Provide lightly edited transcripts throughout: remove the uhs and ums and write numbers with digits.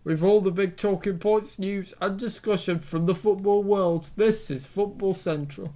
with all the big talking points, news and discussion from the football world. This is Football Central.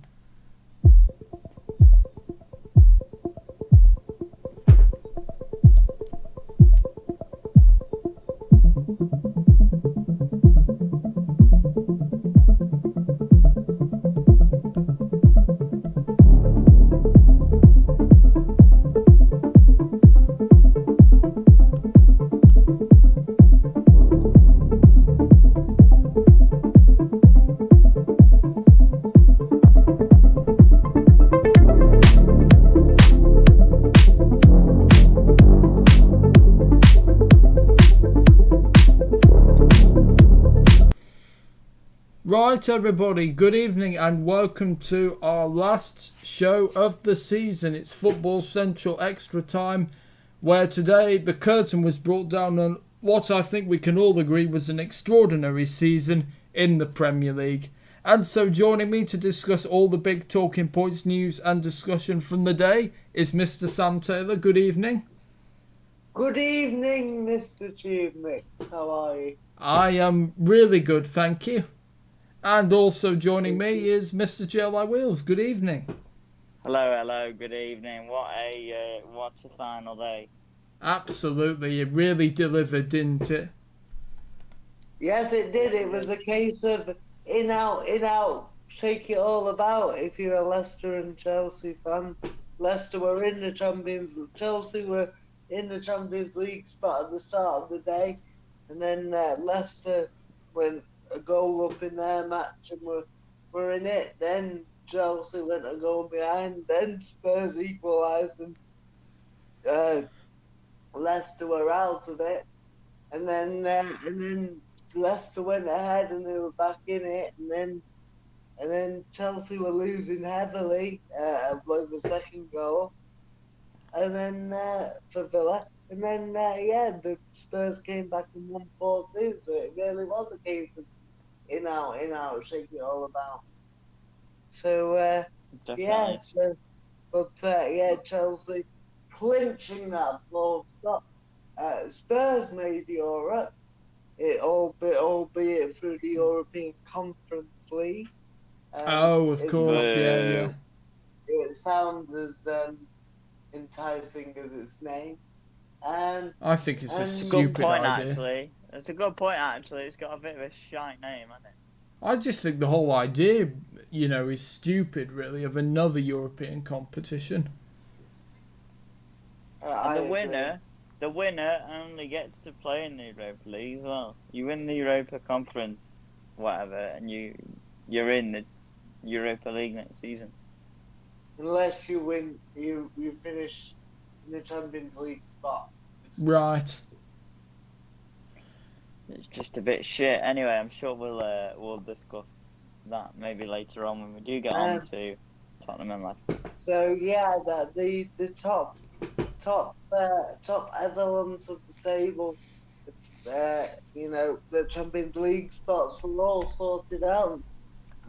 Right, everybody, good evening and welcome to our last show of the season. It's Football Central Extra Time, where today the curtain was brought down on what I think we can all agree was an extraordinary season in the Premier League. And so joining me to discuss all the big talking points, news and discussion from the day is Mr. Sam Taylor. Good evening. Good evening, Mr. TubeMix. How are you? I am really good, thank you. And also joining me is Mr. JLIWheels. Good evening. Hello, good evening. What a final day. Absolutely, it really delivered, didn't it? Yes, it did. It was a case of in out, shake it all about. If you're a Leicester and Chelsea fan, Leicester were in the Chelsea were in the Champions League spot at the start of the day, and then Leicester went a goal up in their match and were in it. Then Chelsea went a goal behind. Then Spurs equalised and Leicester were out of it. And then Leicester went ahead and they were back in it. And then Chelsea were losing heavily with the second goal. And then for Villa. And then the Spurs came back and won 4-2. So it really was a case of in out, shake it all about. So Chelsea clinching that fourth spot. Spurs made Europe, albeit through the European Conference League. Of course, yeah. It sounds as enticing as its name. I think it's a stupid idea. Actually. It's a good point, actually. It's got a bit of a shite name, hasn't it? I just think the whole idea, is stupid, really, of another European competition. The winner only gets to play in the Europa League as well. You win the Europa Conference, whatever, and you're in the Europa League next season. Unless you win, you finish in the Champions League spot. Right. It's just a bit shit. Anyway, I'm sure we'll discuss that maybe later on when we do get on to Tottenham and Leicester. So the top elements of the table, the Champions League spots were all sorted out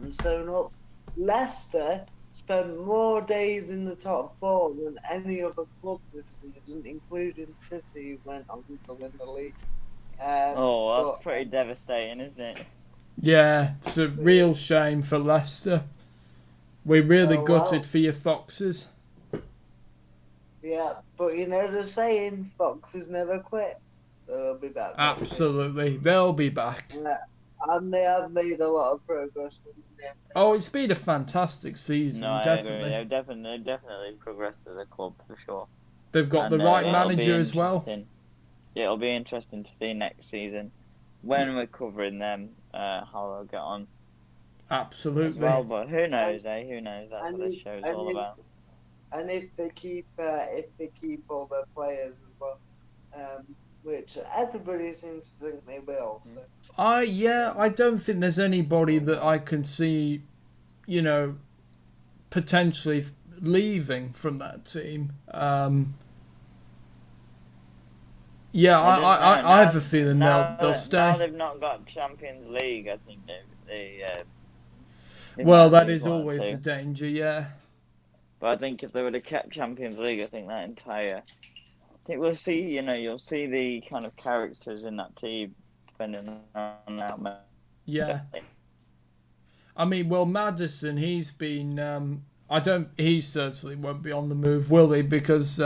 and sewn up. Leicester spent more days in the top four than any other club this season, including City, who went on to win the league. That's pretty devastating, isn't it? Yeah, it's a real shame for Leicester. We really gutted for your Foxes. Yeah, but the saying, Foxes never quit. So they'll be back. Absolutely, they'll be back. And they have made a lot of progress. Oh, it's been a fantastic season, no, definitely. They've definitely progressed as a club, for sure. They've got the right manager as well. Yeah, it'll be interesting to see next season when we're covering them, how they'll get on. Absolutely. As well, but who knows, Who knows? That's what this show's all about. And if they keep all their players as well, which everybody seems to think they will. So. I don't think there's anybody that I can see, potentially leaving from that team. I have a feeling they'll stay. Now they've not got Champions League, I think they well, that is always a danger, yeah. But I think if they would have kept Champions League, I think we'll see, you'll see the kind of characters in that team depending on how much. Yeah. I mean, well, Maddison, he's been. He certainly won't be on the move, will he? Because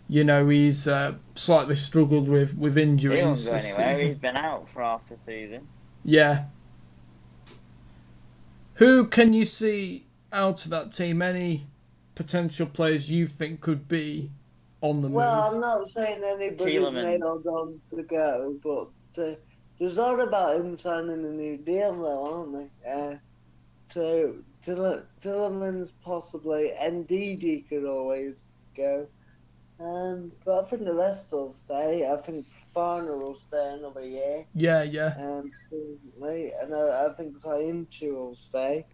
he's slightly struggled with He injuries won't go this anywhere. season. He's been out for half the season. Yeah. Who can you see out of that team? Any potential players you think could be on the Well, I'm move? not saying anybody's Tielemans. nailed on to go, but there's all about him signing a new deal, though, aren't they? So Tillerman's possibly, and Didi could always go. But I think the rest will stay. I think Farner will stay another year. Yeah. Certainly, and I think Sainchu will stay.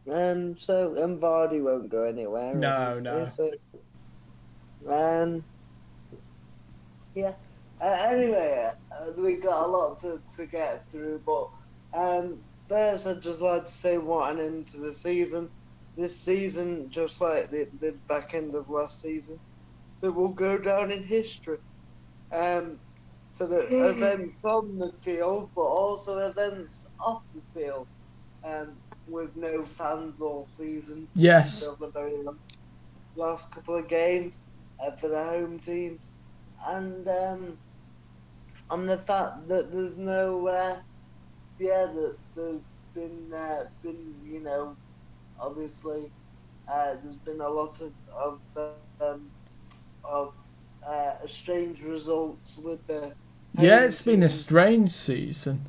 And Vardy won't go anywhere. No. obviously, So, yeah. Anyway, we got a lot to get through, but first I'd just like to say what an end to the season. This season, just like the back end of last season, it will go down in history. For the events on the field, but also events off the field, with no fans all season. Yes. Until the very last couple of games for the home teams, and the fact that there's no, that there's been obviously, there's been a lot of strange results with the. Yeah, it's been a teams. strange season.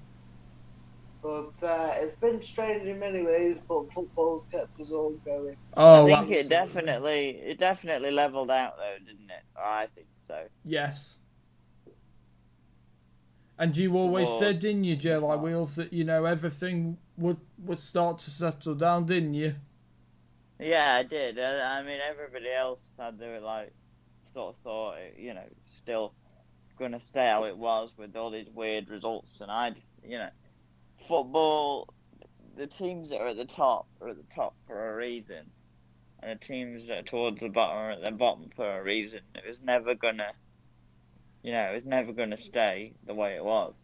But it's been strange in many ways, but football's kept us all going. Oh, I think absolutely. it definitely leveled out though, didn't it? I think so. Yes. And you always said, didn't you, JLIWheels, that everything would start to settle down, didn't you? Yeah, I did. I mean, everybody else had their sort of thought, still gonna stay how it was with all these weird results, and football, the teams that are at the top for a reason, and the teams that are towards the bottom are at the bottom for a reason. It was never gonna, stay the way it was.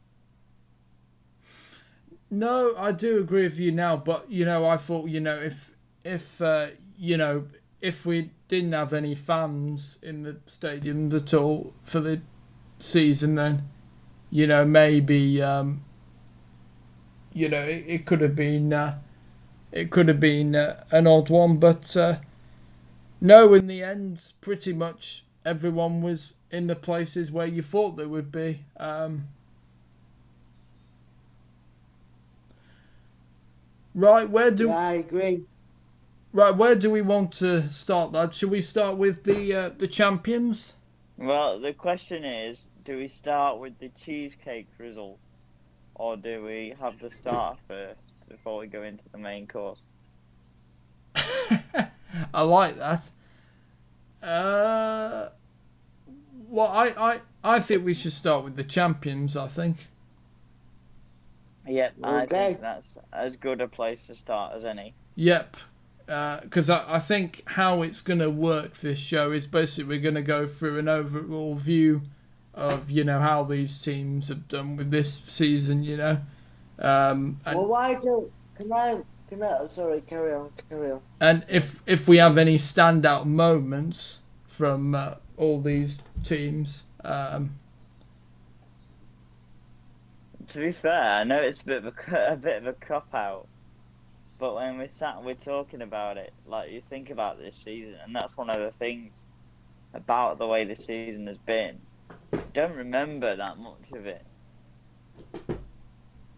No, I do agree with you now, but I thought if we didn't have any fans in the stadiums at all for the season, then maybe it could have been an odd one, but no, in the end, pretty much everyone was in the places where you thought they would be. Right, I agree. Right, where do we want to start, lad? Should we start with the champions? Well, the question is, do we start with the cheesecake results, or do we have the starter first before we go into the main course? I like that. Well, I think we should start with the champions, I think. Yep, Okay. I think that's as good a place to start as any. Yep. Because I think how it's going to work this show is basically we're going to go through an overall view of, how these teams have done with this season, Well, why don't... Can I... Sorry, carry on. And if we have any standout moments from all these teams. To be fair, I know it's a bit of a cop out, but when we're talking about it, like you think about this season, and that's one of the things about the way this season has been. I don't remember that much of it,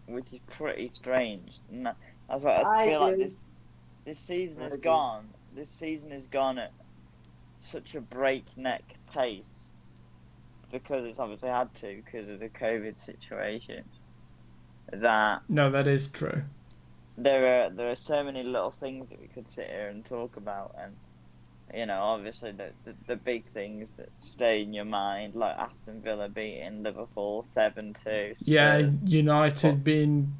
which is pretty strange. And that's why I feel like this season has gone. This season has gone at such a breakneck pace because it's obviously had to because of the COVID situation. No, that is true. There are so many little things that we could sit here and talk about, and obviously the big things that stay in your mind, like Aston Villa beating Liverpool 7-2. Yeah, United being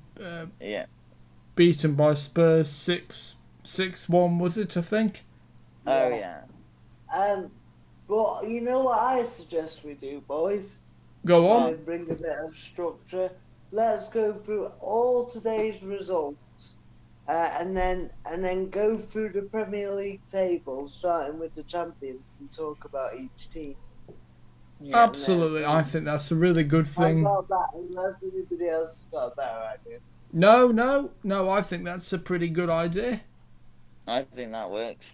beaten by Spurs 6-1, was it? I think. Oh yes. But you know what I suggest we do, boys? Go on. Bring a bit of structure. Let's go through all today's results, and then go through the Premier League table, starting with the champions, and talk about each team. Yeah, absolutely, I think that's a really good thing. I got that, unless anybody else has got a better idea. No, I think that's a pretty good idea. I think that works.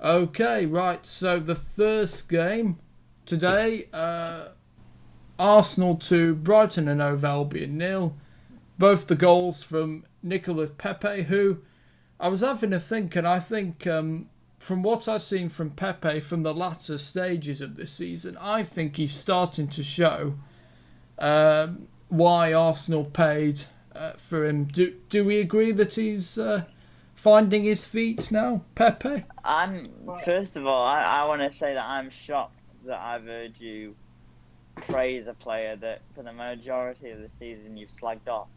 Okay, right, so the first game today, Arsenal 2, Brighton and Hove Albion 0. Both the goals from Nicolas Pepe, who I was having a think, and I think from what I've seen from Pepe from the latter stages of this season, I think he's starting to show why Arsenal paid for him. Do we agree that he's finding his feet now, Pepe? First of all, I want to say that I'm shocked that I've heard you praise a player that for the majority of the season you've slagged off.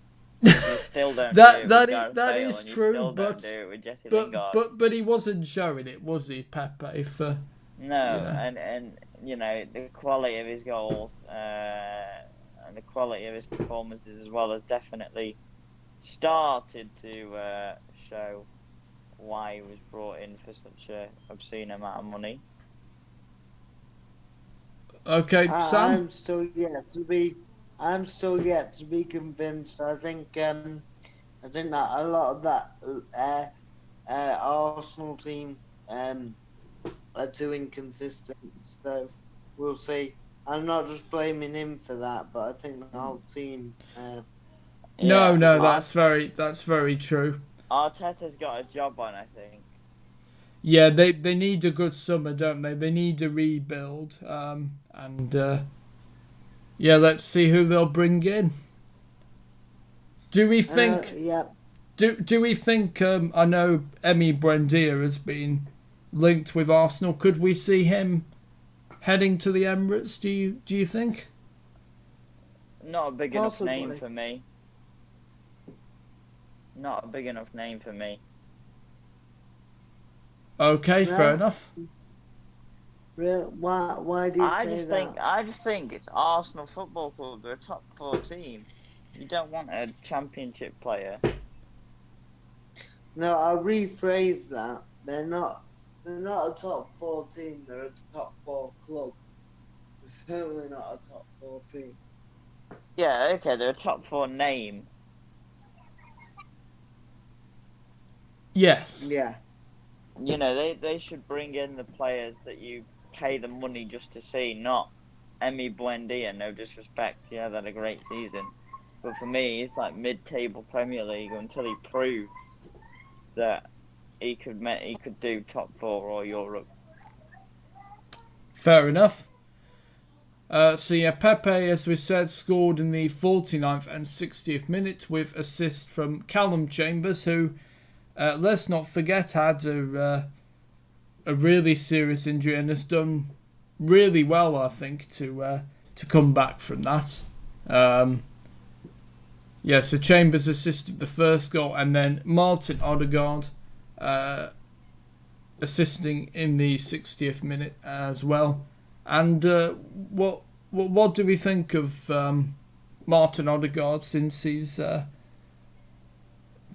You still don't that is true, but he wasn't showing it, was he, Pepe? And the quality of his goals and the quality of his performances as well has definitely started to show why he was brought in for such a obscene amount of money. Okay, Sam. I'm still yet to be convinced. I think that a lot of that Arsenal team are too inconsistent. So we'll see. I'm not just blaming him for that, but I think the whole team. No, that's very true. Arteta's got a job on, I think. Yeah, they need a good summer, don't they? They need a rebuild, let's see who they'll bring in. Do we think? Do we think? I know Emi Buendia has been linked with Arsenal. Could we see him heading to the Emirates? Do you think? Not a big enough name for me. Not a big enough name for me. Okay, fair enough. Really? Why do you say that? I just think it's Arsenal Football Club. They're a top 4 team. You don't want a championship player. No, I'll rephrase that. They're not a top 4 team. They're a top 4 club. They're certainly not a top 4 team. Yeah, okay, they're a top 4 name. Yes. Yeah. You know, they should bring in the players that you pay the money just to see, not Emi Buendia, no disrespect. Yeah, they had a great season. But for me, it's like mid-table Premier League until he proves that he could do top 4 or Europe. Fair enough. Pepe, as we said, scored in the 49th and 60th minute with assist from Callum Chambers, who, let's not forget, had a really serious injury and has done really well, I think, to come back from that. So Chambers assisted the first goal, and then Martin Odegaard assisting in the 60th minute as well. And what do we think of Martin Odegaard since he's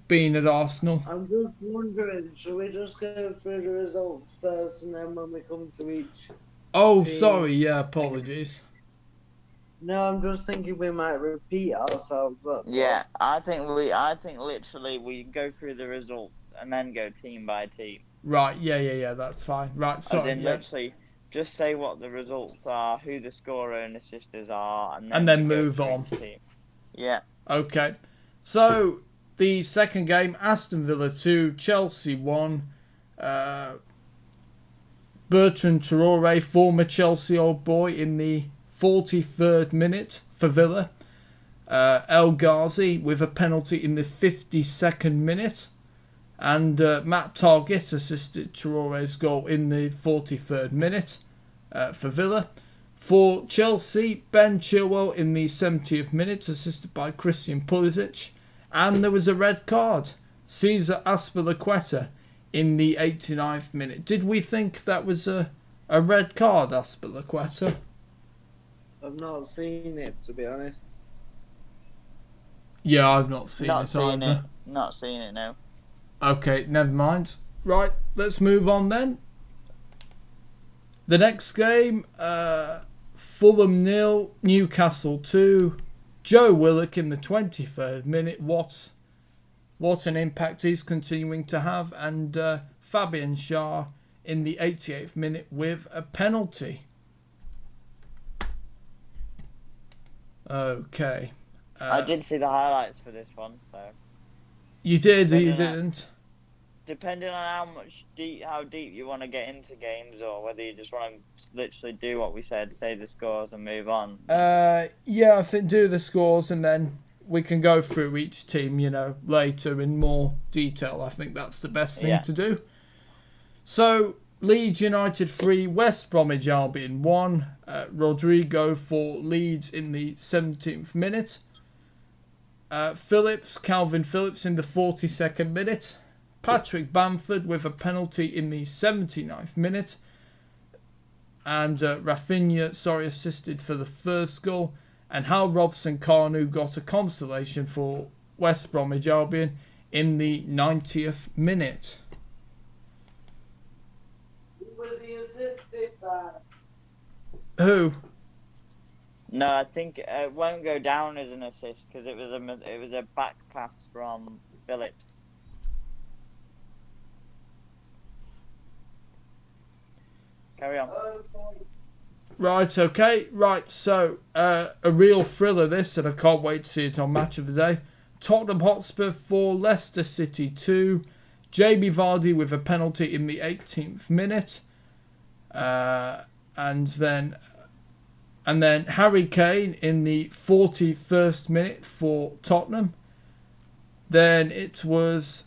been at Arsenal? I'm just wondering, should we just go through the results first, and then when we come to each Oh, team? sorry, yeah, apologies. No, I'm just thinking we might repeat ourselves. Yeah, I think literally we go through the results and then go team by team. Right, yeah, that's fine. Right, sorry. Literally just say what the results are, who the scorer and assisters are, and then move on. Team. Yeah. Okay. So, the second game, Aston Villa 2, Chelsea 1. Bertrand Traore, former Chelsea old boy, in the 43rd minute for Villa. El Ghazi with a penalty in the 52nd minute. And Matt Targett assisted Traore's goal in the 43rd minute for Villa. For Chelsea, Ben Chilwell in the 70th minute, assisted by Christian Pulisic. And there was a red card. Cesar Azpilicueta in the 89th minute. Did we think that was a red card, Azpilicueta? I've not seen it, to be honest. Yeah, I've not seen Not it seen either. it. Not seen it, no. Okay, never mind. Right, let's move on then. The next game, Fulham 0, Newcastle 2. Joe Willock in the 23rd minute. What an impact he's continuing to have. And Fabian Schär in the 88th minute with a penalty. Okay. I did see the highlights for this one, so You did or you Didn't I? didn't? depending on how deep you want to get into games, or whether you just want to literally do what we said, say the scores and move on. Yeah, I think do the scores and then we can go through each team, later in more detail. I think that's the best thing to do. So, Leeds United 3, West Bromwich Albion 1. Rodrigo for Leeds in the 17th minute. Calvin Phillips in the 42nd minute. Patrick Bamford with a penalty in the 79th minute. And Rafinha, assisted for the first goal. And Hal Robson-Kanu got a consolation for West Bromwich Albion in the 90th minute. Who was he assisted by? Who? No, I think it won't go down as an assist because it was a back pass from Phillips. Carry on. Okay. Right, okay. Right, so a real thriller this, and I can't wait to see it on Match of the Day. Tottenham Hotspur 4, Leicester City 2. Jamie Vardy with a penalty in the 18th minute. And then Harry Kane in the 41st minute for Tottenham. Then it was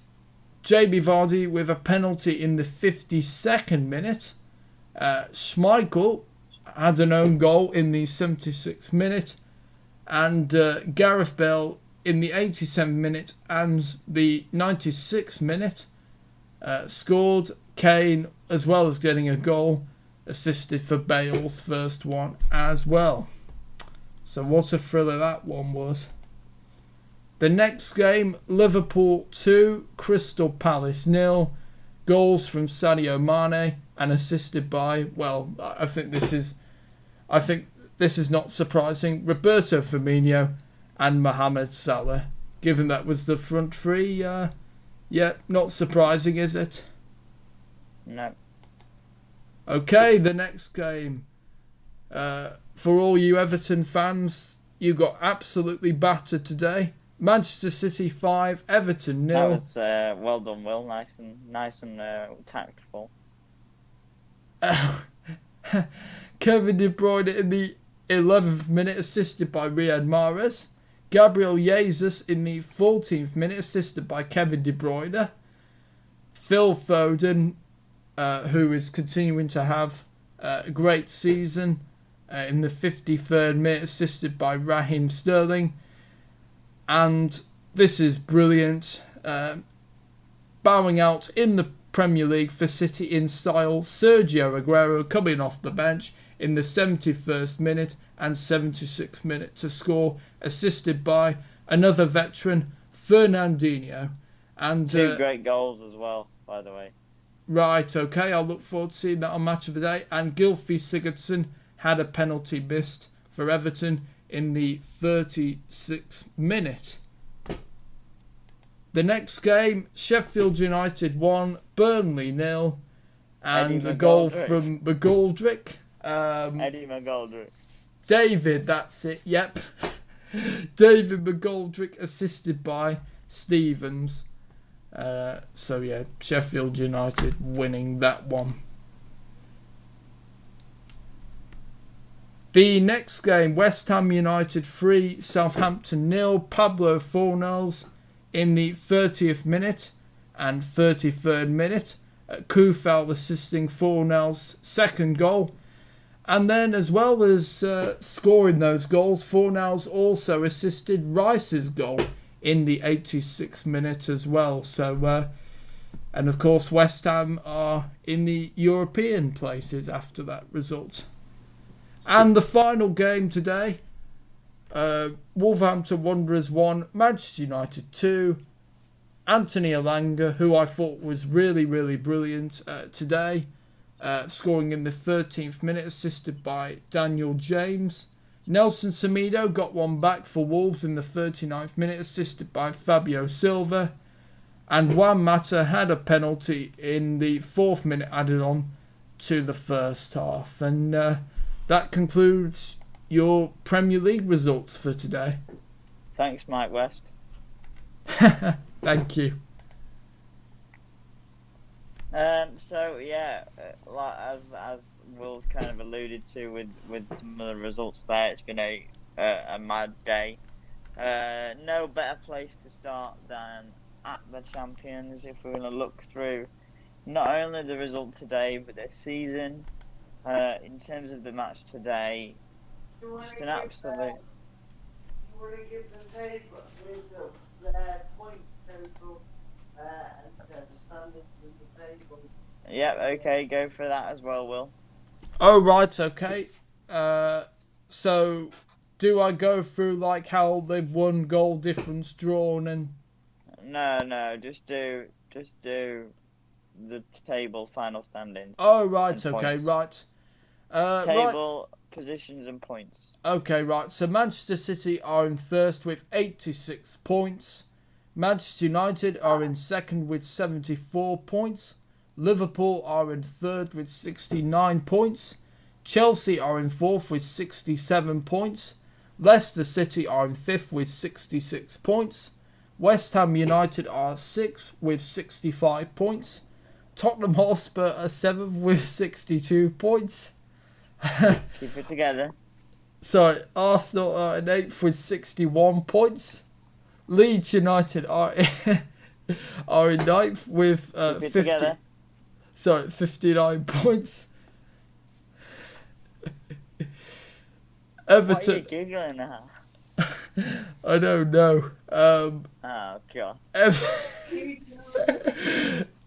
Jamie Vardy with a penalty in the 52nd minute. Schmeichel had an own goal in the 76th minute. And Gareth Bale in the 87th minute and the 96th minute scored. Kane, as well as getting a goal, assisted for Bale's first one as well. So what a thriller that one was. The next game, Liverpool 2, Crystal Palace 0. Goals from Sadio Mane and assisted by, well, I think this is not surprising, Roberto Firmino and Mohamed Salah. Given that was the front three, not surprising, is it? No. Okay, the next game. For all you Everton fans, you got absolutely battered today. Manchester City 5, Everton 0. That was well done, Will. Nice and tactful. Kevin De Bruyne in the 11th minute, assisted by Riyad Mahrez. Gabriel Jesus in the 14th minute, assisted by Kevin De Bruyne. Phil Foden, who is continuing to have a great season, in the 53rd minute, assisted by Raheem Sterling. And this is brilliant. Bowing out in the Premier League for City in style, Sergio Aguero coming off the bench in the 71st minute and 76th minute to score, assisted by another veteran, Fernandinho. And two great goals as well, by the way. Right, okay, I'll look forward to seeing that on Match of the Day. And Gylfi Sigurdsson had a penalty missed for Everton in the 36th minute. The next game, Sheffield United 1, Burnley 0, and a goal from McGoldrick. Eddie McGoldrick. David, that's it, yep. David McGoldrick, assisted by Stevens. Sheffield United winning that one. The next game, West Ham United 3, Southampton 0, Pablo Fornals in the 30th minute and 33rd minute. Kufal assisting Fornals' second goal. And then, as well as scoring those goals, Fornals also assisted Rice's goal in the 86th minute as well. So, and of course, West Ham are in the European places after that result. And the final game today, Wolverhampton Wanderers 1, Manchester United 2. Anthony Elanga, who I thought was really, really brilliant today, scoring in the 13th minute, assisted by Daniel James. Nelson Semedo got one back for Wolves in the 39th minute, assisted by Fabio Silva. And Juan Mata had a penalty in the 4th minute added on to the first half. And that concludes your Premier League results for today. Thanks, Mike West. Thank you. So yeah, like as Will's kind of alluded to with some of the results there, it's been a mad day. No better place to start than at the champions if we're going to look through not only the result today but their season. In terms of the match today, just an absolute. Do you want to give the table with the point total and the standings in the table? Yep, okay, go for that as well, Will. Oh, right, okay. So, do I go through like how they've won, goal difference, drawn, and... No, just do the table final standings. Oh, right, okay, points. right. Table, positions and points. Okay, right. So Manchester City are in first with 86 points. Manchester United are in second with 74 points. Liverpool are in third with 69 points. Chelsea are in fourth with 67 points. Leicester City are in fifth with 66 points. West Ham United are sixth with 65 points. Tottenham Hotspur are seventh with 62 points. Keep it together. Sorry, Arsenal are in 8th with 61 points. Leeds United are in 9th with 59 points. Everton. What are you giggling at? I don't know. Oh god.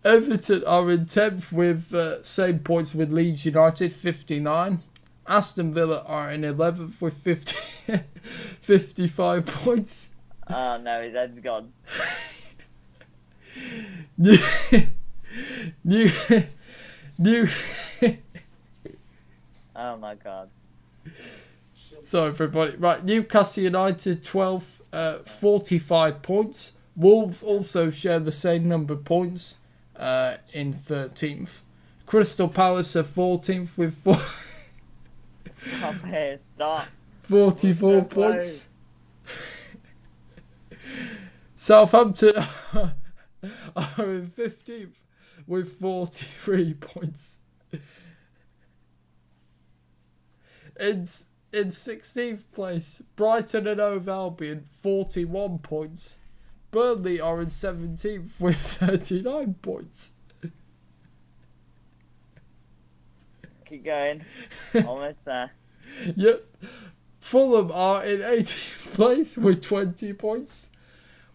Everton are in 10th with same points with Leeds United, 59. Aston Villa are in 11th with 55 points. Oh no, his head's gone. New. Oh my god. Sorry everybody. Right, Newcastle United 12th, 45 points. Wolves also share the same number of points in 13th. Crystal Palace are 14th with Stop here, stop. 44 points. Southampton are in 15th with 43 points. In 16th place, Brighton and Hove Albion, 41 points. Burnley are in 17th with 39 points. Keep going. Almost there. Yep. Fulham are in 18th place with 20 points.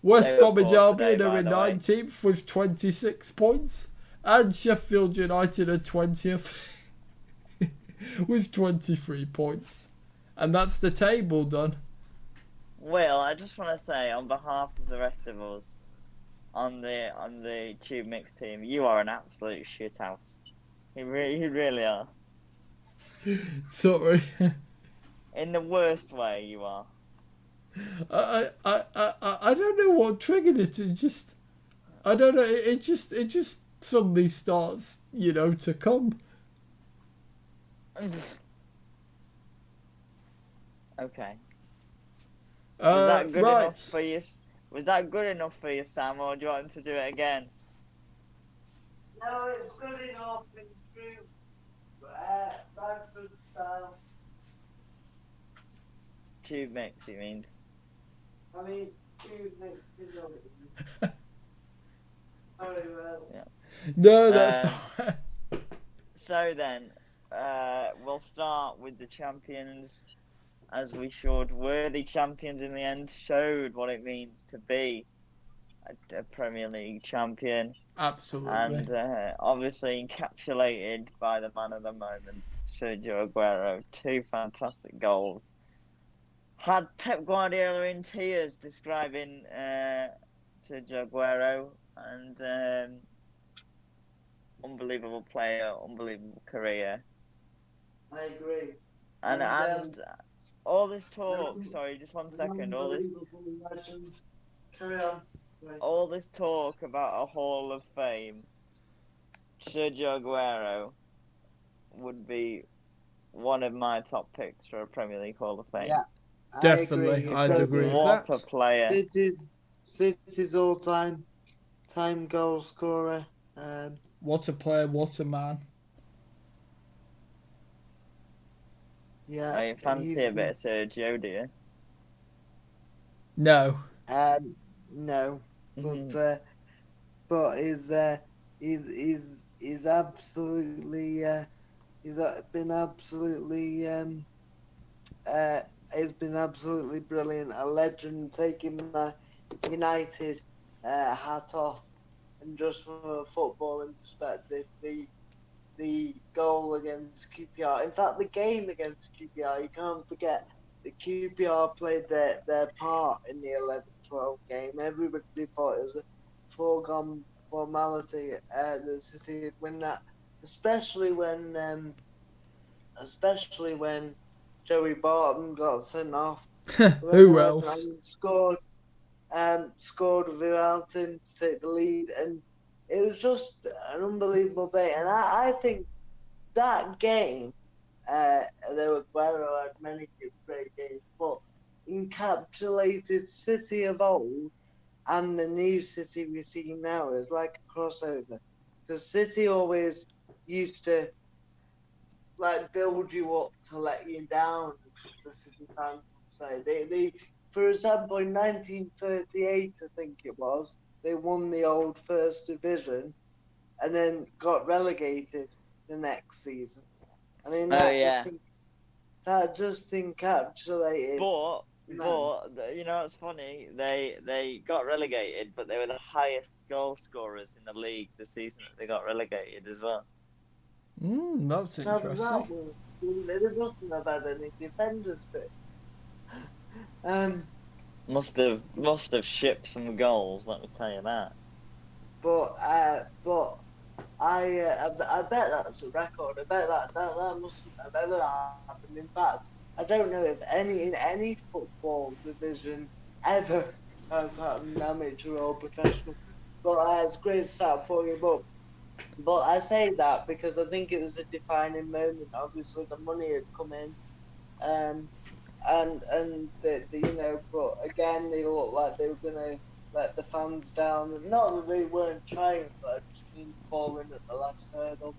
West Bromwich Albion are in 19th with 26 points. And Sheffield United are 20th with 23 points. And that's the table done. Will, I just want to say on behalf of the rest of us on the TubeMix team, you are an absolute shithouse. You really are. Sorry. In the worst way, you are. I don't know what triggered it. It just, I don't know. It just suddenly starts, to come. Okay. Was that good right. enough for you? Was that good enough for you, Sam, or do you want him to do it again? No, it's good enough in true Bradford style. TubeMix, you mean? I mean, TubeMix is on it. Very well. Yeah. No, that's So then, we'll start with the champions, as we should. Worthy champions in the end showed what it means to be a Premier League champion. absolutely. And obviously encapsulated by the man of the moment, Sergio Aguero. 2 fantastic goals. Had Pep Guardiola in tears describing Sergio Aguero, and unbelievable player, unbelievable career. I agree. And all this talk, an sorry, just 1 second, all this unbelievable legend. Carry on. Right. all this talk about a Hall of Fame, Sergio Aguero would be one of my top picks for a Premier League Hall of Fame. Yeah, Definitely, I I'd agree with that. What a player. City's all-time goal scorer. What a player, what a man. Yeah. I fancy a bit of Sergio, do you? No. No, Mhm. but he's absolutely he's been absolutely brilliant. A legend, taking my United hat off, and just from a footballing perspective, the goal against QPR. In fact, the game against QPR, you can't forget that QPR played their part in the 11-12 game. Everybody thought it was a foregone formality that City would win that, especially when Joey Barton got sent off. Who else? Scored without him to take the lead, and it was just an unbelievable day. And I think that game, Aguero had many great games, but encapsulated City of old and the new City we see now is like a crossover. Because City always used to like build you up to let you down. The City fans would say they, for example, in 1938, I think it was, they won the old First Division, and then got relegated the next season. I mean, that just encapsulated. But you know what's funny? They got relegated, but they were the highest goal scorers in the league the season that they got relegated as well. That's How does that interesting. work? They mustn't have had any defenders, but Must have shipped some goals. Let me tell you that. but I bet that's a record. I bet that mustn't have ever happened. In fact, I don't know if in any football division ever has happened, amateur or professional. But it's a great start for you. But I say that because I think it was a defining moment. Obviously, the money had come in, and but again, they looked like they were gonna let the fans down. Not that they weren't trying, but just been falling at the last hurdle.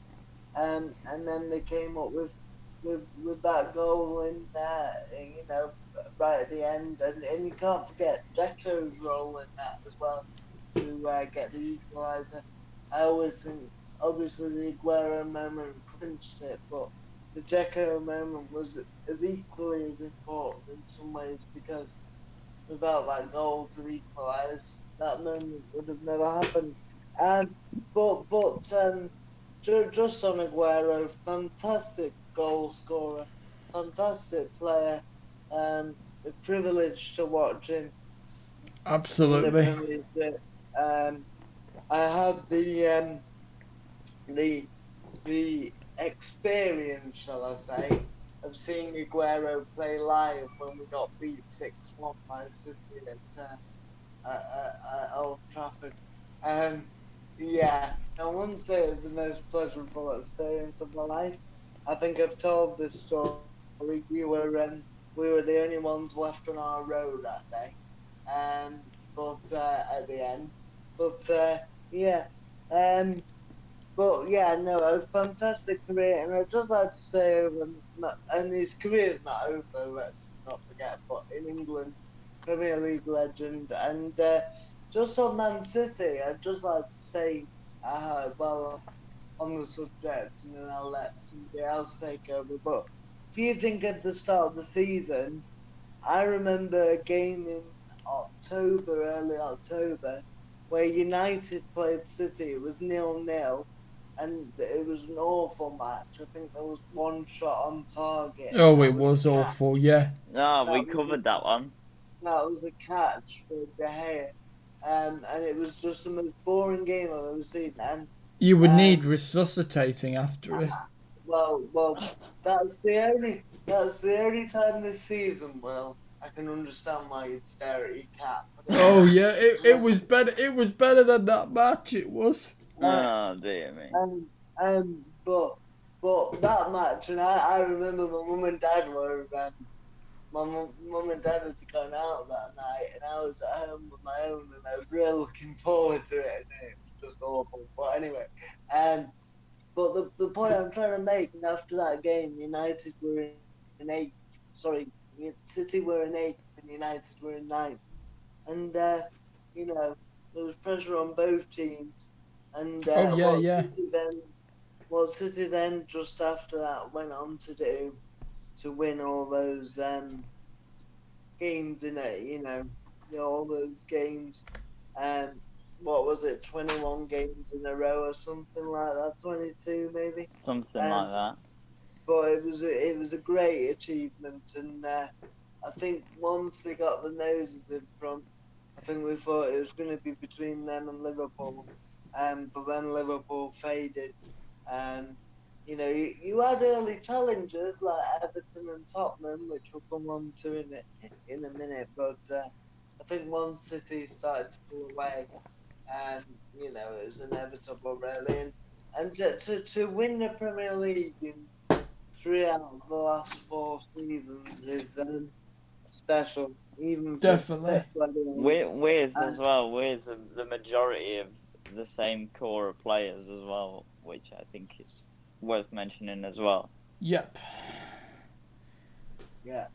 And then they came up with that goal in right at the end, and you can't forget Deco's role in that as well to get the equaliser. I always think, obviously, the Aguero moment clinched it, but the Dzeko moment was as equally as important in some ways, because without that goal to equalise, that moment would have never happened. Just on Aguero, fantastic goal scorer, fantastic player, a privilege to watch him in the Absolutely. Premier League. I had the experience, shall I say, of seeing Aguero play live when we got beat 6-1 by City at Old Trafford. Yeah, I wouldn't say it was the most pleasurable experience of my life. I think I've told this story. We were the only ones left on our road that day, but at the end, no, a fantastic career, and I'd just like to say, and his career's not over, let's not forget, but in England, Premier League legend, and just on Man City, I'd just like to say, on the subject, and then I'll let somebody else take over, but if you think at the start of the season, I remember a game in early October, where United played City. It was 0-0, and it was an awful match. I think there was one shot on target. And Oh, that it was a awful, catch. yeah. No, we That was covered that one. That was a catch for De Gea. And it was just the most boring game I've ever seen. And You would need resuscitating after it. well, that's the only time this season. Well, I can understand why you'd stare at your cat. Oh yeah, it was better. It was better than that match. It was. Oh dear me. But that match, and I remember my mum and dad were my mum and dad had gone out that night, and I was at home with my own, and I was really looking forward to it, and it was just awful. But anyway, but the point I'm trying to make, and after that game, United were in eighth. Sorry, City were in eighth, and United were in ninth. And there was pressure on both teams. And Oh yeah, yeah. What City then just after that went on to do to win all those games in it, all those games. What was it, 21 games in a row or something like that, 22 maybe? Something like that. But it was a great achievement, and I think once they got the noses in front, I think we thought it was going to be between them and Liverpool, but then Liverpool faded. You had early challengers like Everton and Tottenham, which we'll come on to in a minute. But I think once City started to pull away, it was inevitable, really. And to win the Premier League in 3 out of the last 4 seasons is special. Even Definitely. With as well, with the majority of the same core of players as well, which I think is worth mentioning as well. Yep. Yeah,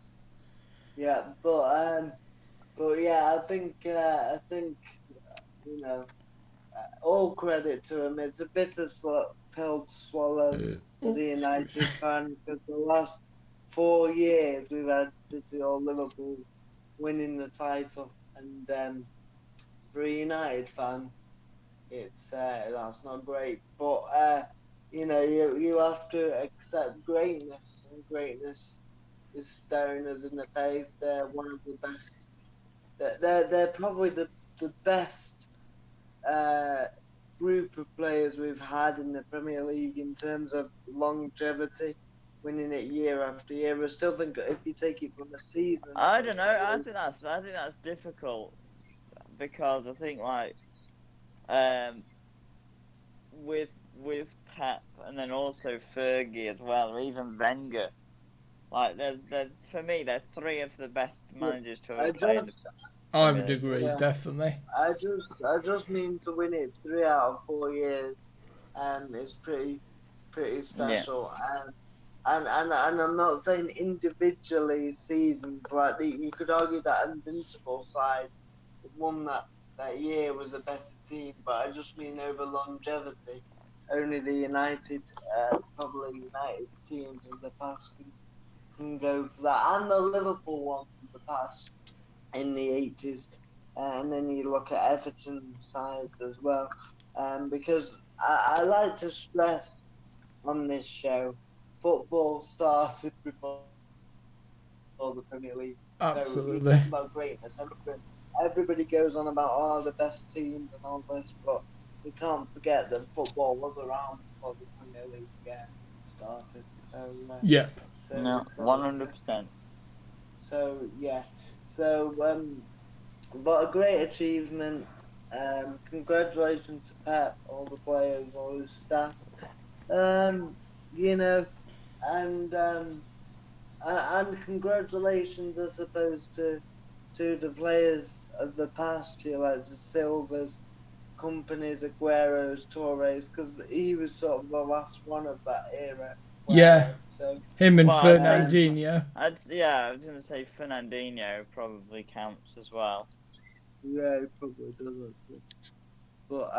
but yeah, I think all credit to him. It's a bitter pill to swallow as a United fan, because the last 4 years we've had City or Liverpool winning the title, and for a United fan, it's that's not great. But you have to accept greatness, and greatness is staring us in the face. They're one of the best. They're probably the best group of players we've had in the Premier League in terms of longevity, winning it year after year. I still think if you take it from a season, I don't know. I think that's difficult, because I think with Pep, and then also Fergie as well, or even Wenger. For me, they're 3 of the best managers to ever play in the I would agree, definitely. I just mean to win it 3 out of 4 years, is pretty special. Yeah. And I'm not saying individually seasons, like you could argue that Invincible side that won that year was a better team, but I just mean over longevity. Only the United, probably United teams in the past can go for that, and the Liverpool ones in the past in the 80s, and then you look at Everton sides as well, because I like to stress on this show, football started before the Premier League. Absolutely. So you talk about greatness. Everybody goes on about the best teams and all this, but we can't forget that football was around before the Premier League started. So yep. No, 100%. So yeah, but a great achievement. Congratulations to Pep, all the players, all his staff. And congratulations, I suppose, to the players of the past year, like the Silvers, Companies, Agueros, Torres, because he was sort of the last one of that era. Yeah. So him and Fernandinho. I was going to say Fernandinho probably counts as well. Yeah, he probably does. But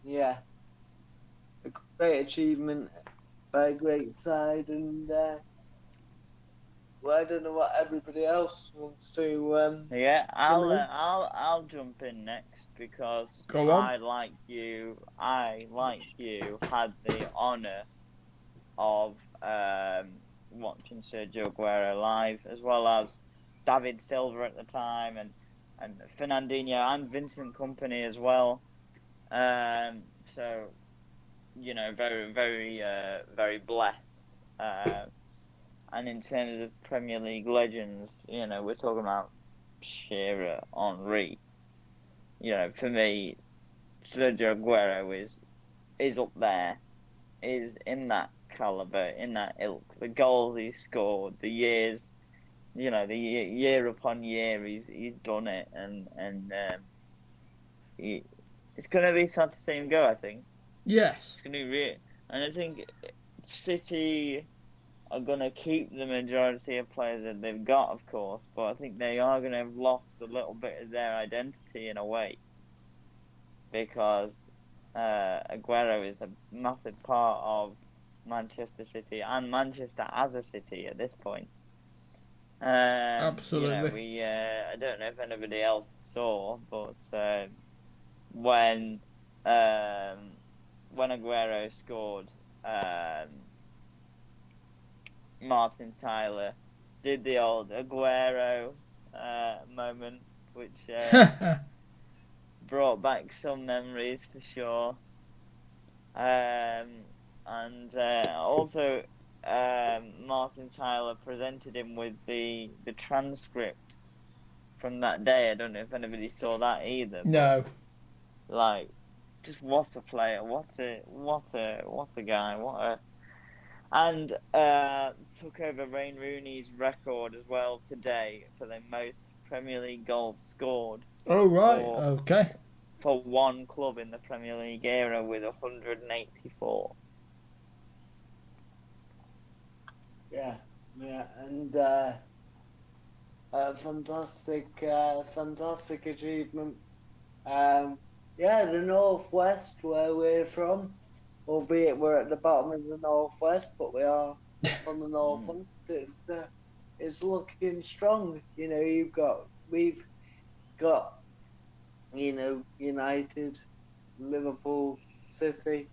yeah, a great achievement by a great side, and Well, I don't know what everybody else wants to. Yeah, Come in. I'll jump in next because Go on. I like you, had the honour of watching Sergio Aguero live, as well as David Silva at the time, and Fernandinho and Vincent Kompany as well. So, very, very, very blessed. And in terms of Premier League legends, we're talking about Shearer, Henry. For me, Sergio Aguero is up there, is in that caliber, in that ilk. The goals he scored, the years, the year upon year he's done it, and it's gonna be sad to see him go. I think Yes. it's gonna be real, and I think City are gonna keep the majority of players that they've got, of course, but I think they are gonna have lost a little bit of their identity in a way, because Aguero is a massive part of Manchester City and Manchester as a city at this point. Absolutely. I don't know if anybody else saw, but when Aguero scored, Martin Tyler did the old Aguero moment, which brought back some memories for sure. And also, Martin Tyler presented him with the transcript from that day. I don't know if anybody saw that either. No. But, just what a player! What a guy! And took over Wayne Rooney's record as well today for the most Premier League goals scored. Oh, right. Okay. For one club in the Premier League era with 184. Yeah, and fantastic achievement. The Northwest, where we're from, albeit we're at the bottom of the Northwest, but we are on the Northwest. It's looking strong. We've got United, Liverpool, City,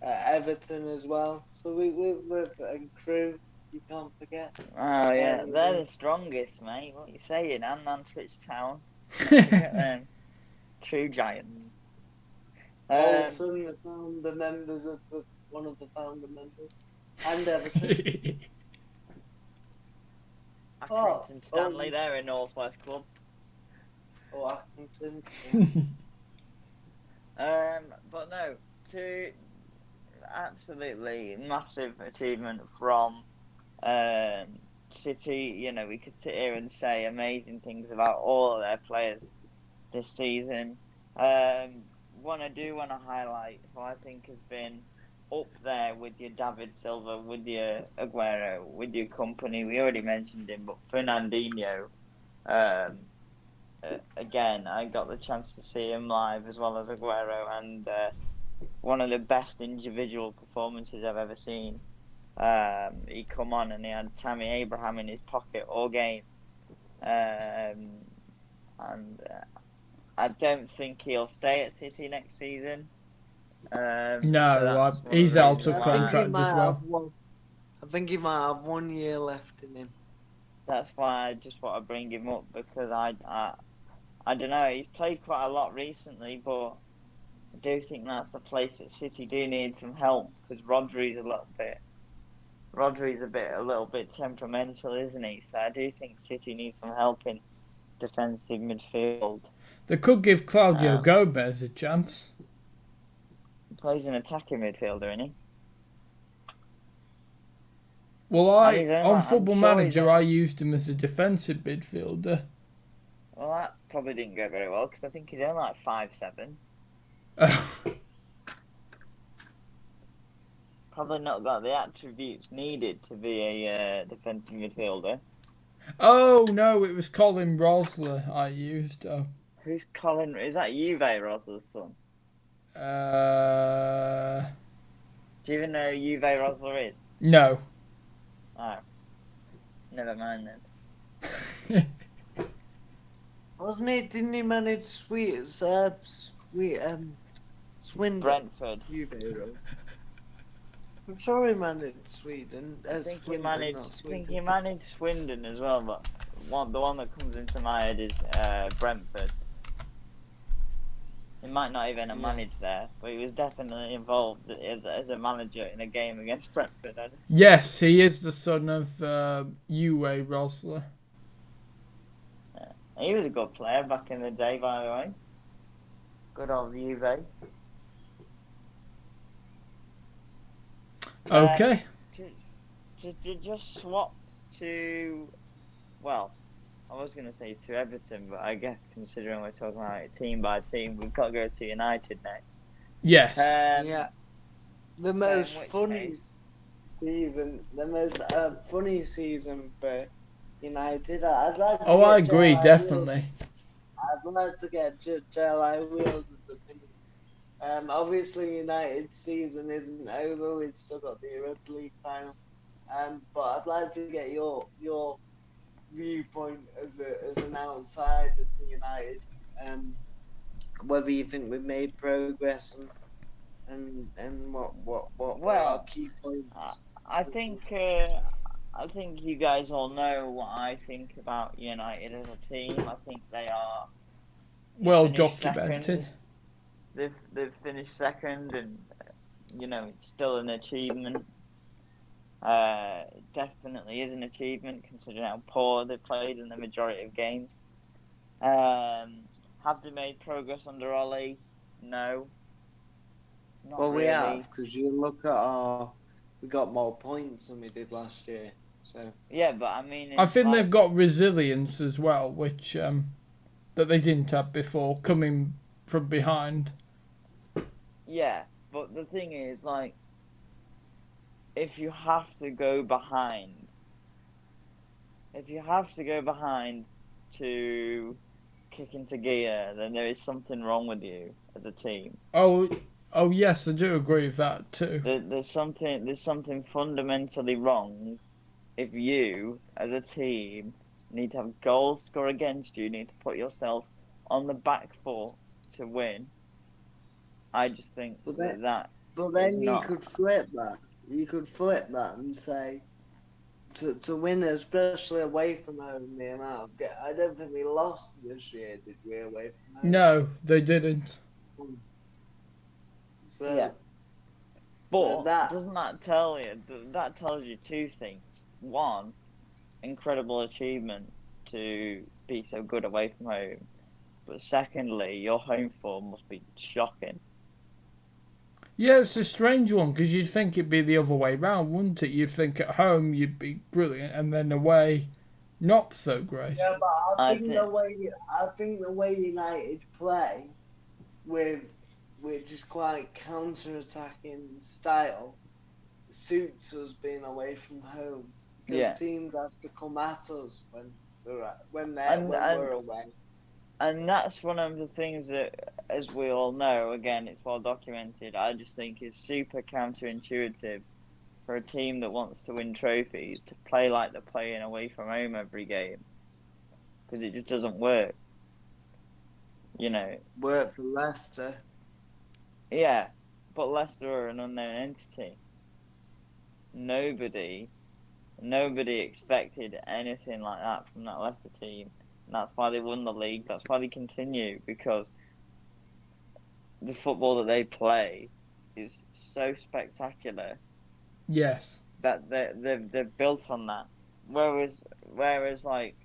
Everton as well. So we're and Crew. You can't forget. Oh yeah, they're the strongest, mate. What are you saying? And Nantwich Town. Forget them. True giants. Bolton, the members of one of the founder members, and Everton. Accrington Stanley, they're a Northwest club. Accrington. But no, absolutely massive achievement from City. We could sit here and say amazing things about all of their players this season. One I do want to highlight, who I think has been up there with your David Silva, with your Aguero, with your Kompany. We already mentioned him, but Fernandinho. Again, I got the chance to see him live as well as Aguero, and one of the best individual performances I've ever seen. He come on and he had Tammy Abraham in his pocket all game, and I don't think he'll stay at City next season. No, he's out of contract as well. I think he might have 1 year left in him. That's why I just want to bring him up, because I don't know. He's played quite a lot recently, but I do think that's the place that City do need some help, because Rodri's a little bit temperamental, isn't he? So I do think City needs some help in defensive midfield. They could give Claudio Gomez a chance. He plays an attacking midfielder, isn't he? Well, on Football Manager, I used him as a defensive midfielder. Well, that probably didn't go very well, because I think he's only like 5'7". Probably not got the attributes needed to be a defensive midfielder. Oh, no, it was Colin Rosler I used. Oh. Who's Colin? Is that Juve Rosler's son? Do you even know who Juve Rosler is? No. Oh. Never mind then. Wasn't it? Didn't he manage Swindon? Brentford. Juve. I'm sure he managed Sweden. I think he Swindon, managed. not I Sweden. think he managed Swindon as well, but the one that comes into my head is Brentford. He might not even have managed there, but he was definitely involved as a manager in a game against Brentford. Yes, he is the son of Uwe Rosler. Yeah. He was a good player back in the day, by the way. Good old Juve. Okay. To just swap to, well, I was going to say to Everton, but I guess considering we're talking about it team by team, we've got to go to United next. Yes. Yeah. The So most in which funny case- season, the most funny season for United. I'd like to Oh, I get agree, JLIWheels. definitely. I'd like to get JLIWheels. Obviously, United's season isn't over. We've still got the Europa League final. But I'd like to get your viewpoint as an outsider to United. Whether you think we've made progress and what are our key points. I think you guys all know what I think about United as a team. I think they are Well finished documented. second. They've finished second, and it's still an achievement. It definitely is an achievement considering how poor they played in the majority of games. Have they made progress under Ollie? No. Not Well, really. we have, because you look at we got more points than we did last year. So Yeah, but I mean, I think they've got resilience as well, which that they didn't have before, coming from behind. Yeah, but the thing is, like, if you have to go behind to kick into gear, then there is something wrong with you as a team. Oh yes, I do agree with that too. There's something fundamentally wrong if you, as a team, need to have goals score against you, need to put yourself on the back foot to win. I just think that. But then you not... could flip that. You could flip that and say, to win, especially away from home, the amount of I don't think we lost this year, did we, away from home? No, they didn't. So, yeah. But that doesn't that tell you? That tells you two things. One, incredible achievement to be so good away from home. But secondly, your home form must be shocking. Yeah, it's a strange one because you'd think it'd be the other way round, wouldn't it? You'd think at home you'd be brilliant, and then away, not so great. Yeah, but I think the way United play with just quite counter-attacking style suits us being away from home. Because teams have to come at us when we're away. And that's one of the things that, as we all know, again, it's well documented, I just think is super counterintuitive for a team that wants to win trophies to play like they're playing away from home every game. Because it just doesn't work. Work for Leicester. Yeah, but Leicester are an unknown entity. Nobody expected anything like that from that Leicester team. And that's why they won the league. That's why they continue, because the football that they play is so spectacular. Yes. That they've built on that. Whereas like,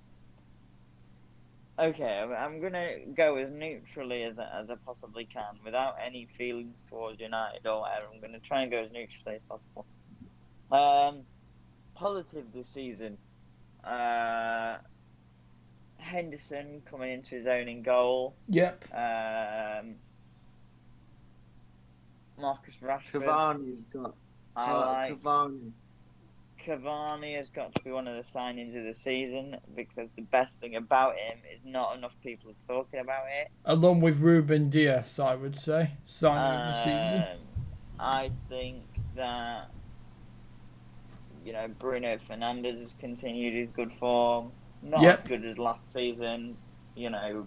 okay, I'm gonna go as neutrally as I possibly can, without any feelings towards United or whatever. I'm gonna try and go as neutrally as possible. Positive this season. Henderson coming into his own in goal. Yep. Marcus Rashford. Cavani's got. Cavani has got to be one of the signings of the season, because the best thing about him is not enough people are talking about it. Along with Ruben Diaz, I would say, signing of the season. I think that Bruno Fernandes has continued his good form. Not Yep. as good as last season,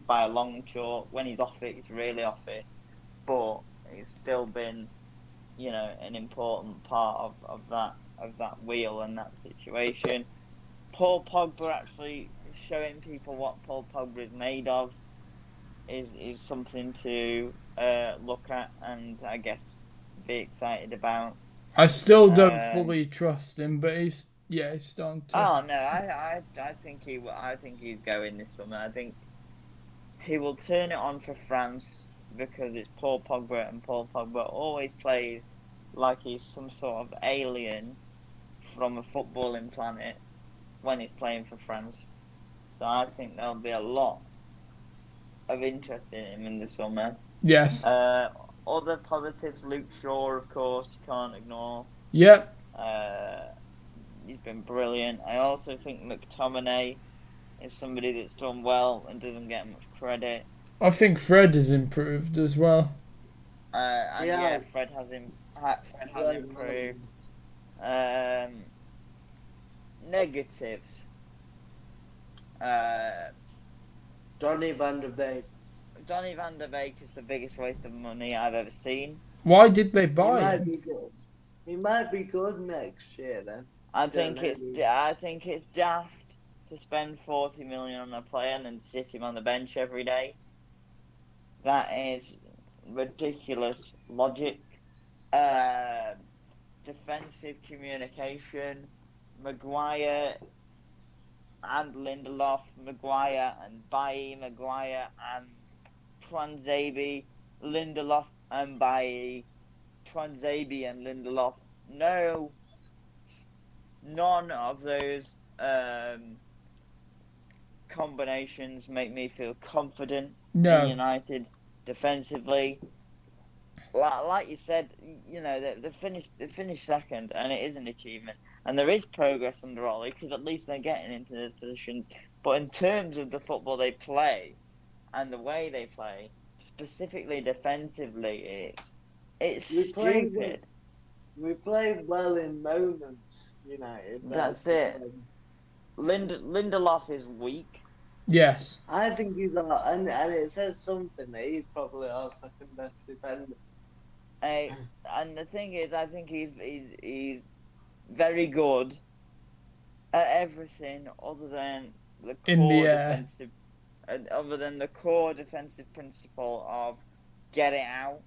by a long chalk. When he's off it, he's really off it. But he's still been, an important part of that wheel and that situation. Paul Pogba actually showing people what Paul Pogba is made of is something to look at and I guess be excited about. I still don't fully trust him, but he's starting to. Oh no, I think he's going this summer. I think he will turn it on for France because it's Paul Pogba, and Paul Pogba always plays like he's some sort of alien from a footballing planet when he's playing for France. So I think there'll be a lot of interest in him in the summer. Yes. Other positives, Luke Shaw, of course, you can't ignore. Yep. He's been brilliant. I also think McTominay is somebody that's done well and doesn't get much credit. I think Fred has improved as well. Fred has improved. Negatives. Donny van de Beek. Donny van de Beek is the biggest waste of money I've ever seen. Why did they buy him? He might be good next year then. I think it's daft to spend 40 million on a player and then sit him on the bench every day. That is ridiculous logic. Defensive communication. Maguire and Lindelof, Maguire and Bailly, Maguire and Twanzebe, Lindelof and Bailly, Twanzebe and Lindelof. No, none of those combinations make me feel confident in United defensively. Like you said, they finished second, and it is an achievement. And there is progress under Ollie, because at least they're getting into those positions. But in terms of the football they play, and the way they play, specifically defensively, it's stupid. We played well in moments, United. That's it. Lindelof is weak. Yes. I think he's and it says something that he's probably our second best defender. And the thing is, I think he's very good at everything other than the core in the air. Other than the core defensive principle of get it out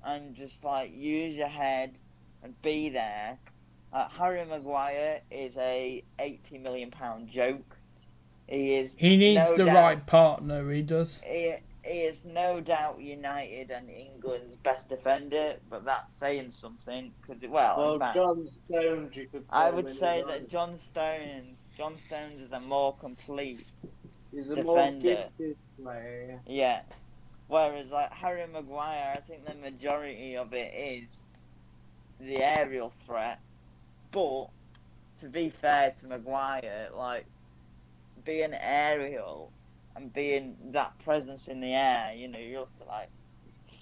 and just use your head and be there. Harry Maguire is a £80 million joke. He needs the right partner. He does. He is no doubt United and England's best defender, but that's saying something. John Stones, you could say. I would say that John Stones is a more complete He's a defender. more gifted player. Yeah. Whereas Harry Maguire, I think the majority of it is the aerial threat. But to be fair to Maguire, being aerial and being that presence in the air, you look at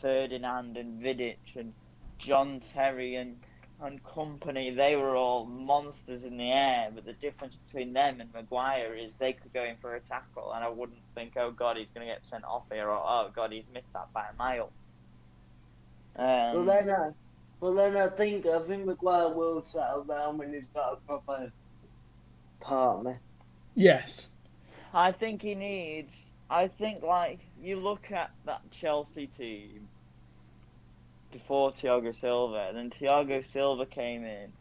Ferdinand and Vidic and John Terry and company, they were all monsters in the air, but the difference between them and Maguire is they could go in for a tackle and I wouldn't think, oh god, he's going to get sent off here, or oh god, he's missed that by a mile. Well then I think Maguire will settle down when he's got a proper partner. Yes. I think he needs. You look at that Chelsea team before Thiago Silva, and then Thiago Silva came in,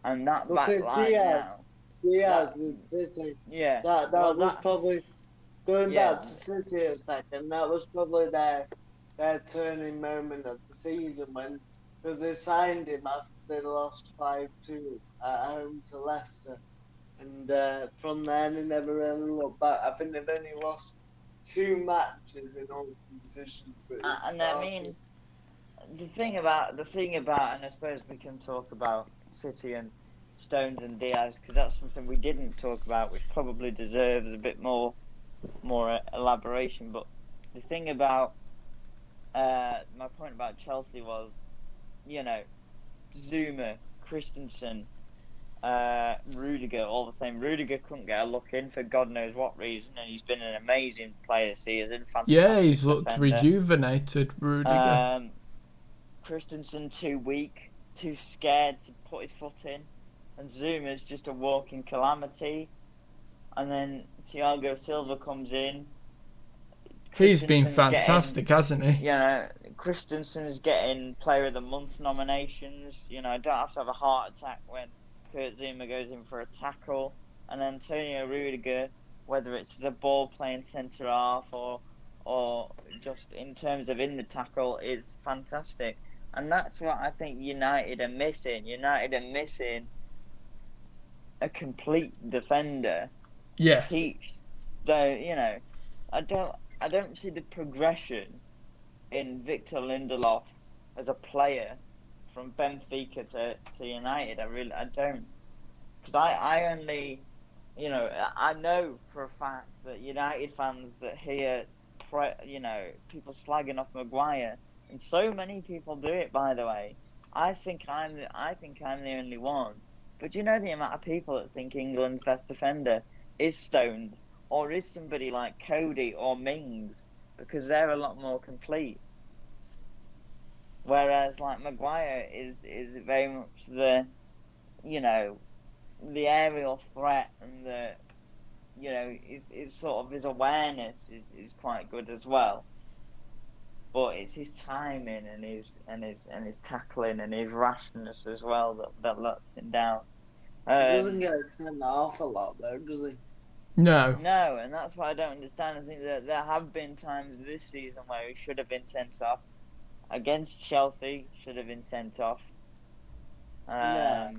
and that look back at line Diaz with City. Yeah. That was probably going back to City a second. That was probably their turning moment of the season because they signed him after they lost 5-2 at home to Leicester. And from then, they never really looked back. I think they've only lost 2 matches in all competitions. And I mean, the thing about, and I suppose we can talk about City and Stones and Diaz, because that's something we didn't talk about, which probably deserves a bit more elaboration. But the thing about my point about Chelsea was, Zuma, Christensen, Rudiger all the same. Rudiger couldn't get a look in for God knows what reason, and he's been an amazing player this season. Yeah, he's looked defender. rejuvenated, Rudiger. Christensen too weak, too scared to put his foot in, and Zuma's just a walking calamity. And then Thiago Silva comes in. He's been fantastic, hasn't he? You know, Christensen's getting Player of the Month nominations. You know, I don't have to have a heart attack when Kurt Zuma goes in for a tackle. And Antonio Rudiger, whether it's the ball playing centre half or just in terms of in the tackle, is fantastic. And that's what I think United are missing. United are missing a complete defender. Yes. Though, you know, I don't see the progression in Victor Lindelof as a player from Benfica to United. I don't. Because I only, you know, I know for a fact that United fans that hear, you know, people slagging off Maguire, and so many people do it, by the way. I think I'm the only one. But do you know the amount of people that think England's best defender is Stones, or is somebody like Cody or Mings, because they're a lot more complete. Whereas like Maguire is very much the, you know, the aerial threat, and the, you know, is sort of his awareness is quite good as well. But it's his timing and his tackling and his rashness as well that lets him down. He doesn't get sent off a lot though, does he? No. No, and that's what I don't understand. I think that there have been times this season where he should have been sent off. Against Chelsea, should have been sent off. Yeah.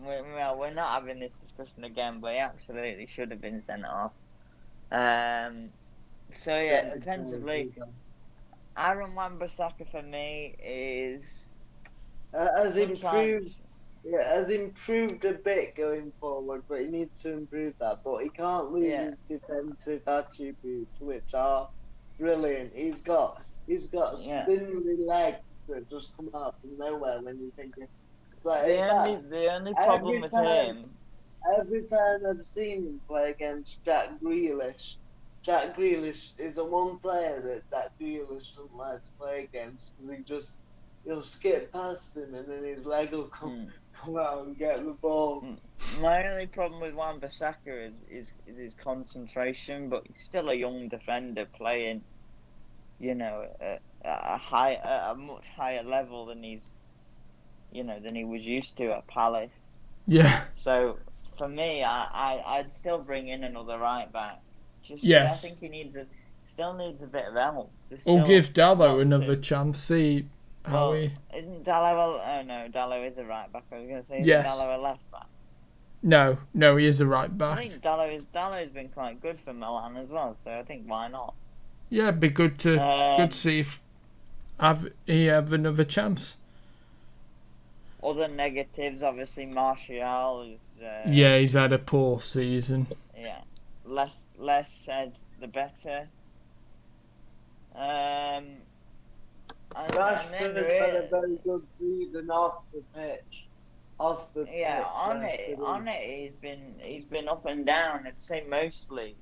We're not having this discussion again, but he absolutely should have been sent off. So yeah, defensively, Aaron Wan-Bissaka for me is has improved. Yeah, has improved a bit going forward, but he needs to improve that. But he can't lose his defensive attributes, which are brilliant. He's got spindly legs that just come out from nowhere when you think. Like, the only problem with him. Every time I've seen him play against Jack Grealish is the one player that Grealish doesn't like to play against, because he'll skip past him and then his leg will come out and get the ball. My only problem with Wan-Bissaka is his concentration, but he's still a young defender playing, you know, at a much higher level than he was used to at Palace. Yeah. So for me, I'd still bring in another right back. Yes. I think he still needs a bit of help. Or give Dallo another chance. See how he. Isn't Dallo? Oh no, Dallo is a right back. I was going to say, yes. Is Dallo a left back? No, he is a right back. I think Dallo's been quite good for Milan as well. So I think why not? Yeah, it'd be good to see if he have another chance. Other negatives, obviously, Martial is. Yeah, he's had a poor season. Yeah, less said the better. Rashford's had a very good season off the pitch. Yeah, on it, he's been up and down. I'd say mostly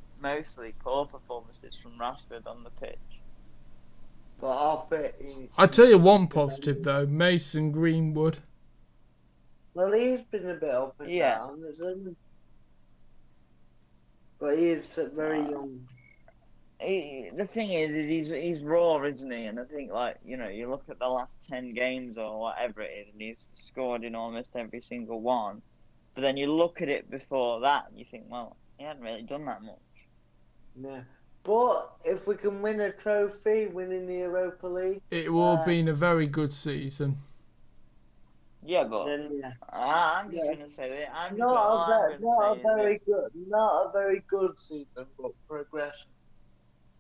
poor performances from Rashford on the pitch. But off it, I'll tell you one positive though, Mason Greenwood. Well, he's been a bit up and down, isn't he? But he is very young. The thing is he's raw, isn't he? And I think, like, you know, you look at the last 10 games or whatever it is, and he's scored in almost every single one. But then you look at it before that, and you think, well, he hadn't really done that much. Yeah. But if we can win a trophy, winning the Europa League, it will have been a very good season. Yeah, but I'm just gonna say that not a very good season, but progression.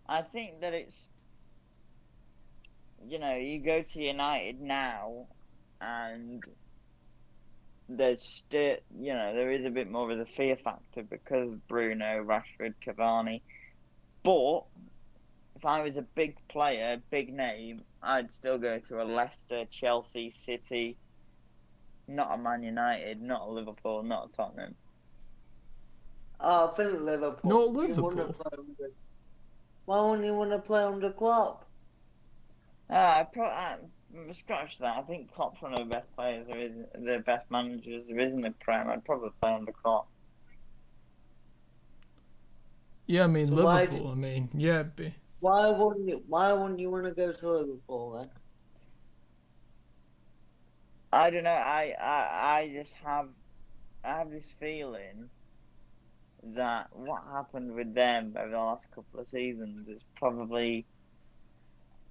I think that it's, you know, you go to United now, and there's still, you know, there is a bit more of the fear factor because of Bruno, Rashford, Cavani. But if I was a big player, big name, I'd still go to a Leicester, Chelsea, City, Not a Man United, not a Liverpool, not a Tottenham. Oh, I think Liverpool. Not You want to Liverpool. play under. Why wouldn't you want to play under Klopp? Scratch that. I think Klopp's one of the best players there is, the best managers there is in the Prem. I'd probably play under Klopp. Yeah, I mean So Liverpool. why wouldn't you want to go to Liverpool then? I don't know. I just have this feeling that what happened with them over the last couple of seasons is probably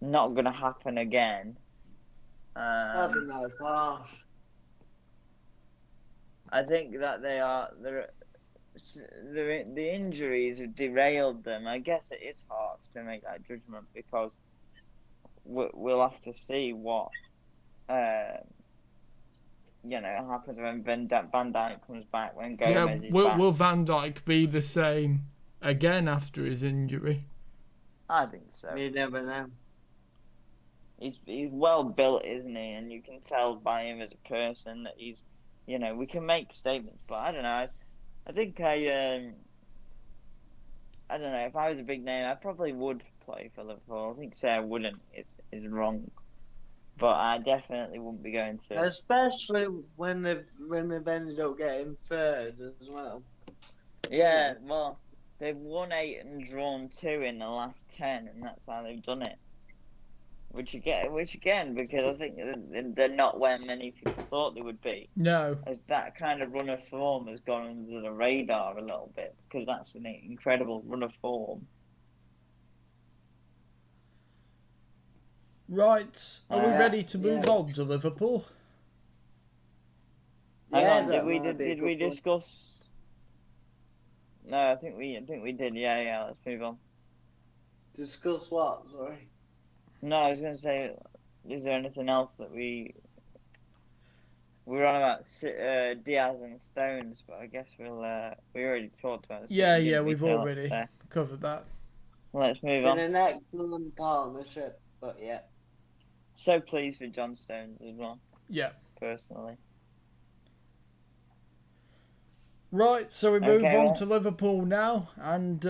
not going to happen again. I think that's harsh. I think that the injuries have derailed them. I guess it is hard to make that judgment because we'll have to see what happens when Van Dijk comes back, when Gomez is back. Will Van Dijk be the same again after his injury? I think so. You never know. He's well built, isn't he? And you can tell by him as a person that he's, we can make statements, but I don't know. I think I don't know. If I was a big name, I probably would play for Liverpool. I think say I wouldn't is wrong, but I definitely wouldn't be going to. Especially when they've ended up getting third as well. Yeah, well, they've won 8 and drawn 2 in the last 10, and that's how they've done it. Which again, because I think they're not where many people thought they would be. No. As that kind of run of form has gone under the radar a little bit, because that's an incredible run of form. Right, are we ready to move on to Liverpool? Hang on, did we discuss? No, I think we did. Yeah, let's move on. Discuss what? Sorry. No, I was going to say, is there anything else that we were on about Diaz and Stones? But I guess we already talked about it. Yeah, we've already covered that. Let's move on. Been an excellent partnership, but yeah. So pleased with John Stones as well. Yeah. Personally. Right, so we move on to Liverpool now, and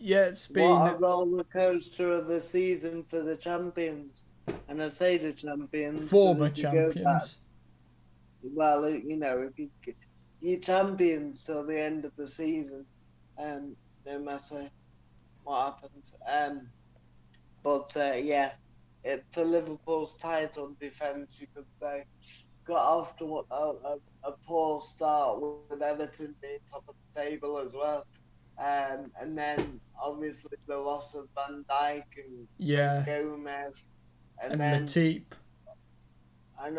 it's been what a roller coaster of the season for the champions, and I say the champions, former champions. Well, if you're champions till the end of the season, no matter what happens. For Liverpool's title defence, you could say, got off to a poor start with Everton being top of the table as well. And then obviously the loss of Van Dijk and Gomez and then Matip. And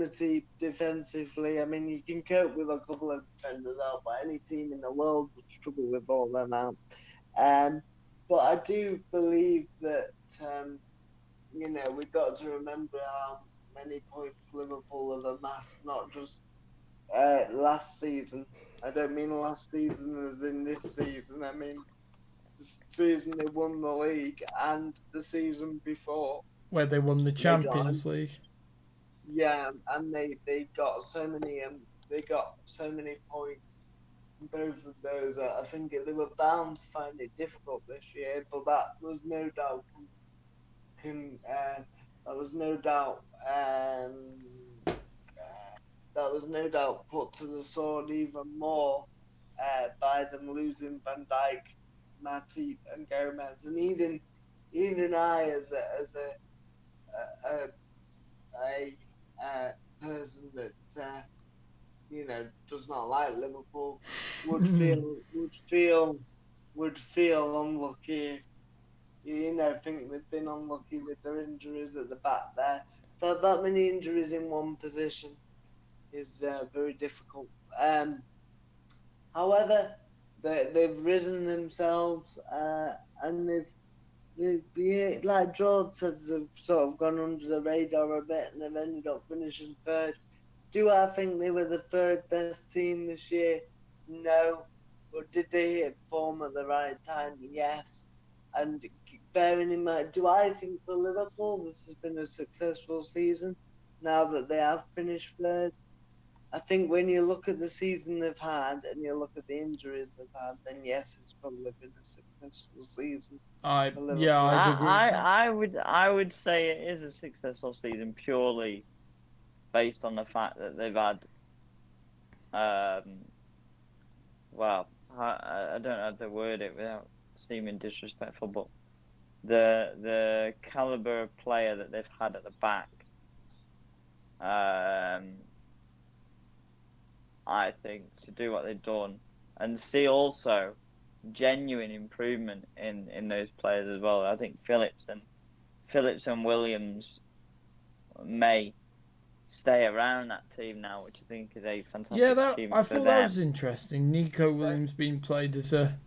Matip defensively. I mean, you can cope with a couple of defenders out, but any team in the world would struggle with all them out. But I do believe that we've got to remember how many points Liverpool have amassed, not just last season. I don't mean last season as in this season. I mean the season they won the league and the season before, where they won the Champions League. Yeah, and they got so many points. Both of those, I think they were bound to find it difficult this year, but that was no doubt put to the sword even more by them losing Van Dijk, Matip, and Gomez, and even I as a person that does not like Liverpool would feel unlucky. Think they've been unlucky with their injuries at the back there. To have that many injuries in one position is very difficult. However, they've risen themselves and they've, like George says, they've sort of gone under the radar a bit and they've ended up finishing third. Do I think they were the third best team this year? No. But did they hit form at the right time? Yes. And bearing in mind, do I think for Liverpool this has been a successful season? now that they have finished third. I think when you look at the season they've had and you look at the injuries they've had, then yes, it's probably been a successful season for Liverpool. I'd agree with that. I would say it is a successful season purely based on the fact that they've had, well, I don't know how to word it without seeming disrespectful, but the caliber of player that they've had at the back, I think, to do what they've done, and see also genuine improvement in those players as well. I think Phillips and Williams may stay around that team now, which I think is a fantastic achievement I for thought them. that was interesting. Nico Williams being played as a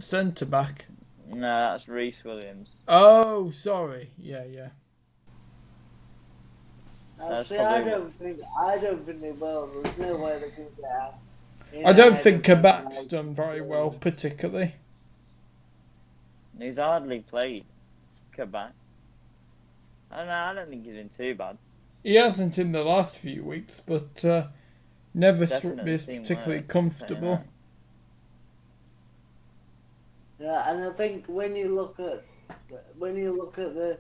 centre back. No, that's Reece Williams. Oh, sorry. Yeah. Actually, I don't think they will. There's no way they can get out. I don't think Kabak's done very well, particularly. He's hardly played, Kabak. I don't think he's been too bad. He hasn't in the last few weeks, but never struck me as Definitely particularly teamwork, comfortable. Yeah, and I think when you look at the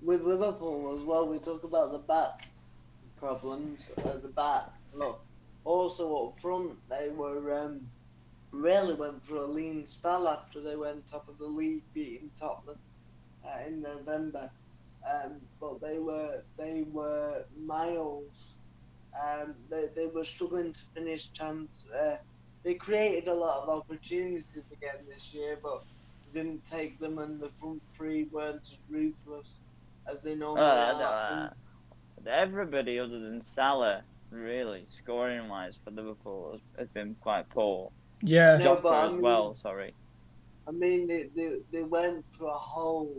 with Liverpool as well, we talk about the back problems at the back. Look, also up front, they were really went for a lean spell after they went top of the league, beating Tottenham in November. But they were miles. They were struggling to finish chance. They created a lot of opportunities again this year, but didn't take them, and the front three weren't as ruthless as they normally are. Everybody other than Salah, really, scoring-wise for Liverpool, has been quite poor. Yeah. No, Jota as well, sorry. I mean, they went for a whole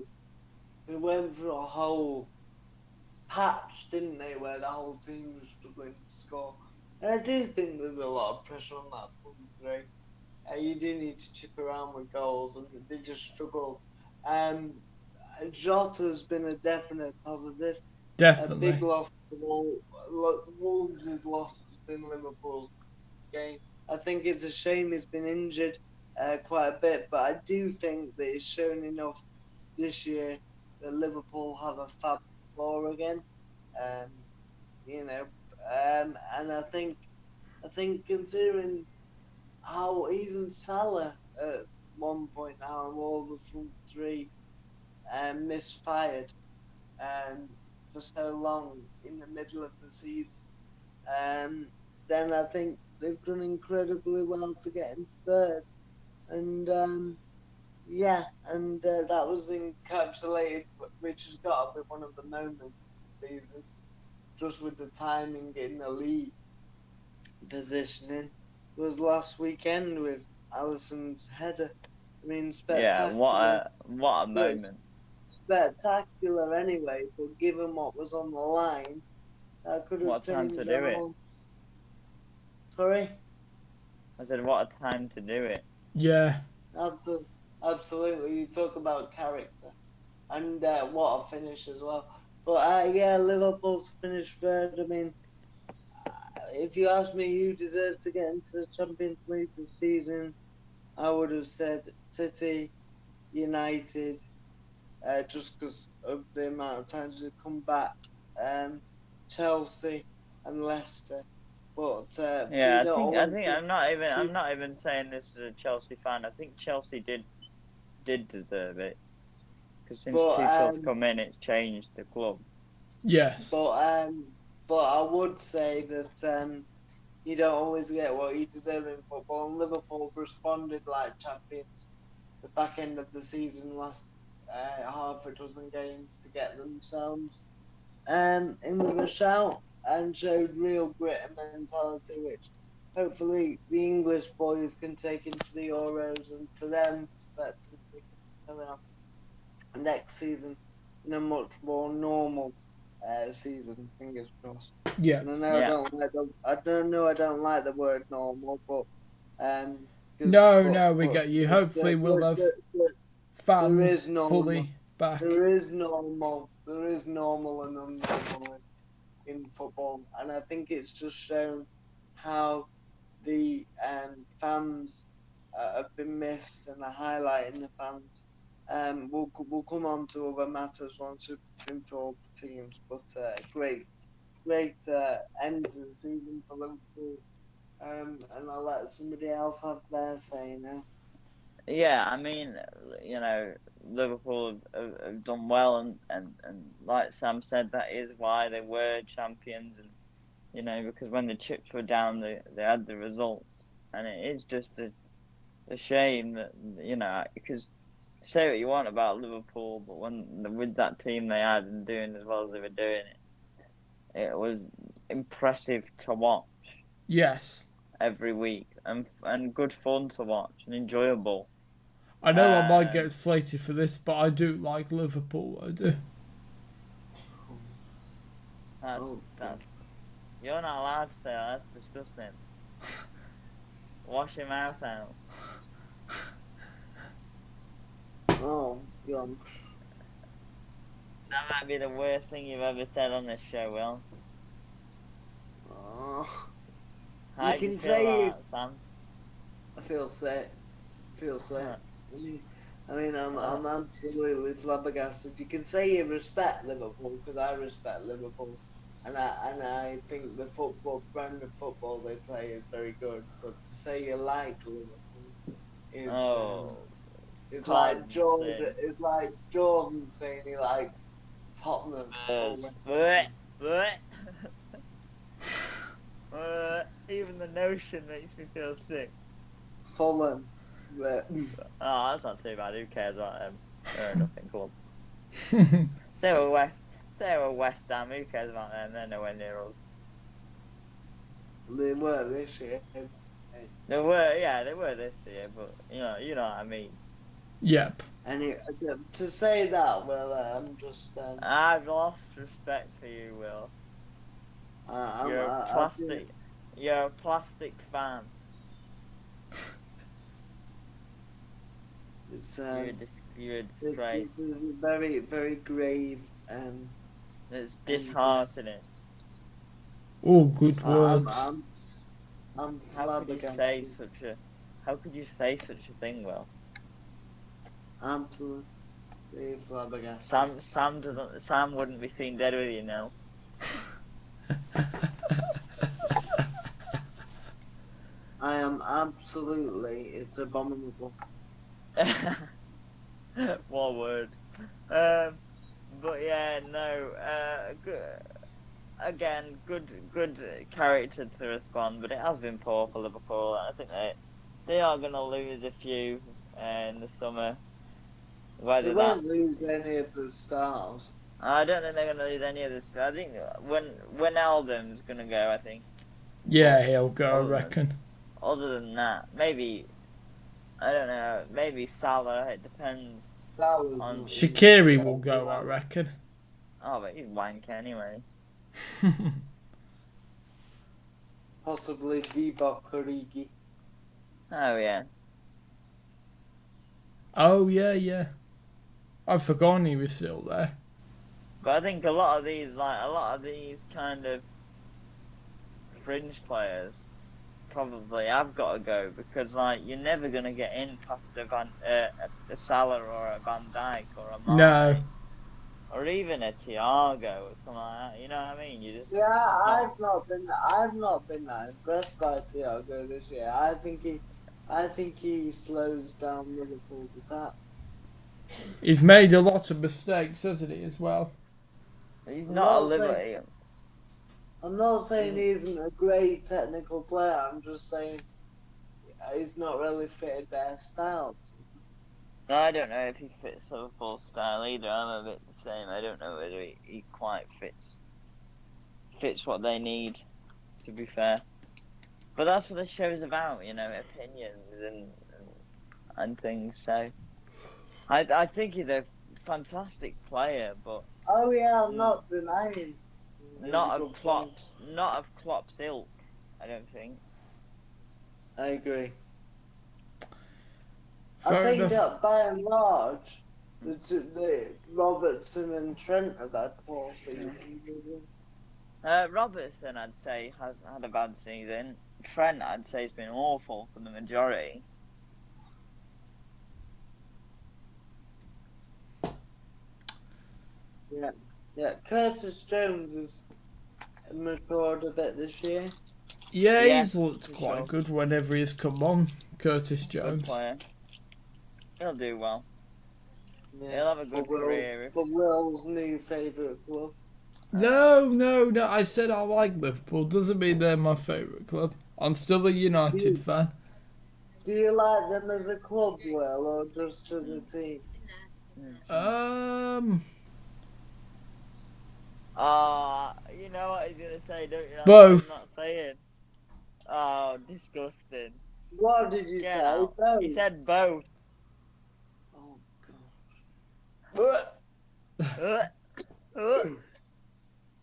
patch, didn't they, where the whole team was struggling to score. And I do think there's a lot of pressure on that front three. You do need to chip around with goals, and they just struggled. Jota's been a definite positive. Definitely. A big loss to Wolves' loss has been Liverpool's game. I think it's a shame he's been injured quite a bit, but I do think that he's shown enough this year that Liverpool have a fab floor again. And I think considering how even Salah at one point now and all the front three misfired for so long in the middle of the season, then I think they've done incredibly well to get into third. And that was encapsulated, which has got to be one of the moments of the season, just with the timing in the league positioning, was last weekend with Alisson's header. I mean, spectacular. Yeah, what a moment. Spectacular anyway, but given what was on the line, that could have What a time to do it. Sorry? I said, what a time to do it. Yeah. Absolutely. You talk about character. And what a finish as well. But Liverpool's finished third. I mean, if you ask me who deserved to get into the Champions League this season, I would have said City, United, just because of the amount of times they've come back, Chelsea and Leicester. But I think I'm not even saying this as a Chelsea fan. I think Chelsea did deserve it, because since Tuchel's come in, it's changed the club. Yes. But I would say that you don't always get what you deserve in football. And Liverpool responded like champions. The back end of the season, last half a dozen games to get themselves in with a shout, and showed real grit and mentality, which hopefully the English boys can take into the Euros, and for them coming up next season in a much more normal season. Fingers crossed. Yeah. And I don't like the word normal, but we get you. Hopefully we'll have fans fully back. There is normal and unnormal. in football, and I think it's just shown how the fans have been missed, and the highlighting the fans. We'll come on to other matters once we've been through all the teams, but great end to the season for Liverpool. And I'll let somebody else have their say now. Yeah, I mean, Liverpool have done well, and like Sam said, that is why they were champions, and because when the chips were down, they had the results, and it is just a shame that because say what you want about Liverpool, but with that team they had and doing as well as they were doing it was impressive to watch. Yes. Every week and good fun to watch and enjoyable. I know I might get slated for this, but I do like Liverpool. I do. That's you're not allowed to say that. That's disgusting. Wash your mouth out. Oh, young. That might be the worst thing you've ever said on this show, Will. Oh. How You do can feel say about that, Sam? I feel sick. I mean, I'm absolutely flabbergasted. You can say you respect Liverpool because I respect Liverpool, and I think the brand of football they play is very good. But to say you like Liverpool is it's like Jordan. It's like Jordan saying he likes Tottenham. Even the notion makes me feel sick. Fulham. Oh, that's not too bad. Who cares about them? They're nothing cool. Say we're West Ham. Who cares about them? They're nowhere near us. They were this year. They were this year, but you know what I mean. Yep. And to say that, well, I'm just. I've lost respect for you, Will. You're a plastic fan. It's you're a disgrace. This is very, very grave. It's disheartening. Oh, good words. I'm How could you say such a thing, Will? Absolutely flabbergasted. Sam wouldn't be seen dead with you now. I am absolutely. It's abominable. What word? But yeah, no. Good character to respond, but it has been poor for Liverpool. I think they are going to lose a few in the summer. They won't lose any of the stars. I don't think they're going to lose any of the stars. I think when Alden's going to go, I think. Yeah, he'll go, I reckon. Other than that, maybe, I don't know, maybe Salah, it depends. Shaqiri will go, I reckon. Oh, but he's wank anyway. Possibly Divock Origi. Oh, yeah. Oh, yeah. I've forgotten he was still there. But I think a lot of these kind of fringe players probably have got to go because you're never gonna get in past a Salah or a Van Dijk or a Mane. No. Or even a Thiago or something like that. You know what I mean? I've not been that impressed by Thiago this year. I think he slows down Liverpool attack. He's made a lot of mistakes, hasn't he, as well? He's not a Liverpool. I'm not saying he isn't a great technical player. I'm just saying he's not really fitted their style. I don't know if he fits Liverpool's style either. I'm a bit the same. I don't know whether he quite fits what they need, to be fair. But that's what the show's about, opinions and things. So I think he's a fantastic player, but oh yeah, I'm not denying. Not of Klopp's ilk, I don't think. I agree. Fair I think enough. that by and large, the Robertson and Trent have had poor seasons. Robertson, I'd say, has had a bad season. Trent, I'd say, has been awful for the majority. Yeah. Curtis Jones has matured a bit this year. Yeah, he's looked for quite sure. good whenever he's come on. Curtis Good Jones. player. He'll do well. Yeah. He'll have a good career. For Will's new favourite club. No. I said I like Liverpool. Doesn't mean they're my favourite club. I'm still a United fan. Do you like them as a club, Will, or just as a team? You know what he's gonna say, don't you? Both. I'm not saying. Oh, disgusting. What did you Get say? out. Both? He said both. Oh, God.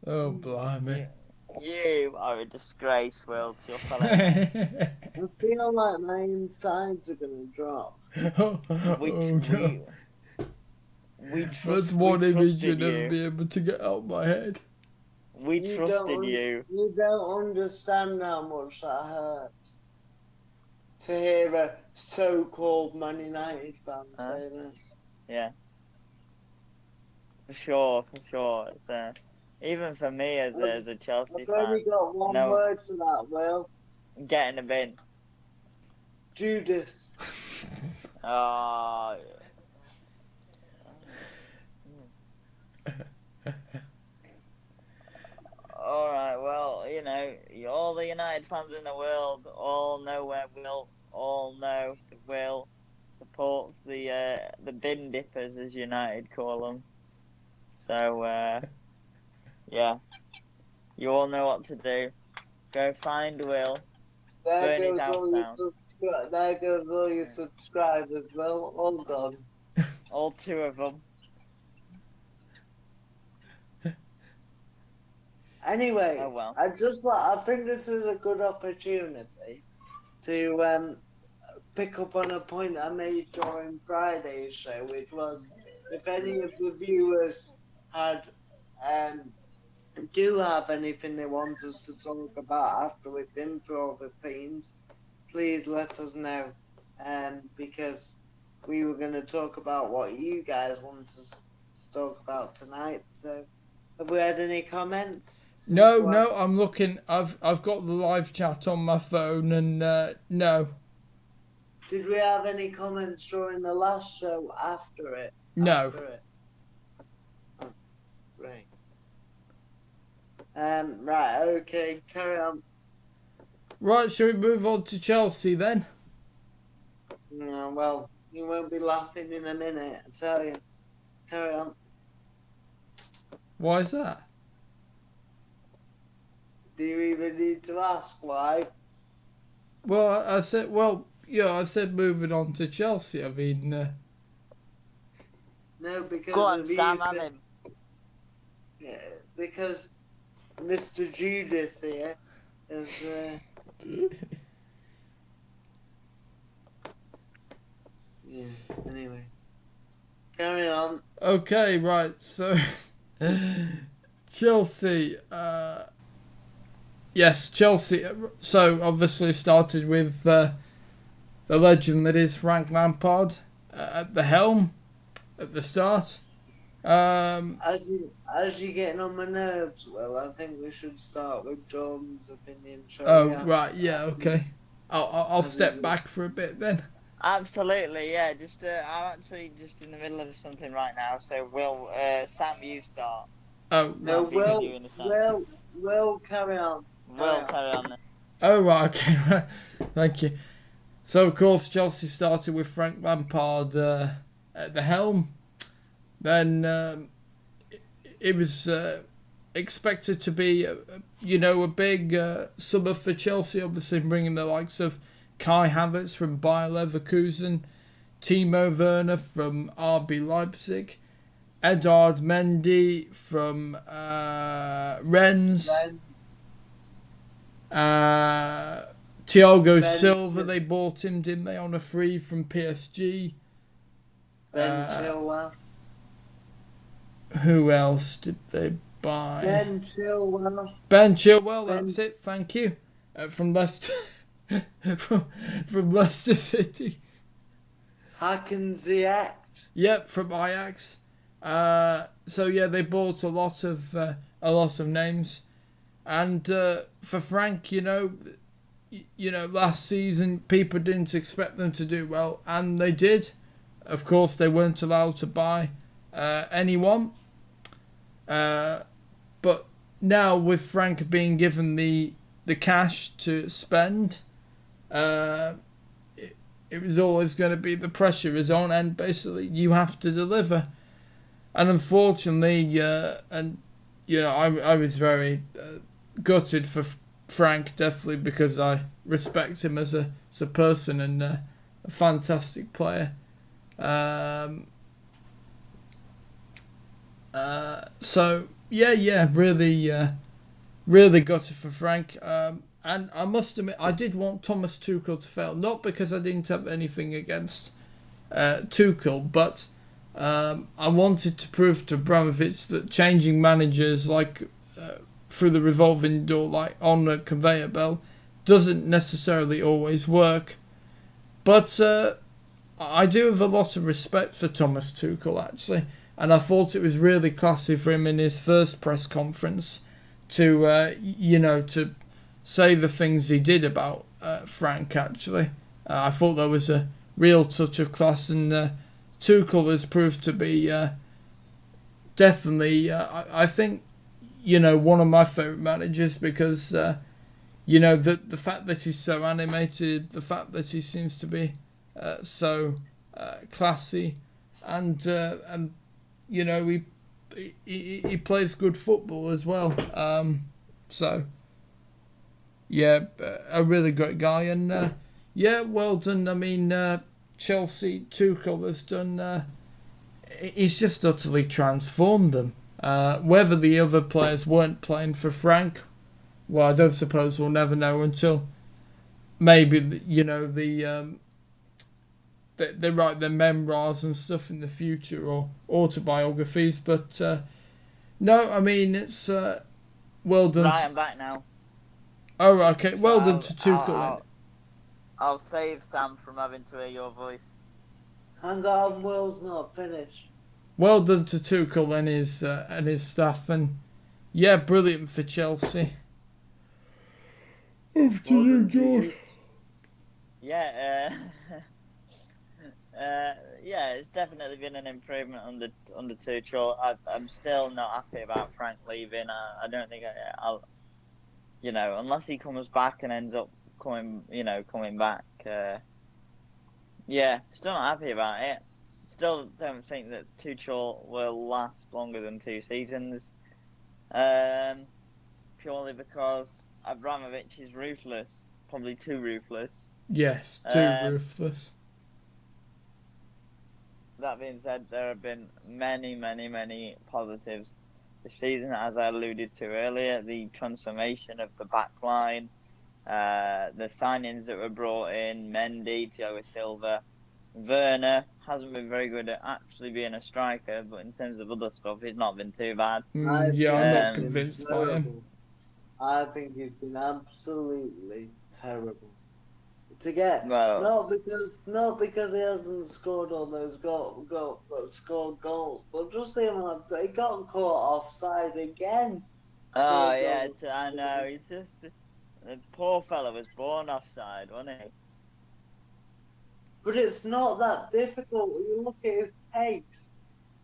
Oh, blimey. You are a disgrace, Will, to your fellow. I feel like my insides are going to drop. That's one image you'll trusted never you. be able to get out of my head. We trusted you. You don't understand how much that hurts. To hear a so-called Man United fan say this. Yeah. For sure. It's even for me as a Chelsea I've fan. only got one word for that, Will. Get in the bin. Judas. Oh. Alright, well, you know, all the United fans in the world all know where Will, all know that Will supports the bin dippers, as United call them. So, yeah, you all know what to do. Go find Will. There Burn his goes house all down. there goes all your subscribers, Will. All gone. All two of them. Anyway, Oh well. I think this is a good opportunity to pick up on a point I made during Friday's show, which was if any of the viewers do have anything they want us to talk about after we've been through all the themes, please let us know. Because we were going to talk about what you guys want us to talk about tonight. So, have we had any comments? No, I'm looking. I've got the live chat on my phone, and no. Did we have any comments during the last show after it? No. Oh, great. Right, okay, carry on. Right, shall we move on to Chelsea then? No, well, you won't be laughing in a minute, I tell you. Carry on. Why is that? Do you even need to ask why? Well, I said moving on to Chelsea. I mean, No, because Go on, of you. Sam, have him. Yeah, because Mr. Judas here is. Yeah. Anyway, carry on. okay, right. So Chelsea. Yes, Chelsea. So obviously started with the legend that is Frank Lampard at the helm at the start. As you're getting on my nerves, well, I think we should start with John's opinion. Right, yeah, okay. I'll step back for a bit then. Absolutely, yeah. Just I'm actually just in the middle of something right now, so Will, Sam, you start. Oh, No, Will Will carry on. carry on then. Oh, right, okay, right. Thank you. So, of course, Chelsea started with Frank Lampard at the helm. Then it was expected to be, a big summer for Chelsea, obviously bringing the likes of Kai Havertz from Bayer Leverkusen, Timo Werner from RB Leipzig, Edouard Mendy from Rennes, Thiago Silva, they bought him, didn't they, on a free from PSG. Ben Chilwell. Who else did they by Ben Chilwell. Ben Chilwell. That's it. Thank you. From Leicester, from Leicester City. Hakan Ziyech. Yep, from Ajax. So yeah, they bought a lot of names, and for Frank, last season people didn't expect them to do well, and they did. Of course, they weren't allowed to buy anyone, but now with Frank being given the cash to spend, it was always going to be the pressure is on, and basically you have to deliver. And unfortunately, I was very gutted for Frank, definitely, because I respect him as a person and a fantastic player. So yeah, really gutted for Frank. And I must admit, I did want Thomas Tuchel to fail, not because I didn't have anything against Tuchel, but I wanted to prove to Abramovich that changing managers through the revolving door, like on a conveyor belt, doesn't necessarily always work. But I do have a lot of respect for Thomas Tuchel, actually, and I thought it was really classy for him in his first press conference to say the things he did about Frank, actually. I thought there was a real touch of class, and Tuchel has proved to be definitely, I think, one of my favourite managers because, the fact that he's so animated, the fact that he seems to be so classy, and he plays good football as well. So, yeah, a really great guy, and well done. I mean, Chelsea, Tuchel has done. He's just utterly transformed them. Whether the other players weren't playing for Frank, well, I don't suppose we'll never know until maybe they write their memoirs and stuff in the future or autobiographies. But no, I mean it's well done. Right, I'm back now. Oh, okay. Well done to Tuchel. I'll save Sam from having to hear your voice. Hang on, Will's not finished. Well done to Tuchel and his staff, and yeah, brilliant for Chelsea. Over to you, George. Yeah, it's definitely been an improvement under Tuchel. I'm still not happy about Frank leaving. I don't think I'll, unless he comes back and ends up coming back. Still not happy about it. Still don't think that Tuchel will last longer than 2 seasons. Purely because Abramovich is ruthless, probably too ruthless. Yes, too ruthless. That being said, there have been many, many, many positives this season, as I alluded to earlier. The transformation of the back line, the signings that were brought in, Mendy, Thiago Silva, Werner hasn't been very good at actually being a striker, but in terms of other stuff, he's not been too bad. I'm not convinced by him. I think he's been absolutely terrible. Not because he hasn't scored all those scored goals, but just the amount he got caught offside again. Oh yeah, I know. He's just the poor fella was born offside, wasn't he? But it's not that difficult. When you look at his pace,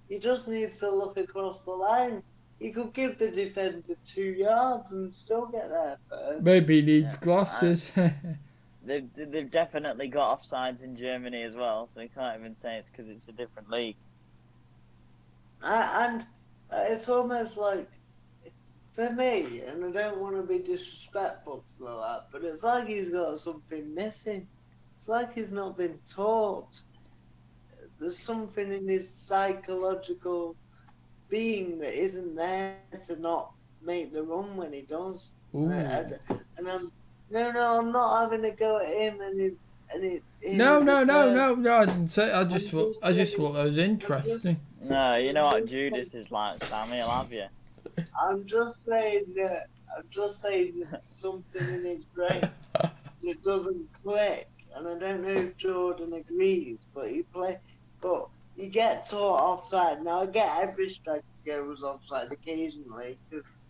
he just needs to look across the line. He could give the defender 2 yards and still get there first. Maybe he needs glasses. They've definitely got offsides in Germany as well, so you can't even say it's because it's a different league. And it's almost like, for me, and I don't want to be disrespectful to the lad, but it's like he's got something missing. It's like he's not been taught. There's something in his psychological being that isn't there to not make the run when he does. And I'm not having a go at him and his. No, I didn't say. I just thought that was interesting. No, you know what Judas is like, Sam. He'll have you. I'm just saying that. I'm just saying that something in his brain that doesn't click, and I don't know if Jordan agrees, but but you get taught offside. Now I get every striker goes offside occasionally because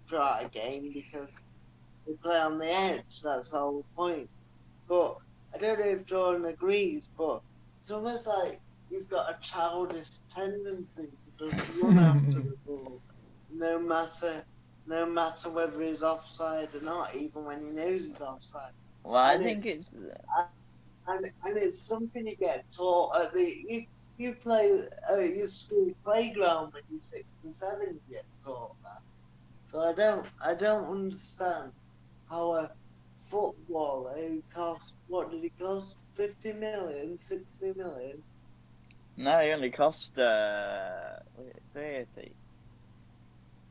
throughout a game because they play on the edge. That's the whole point. But I don't know if Jordan agrees, but it's almost like he's got a childish tendency to just run after the ball, no matter whether he's offside or not, even when he knows he's offside. Well, I And think it's and it's something you get taught at you play at your school playground when you're 6 and 7. You get taught that. So I don't understand how a footballer who cost, what did he cost? 50 million, 60 million? no. He only cost 30.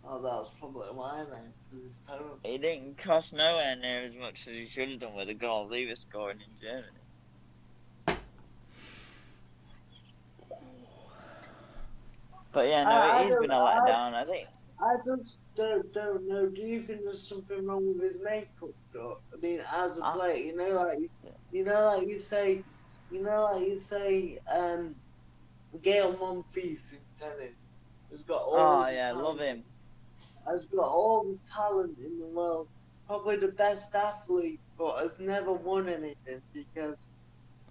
Oh, that was probably why then, because it's terrible. He didn't cost nowhere near as much as he should have done with the goals he was scoring in Germany. But yeah, no, he's been a letdown. I think. I just don't know. Do you think there's something wrong with his makeup? Though? I mean, as a player, like you say, Gail Monfils in tennis has got all the talent. Love him. Has got all the talent in the world. Probably the best athlete, but has never won anything because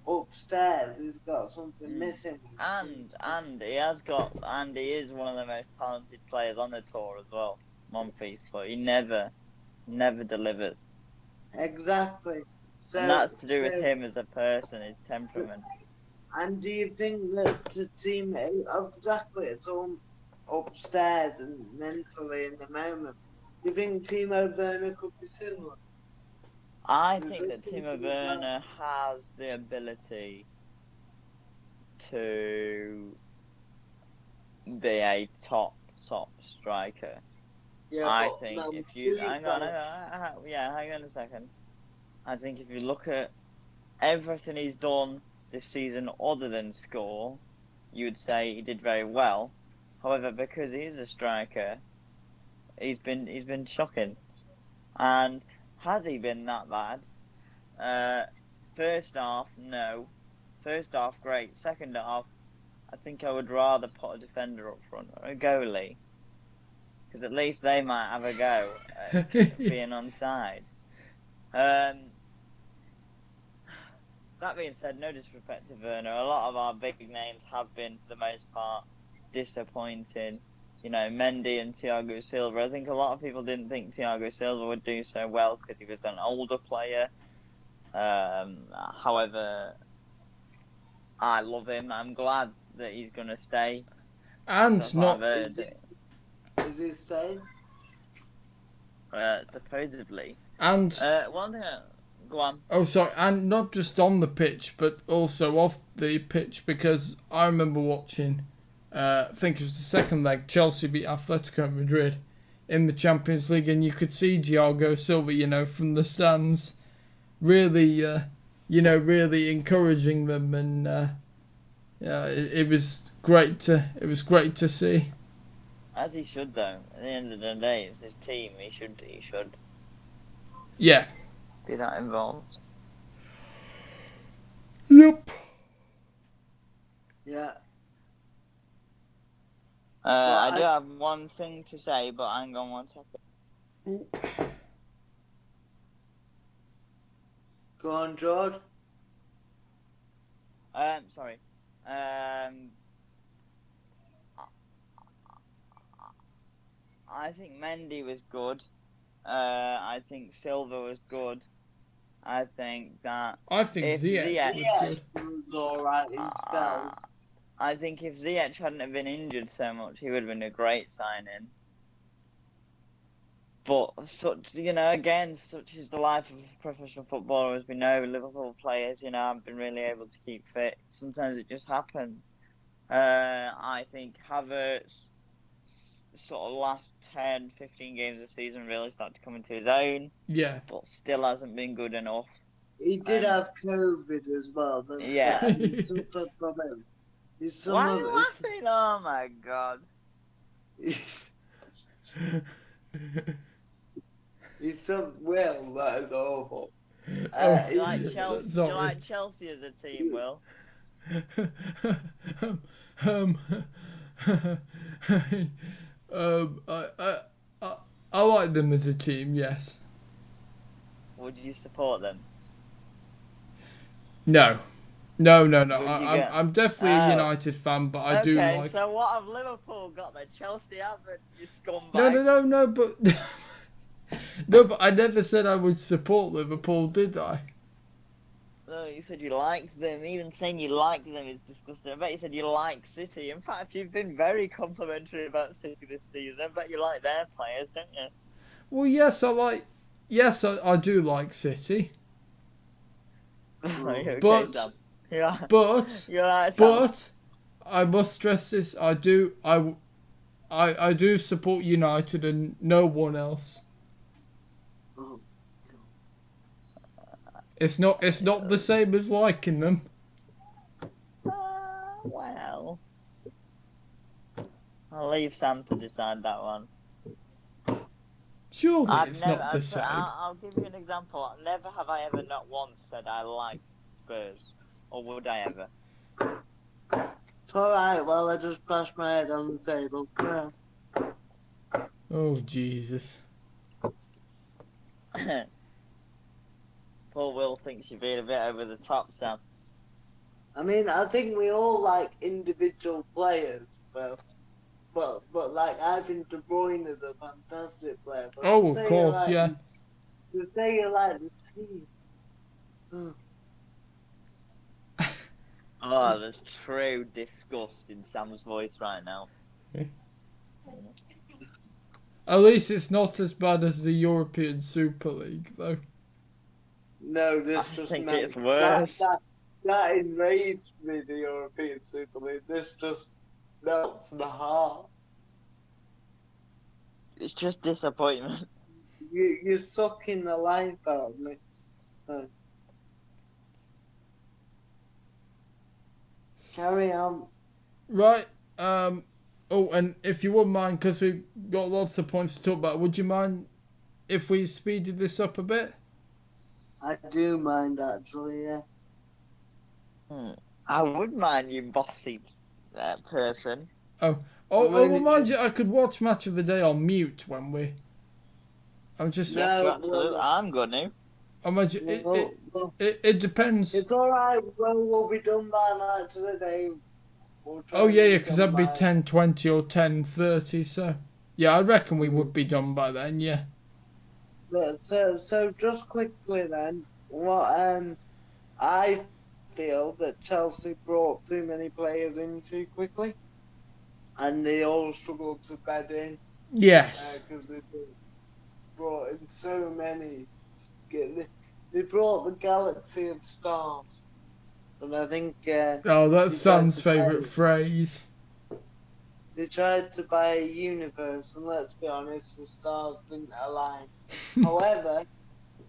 upstairs he's got something missing. And he is one of the most talented players on the tour as well, Monfils, but he never delivers. Exactly. So, and that's to do with him as a person, his temperament. And do you think that the team, exactly, it's all upstairs and mentally in the moment, do you think Timo Werner could be similar? I think that Timo Werner has the ability to be a top striker. Yeah, I think if you hang on a second. I think if you look at everything he's done this season other than score, you would say he did very well. However, because he is a striker, he's been shocking. And has he been that bad? First half, no. First half, great. Second half, I think I would rather put a defender up front or a goalie, because at least they might have a go at being onside. That being said, no disrespect to Werner. A lot of our big names have been, for the most part, disappointing. You know, Mendy and Thiago Silva. I think a lot of people didn't think Thiago Silva would do so well because he was an older player. However, I love him. I'm glad that he's going to stay. And not... Is he staying? Supposedly. And... one thing... Go on. Oh, sorry. And not just on the pitch, but also off the pitch, because I remember watching... I think it was the second leg, Chelsea beat Atletico Madrid in the Champions League, and you could see Thiago Silva, from the stands, really, really encouraging them, and it was great to see. As he should, though. At the end of the day, it's his team. He should. Yeah. Be that involved. Yep. Yeah. I do have one thing to say, but hang on 1 second. Go on, George. Sorry. I think Mendy was good. I think Silva was good. I think Ziyech was alright in spells. I think if Ziyech hadn't been injured so much, he would have been a great signing. But such is the life of a professional footballer. As we know, Liverpool players, haven't been really able to keep fit. Sometimes it just happens. I think Havertz, sort of last 10, 15 games of the season, really started to come into his own. Yeah. But still hasn't been good enough. He did have COVID as well. Yeah. He suffered from it. Why are you laughing? Oh my god. You said Will, that is awful. Oh, Do you like Chelsea? Do you sorry. like Chelsea as a team, Will? um, I like them as a team, yes. Would you support them? No. No. Would you I'm definitely a Oh. United fan, but I do Okay, like. so what have Liverpool got that Chelsea haven't, you scumbag? No, but no, but I never said I would support Liverpool, did I? No, you said you liked them. Even saying you like them is disgusting. I bet you said you like City. In fact, you've been very complimentary about City this season. I bet you like their players, don't you? Well, yes, I do like City, Okay, but Sam. Yeah. but You're right, Sam. but I must stress this: I do support United and no one else. Oh, It's not the same as liking them. Well. I'll leave Sam to decide that one. Surely I've it's never, not the same. I'll give you an example. Never have I ever not once said I like Spurs. Or would I ever? it's alright, well, I just bashed my head on the table. Yeah. Oh Jesus! Poor Will thinks you're being a bit over the top, Sam. I mean, I think we all like individual players, but like, I think De Bruyne is a fantastic player. But Oh, to of say course, you like, yeah. To say you like the team. Oh, there's true disgust in Sam's voice right now. At least it's not as bad as the European Super League, though. No, this I just think melts. it's worse. That enraged me, the European Super League. This just melts my heart. It's just disappointment. You're sucking the life out of me. Carry on. Right. Oh, and if you wouldn't mind, because we've got lots of points to talk about, would you mind if we speeded this up a bit? I do mind, actually, yeah. I would mind you bossy person. Well, mind you, I could watch Match of the Day on mute when we. I'm just. Yes, No, absolutely. well, I'm gonna. Imagine well, it depends. it's alright, we'll be done by Match of the Day. We'll try Oh and yeah, be because done that'd be by- 10:20 or 10:30. So yeah, I reckon we would be done by then. Yeah. So just quickly then, what I feel that Chelsea brought too many players in too quickly, and they all struggled to bed in Yes. because they brought in so many. They brought the galaxy of stars, and I think. Oh, that's they Sam's tried to favourite buy- phrase. They tried to buy a universe, and let's be honest, the stars didn't align. However,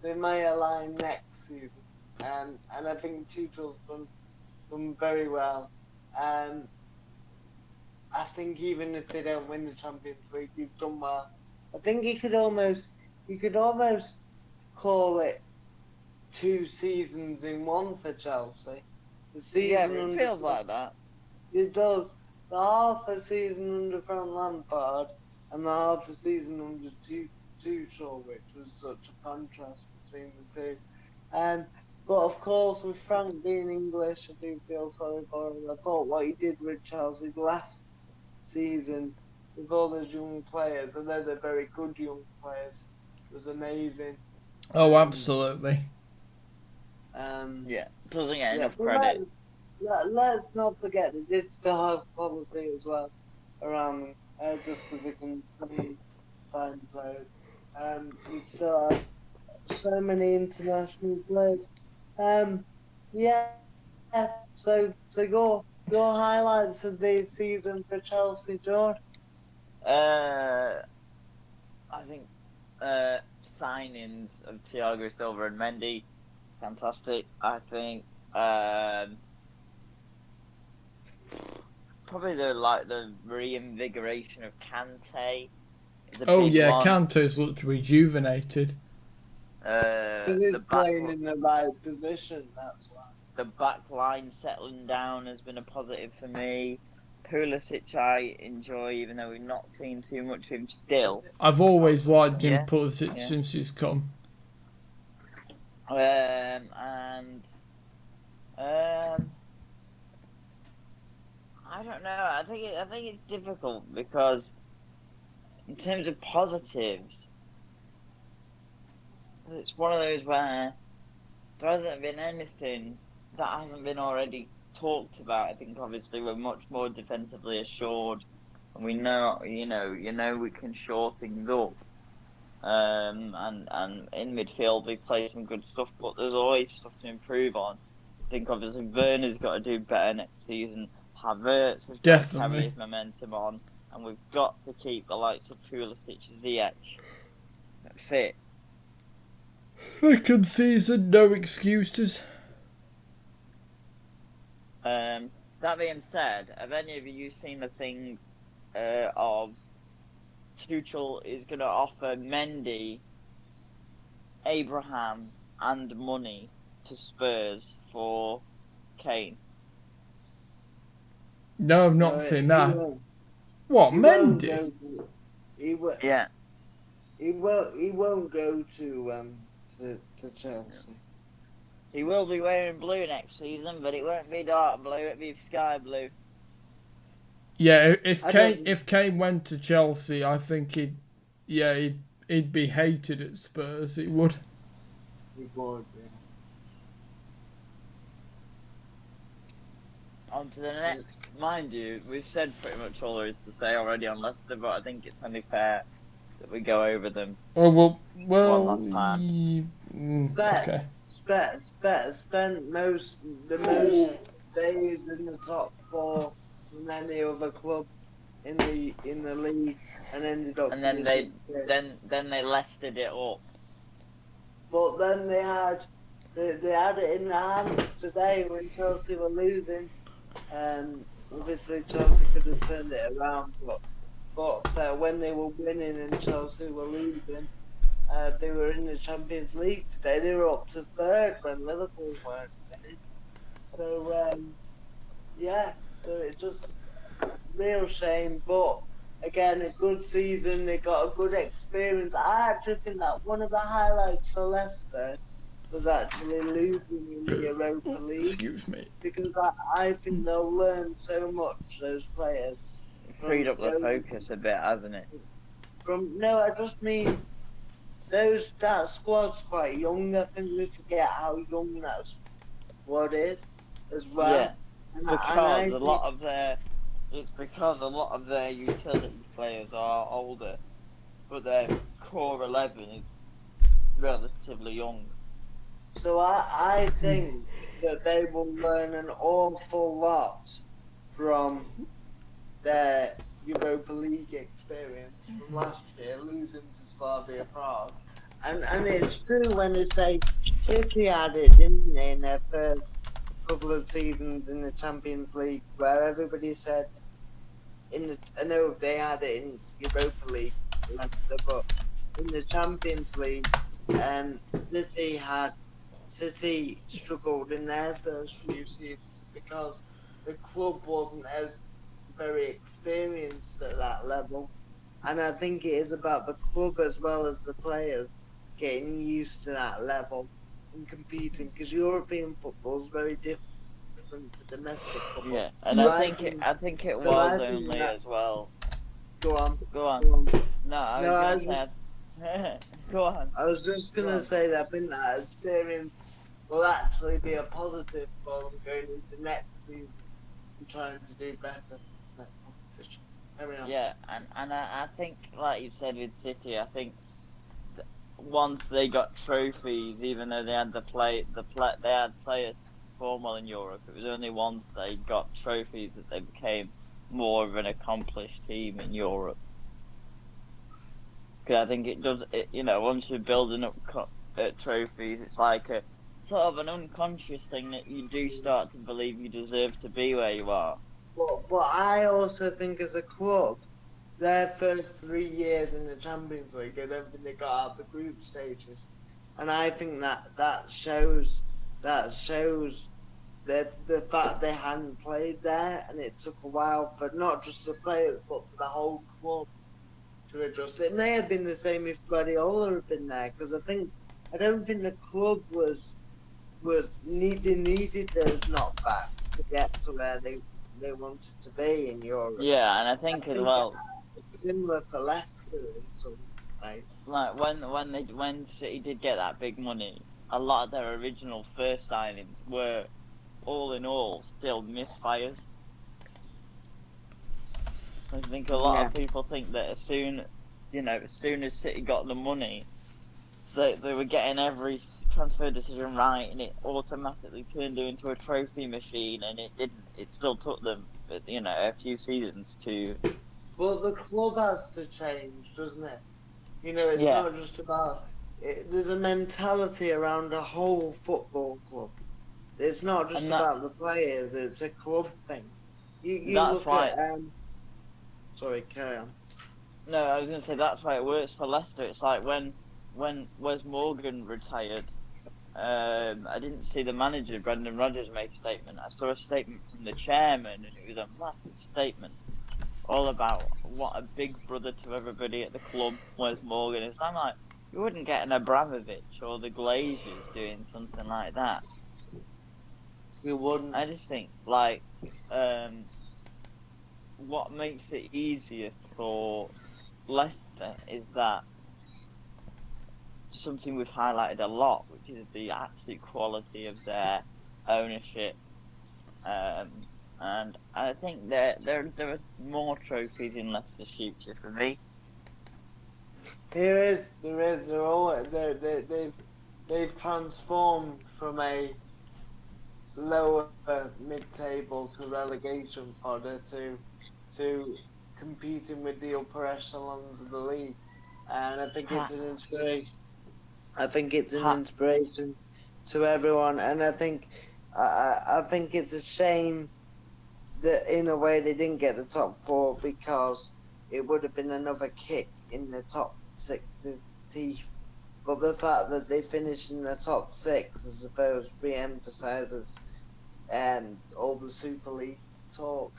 they may align next season, and I think Tuchel's done very well. I think even if they don't win the Champions League, he's done well. I think you could almost call it 2 seasons in one for Chelsea. The season Yeah, it under feels like that. It does. The half a season under Frank Lampard and the half a season under Tuchel, which was such a contrast between the two. But of course, with Frank being English, I do feel sorry for him. I thought what he did with Chelsea last season with all those young players, and they're very good young players, was amazing. Oh, absolutely. Yeah, doesn't get enough but credit. Let's not forget they did still have quality as well around them, just because they can sign players. We still have so many international players. Yeah. So your highlights of the season for Chelsea, George? I think signings of Thiago Silva and Mendy, fantastic. I think probably the reinvigoration of Kante is a Oh big yeah, one. Kante's looked rejuvenated. Because he's The playing in the right position, that's why. the back line settling down has been a positive for me. Pulisic I enjoy, even though we've not seen too much of him still. I've always liked Jim Yeah, Pulisic yeah. since he's come. And I don't know. I think it's difficult because in terms of positives, it's one of those where there hasn't been anything that hasn't been already talked about. I think obviously we're much more defensively assured, and we know, we can shore things up. And in midfield we play some good stuff, but there's always stuff to improve on. I think obviously Werner's got to do better next season. Havertz has got to carry his momentum on, and we've got to keep the likes of Pulisic, Ziyech fit. Second season, no excuses. That being said, have any of you seen the thing of Tuchel is going to offer Mendy, Abraham, and money to Spurs for Kane? No, I've not seen that. What, He Mendy? Yeah. He won't go to Chelsea. He will be wearing blue next season, but it won't be dark blue, it'll be sky blue. Yeah, if Kane went to Chelsea, I think he'd be hated at Spurs. He would. He would, yeah. On to the next. Mind you, we've said pretty much all there is to say already on Leicester, but I think it's only fair that we go over them. Well, one last time. Okay. Spent the most days in the top four than any other club in the league, and ended up. And then they Leicestered it up. But then they had it in their hands today when Chelsea were losing. Obviously Chelsea could have turned it around, but when they were winning and Chelsea were losing, they were in the Champions League today. They were up to third when Liverpool weren't winning. So so it's just real shame. But again, a good season. They got a good experience. I actually think that one of the highlights for Leicester was actually losing in the Europa League. Excuse me. Because I think they'll learn so much, those players. Freed up the focus a bit, hasn't it? I just mean that squad's quite young. I think we forget how young that squad is as well. Yeah, because a lot of their utility players are older, but their core 11 is relatively young. So I think that they will learn an awful lot from their Europa League experience from last year, losing to Slavia Prague. And it's true when they say City had it, didn't they, in their first couple of seasons in the Champions League, where everybody said, I know they had it in Europa League, Leicester, but in the Champions League, City struggled in their first few seasons because the club wasn't as very experienced at that level. And I think it is about the club as well as the players getting used to that level and competing, because European football is very different to domestic football. Yeah, and So I think it was only as well. Go on. No, I was going to say. Go on. I was just going to say that I think that experience will actually be a positive for them going into next season and trying to do better in that competition. Yeah, and I think, like you said with City, I think once they got trophies, even though they had they had players to perform well in Europe, it was only once they got trophies that they became more of an accomplished team in Europe. Because I think it does, once you're building up trophies, it's like a sort of an unconscious thing that you do start to believe you deserve to be where you are. But I also think as a club, their first 3 years in the Champions League. I don't think they got out of the group stages, and I think that shows the fact they hadn't played there, and it took a while for not just the players but for the whole club to adjust. It may have been the same if Guardiola had been there, because I don't think the club needed those knockbacks to get to where they wanted to be in Europe. Yeah, and I think as well, it's similar for Leicester in some ways. like when City did get that big money, a lot of their original first signings were, all in all, still misfires. I think a lot of people think that as soon as City got the money, they were getting every transfer decision right, and it automatically turned into a trophy machine, and it didn't. It still took them, a few seasons to. But the club has to change, doesn't it? It's not just about. There's a mentality around a whole football club. It's not just about the players; it's a club thing. You that's look at. Sorry, carry on. No, I was going to say that's why it works for Leicester. It's like when Wes Morgan retired, I didn't see the manager, Brendan Rodgers, make a statement. I saw a statement from the chairman, and it was a massive statement, all about what a big brother to everybody at the club Wes Morgan is. I'm like, you wouldn't get an Abramovich or the Glazers doing something like that. You wouldn't. I just think, what makes it easier for Leicester is that something we've highlighted a lot, which is the absolute quality of their ownership, and I think there are more trophies in Leicester's future for me. There is. They're all they've transformed from a lower mid-table to relegation fodder to competing with the upper echelons of the league, and I think it's an inspiration. I think it's an inspiration to everyone, and I think it's a shame that in a way they didn't get the top four, because it would have been another kick in the top six's teeth. But the fact that they finished in the top six, I suppose, re-emphasises all the Super League talk,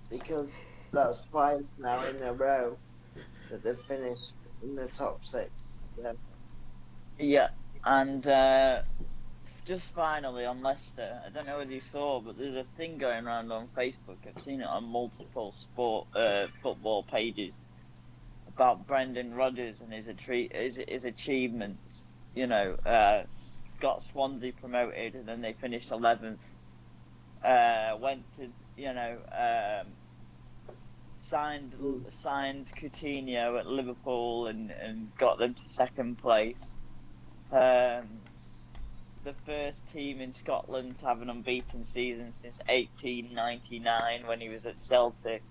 because that's twice now in a row that they've finished in the top six. Yeah, and just finally on Leicester, I don't know whether you saw, but there's a thing going around on Facebook. I've seen it on multiple football pages about Brendan Rodgers and his achievements. Got Swansea promoted, and then they finished 11th. Went to signed Coutinho at Liverpool and got them to second place. The first team in Scotland to have an unbeaten season since 1899 when he was at Celtic,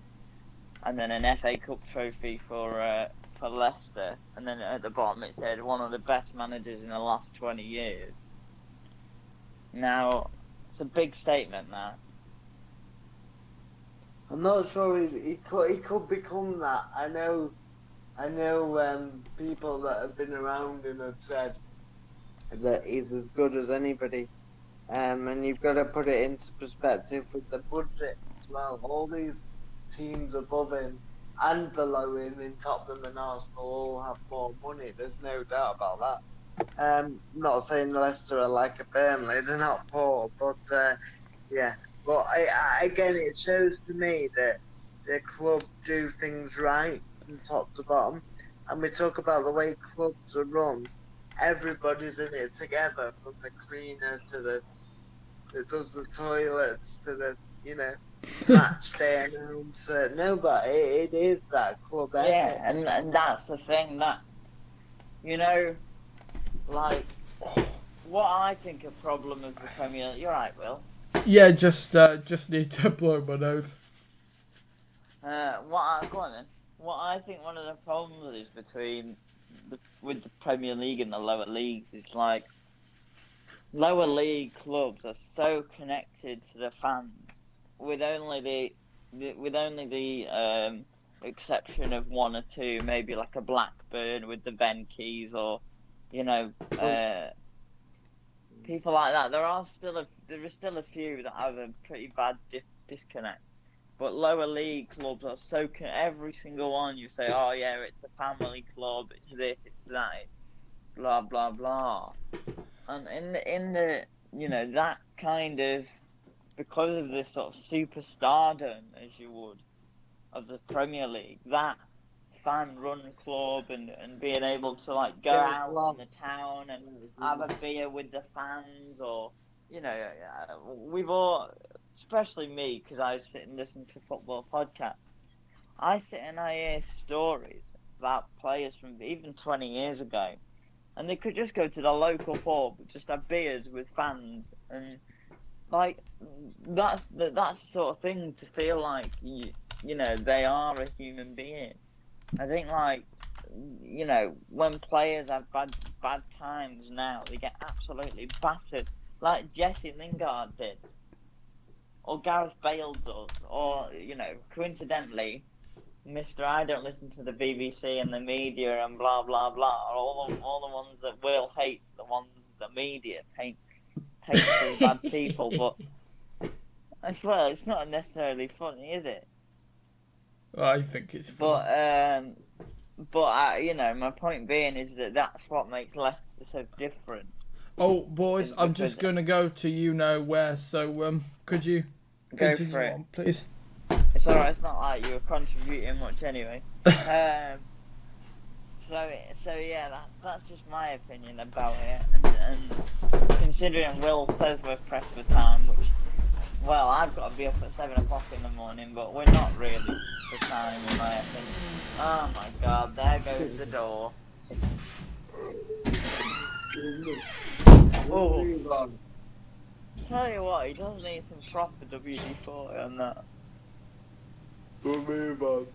and then an FA Cup trophy for Leicester, and then at the bottom it said one of the best managers in the last 20 years. Now, it's a big statement, that. I'm not sure he could become that. I know people that have been around him have said that he's as good as anybody, and you've got to put it into perspective with the budget as well. All these teams above him and below him in Tottenham and Arsenal all have more money. There's no doubt about that. Not saying Leicester are like a Burnley, they're not poor, but yeah. But again, it shows to me that the club do things right from top to bottom, and we talk about the way clubs are run. Everybody's in it together, from the cleaner to the that does the toilets to the match day announcer. Nobody, it is that club. Yeah, and that's the thing that what I think a problem of the Premier League. You're right, Will. Yeah, just need to blow my nose. Go on then. What I think one of the problems is with the Premier League and the lower leagues is lower league clubs are so connected to the fans with only the exception of one or two, maybe like a Blackburn with the Ben Keys or, you know, people like that. There are still a few that have a pretty bad disconnect. But lower league clubs are so every single one you say, oh yeah, it's a family club, it's this, it's that, it's blah blah blah, and in the that kind of, because of this sort of superstardom, as you would, of the Premier League, that fan-run club and being able to like go out in the town and have a beer with the fans, or we've all, especially me, because I sit and listen to football podcasts. I sit and I hear stories about players from even 20 years ago, and they could just go to the local pub, just have beers with fans, and like that's the sort of thing to feel like they are a human being. I think when players have bad times now, they get absolutely battered, like Jesse Lingard did, or Gareth Bale does, or coincidentally, Mr. I don't listen to the BBC and the media and blah blah blah. All the ones that Will hates, the ones the media paints as bad people. But I swear, it's not necessarily funny, is it? I think it's funny. But my point being is that that's what makes Leicester so different. Oh, boys, I'm just going to go to where. So could you continue on, please? It's alright, it's not like you were contributing much anyway. So yeah, that's just my opinion about it. And considering Will says we're pressed for time, which, well, I've got to be up at 7 o'clock in the morning, but we're not really for time, in my opinion. Oh my God, there goes the door. Oh, tell you what, he does need some proper WD-40 on that. We'll move on.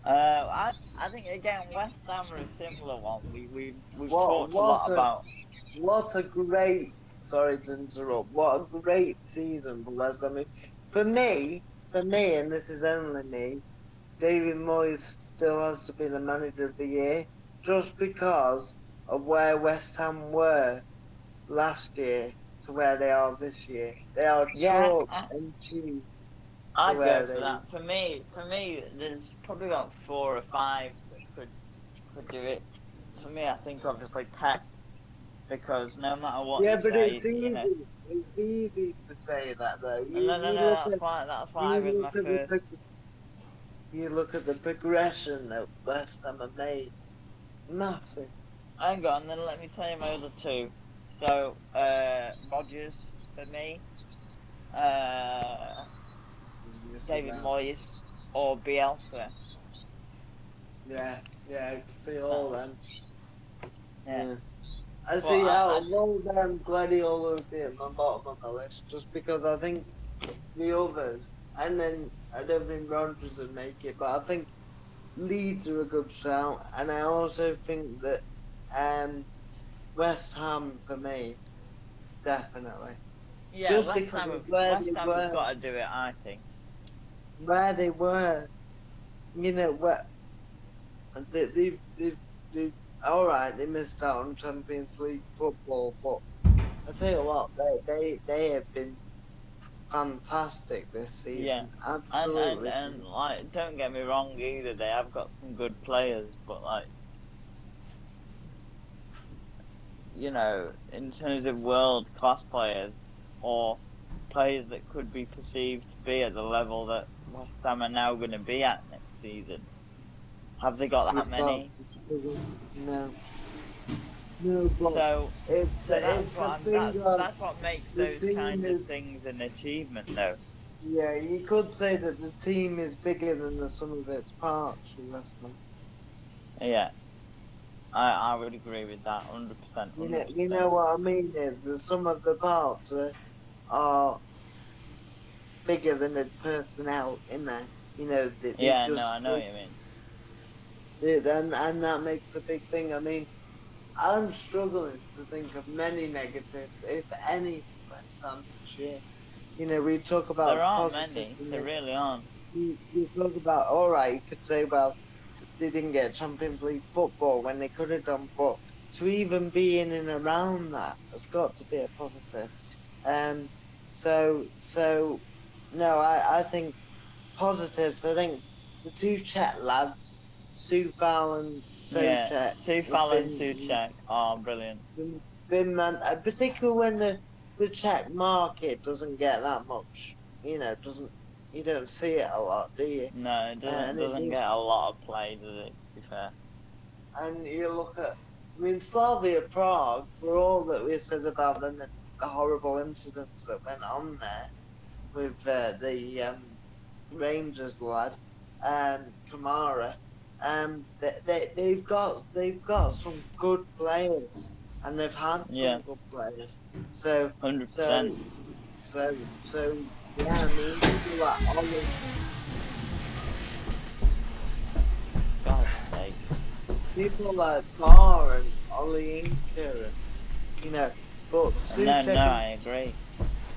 I think again West Ham are a similar one. We've talked a lot about. What a great, sorry to interrupt. What a great season for West Ham. For me, and this is only me, David Moyes still has to be the manager of the year, just because of where West Ham were last year to where they are this year. They are chalk and cheese. I'd go for that. For me, there's probably about 4 or 5 that could do it. For me, I think obviously Pep, because no matter what. Yeah, you but say, it's easy. It's easy to say that though. No. That's why I was my first. You look at the progression that West Ham have made. Nothing. Hang on, then let me tell you my other 2. So, Rodgers for me. David Moyes or Bielsa. Yeah, I can see all them. Yeah. I see how well done Guardiola would be at my bottom of the list, just because I think the others, and then I don't think Rodgers would make it, but I think Leeds are a good shout, and I also think that West Ham for me, definitely. Yeah, just West Ham has got to do it, I think. Where they were, where they've alright, they missed out on Champions League football, but I tell you what, they have been fantastic this season. Yeah, absolutely. And like, don't get me wrong either, they have got some good players, but like, in terms of world class players or players that could be perceived to be at the level that West Ham are now going to be at next season, have they got that many? No, but so that's what makes those kinds of things an achievement, though. Yeah, you could say that the team is bigger than the sum of its parts for West Ham. Yeah, I would agree with that 100%. You know what I mean is the sum of the parts are bigger than the personnel in there. I know what you mean. And that makes a big thing. I mean, I'm struggling to think of many negatives, if any, West Ham this year. We talk about there aren't positives. Many. There really aren't. you talk about, all right, you could say, well, they didn't get Champions League football when they could have done, but to even be in and around that has got to be a positive. Um, so no, I think positives. I think the two Czech lads, Sufal and Yeah, Souček, have Tufal and Souček are brilliant. been man, particularly when the Czech market doesn't get that much, doesn't you don't see it a lot, do you? No, it And it doesn't is, get a lot of play, does it? To be fair. and you look at, I mean, Slavia Prague, for all that we said about the horrible incidents that went on there with the Rangers lad, Kamara. They've got some good players, and they've had Yeah, some good players. So 100%. so yeah. I mean, people like Ollie, God's sake. people like Barr and Ollie Inker, and but No, I agree.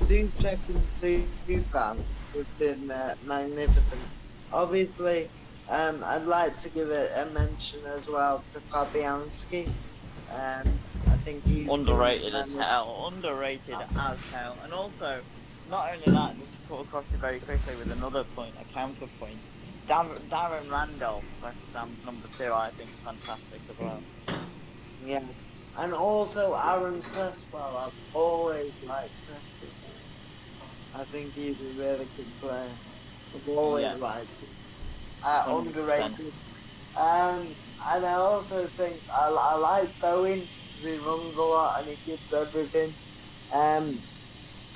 Souček and Subban have been magnificent. Obviously, I'd like to give a mention as well to Fabianski. I think he's Underrated as hell. Underrated as hell. And also, not only that, just to put across it very quickly with another point, a counterpoint. Darren Randolph, West Ham's number 2, I think is fantastic as well. Yeah. And also Aaron Cresswell. I've always liked Cresswell. I think he's a really good player. I've always liked him. 100%. Underrated. And I also think I like Bowen because he runs a lot and he gives everything.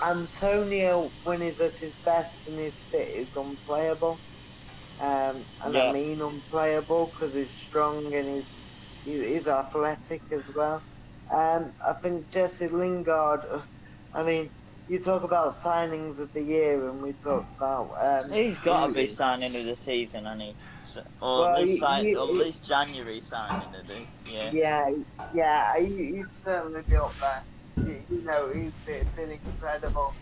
Antonio, when he's at his best and he's fit, is unplayable. I mean unplayable because he's strong and he's athletic as well. I think Jesse Lingard, I mean, you talk about signings of the year, and we talked about. He's got to be signing of the season, hasn't he? Or Well, at least January signing, isn't he? Yeah, he'd certainly be up there. He's been incredible.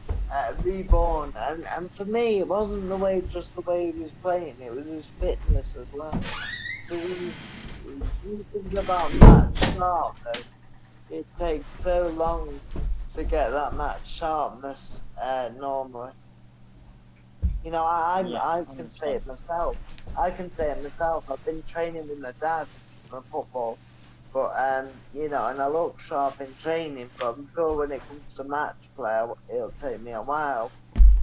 Reborn, and for me, it wasn't just the way he was playing; it was his fitness as well. So when you think about match sharpness, it takes so long to get that match sharpness normally. I can say it myself. I've been training with my dad for football, but and I look sharp in training. But I'm sure when it comes to match play, it'll take me a while,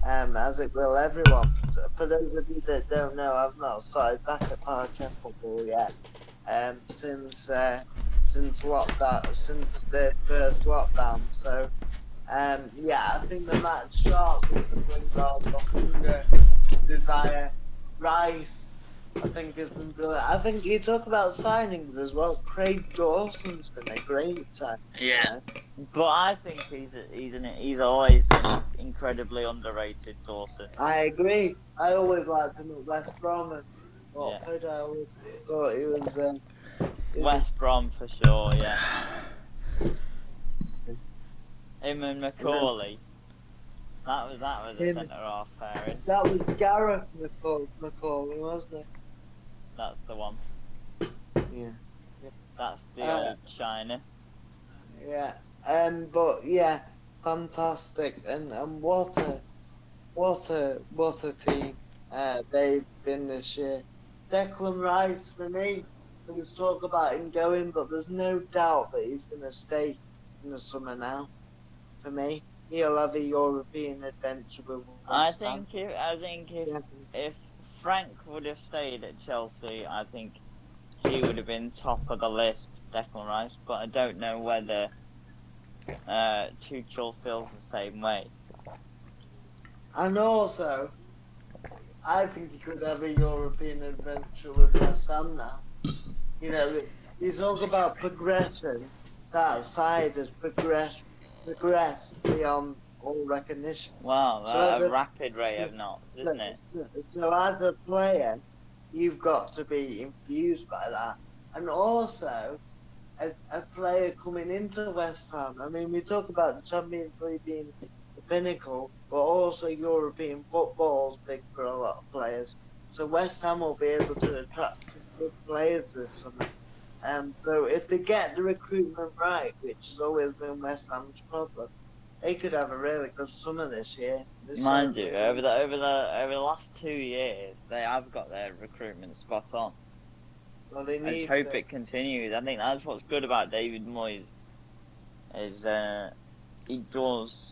as it will everyone. For those of you that don't know, I've not started back at Park football yet. Since lockdown, since the first lockdown. So, I think the match sharpness and Lingard, the hunger, desire, Rice, I think has been brilliant. I think you talk about signings as well. Craig Dawson's been a great signing. Yeah. But I think he's always been incredibly underrated, Dawson. I agree. I always liked him at West Brom, and I always thought he was. West Brom for sure, yeah. Him and Macaulay. That was a centre half pairing. That was Gareth Macaulay, wasn't it? That's the one. Yeah. That's the old shiner. Yeah. But yeah, fantastic, and what a team they've been this year. Declan Rice, for me, there was talk about him going, but there's no doubt that he's going to stay in the summer now. For me, he'll have a European adventure with I think if Frank would have stayed at Chelsea, I think he would have been top of the list, Declan Rice. But I don't know whether Tuchel feels the same way. And also, I think he could have a European adventure with West Ham now. You talk about progression. That side has progressed beyond all recognition. Wow, So a rapid rate of knots, isn't it? So as a player, you've got to be infused by that. And also, a player coming into West Ham, I mean, we talk about the Champions League being the pinnacle, but also European football's big for a lot of players. So West Ham will be able to attract some good players this summer. So if they get the recruitment right, which has always been West Ham's problem, they could have a really good summer this year. Mind you, over the last 2 years, they have got their recruitment spot on. Well, they I need just hope it continues. I think that's what's good about David Moyes, is he does,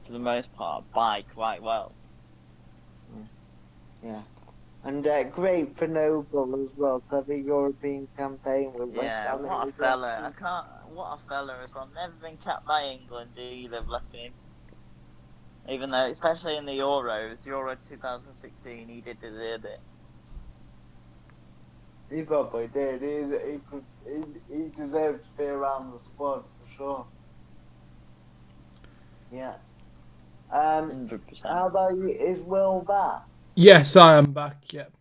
for the most part, buy quite well. Yeah. And great for Noble as well to have a European campaign with West Ham. What a fella. What a fella as well. Never been capped by England either, bless him. Even though, especially in the Euros, Euro 2016, he did deserve it. He probably did. He deserved to be around the squad for sure. Yeah. 100%. How about you? Is Will back? Yes, I am back. Yep.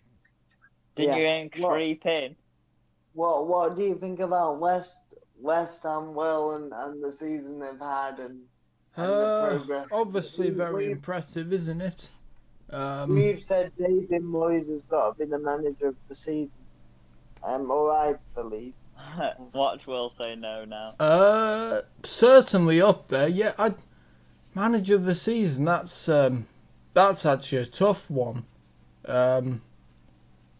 Did you even creep in? What do you think about West Ham, Will, and the season they've had and the progress? Obviously, very impressive, isn't it? We've said David Moyes has got to be the manager of the season. Or I believe. Watch Will say no now. Certainly up there. Yeah, manager of the season. That's actually a tough one.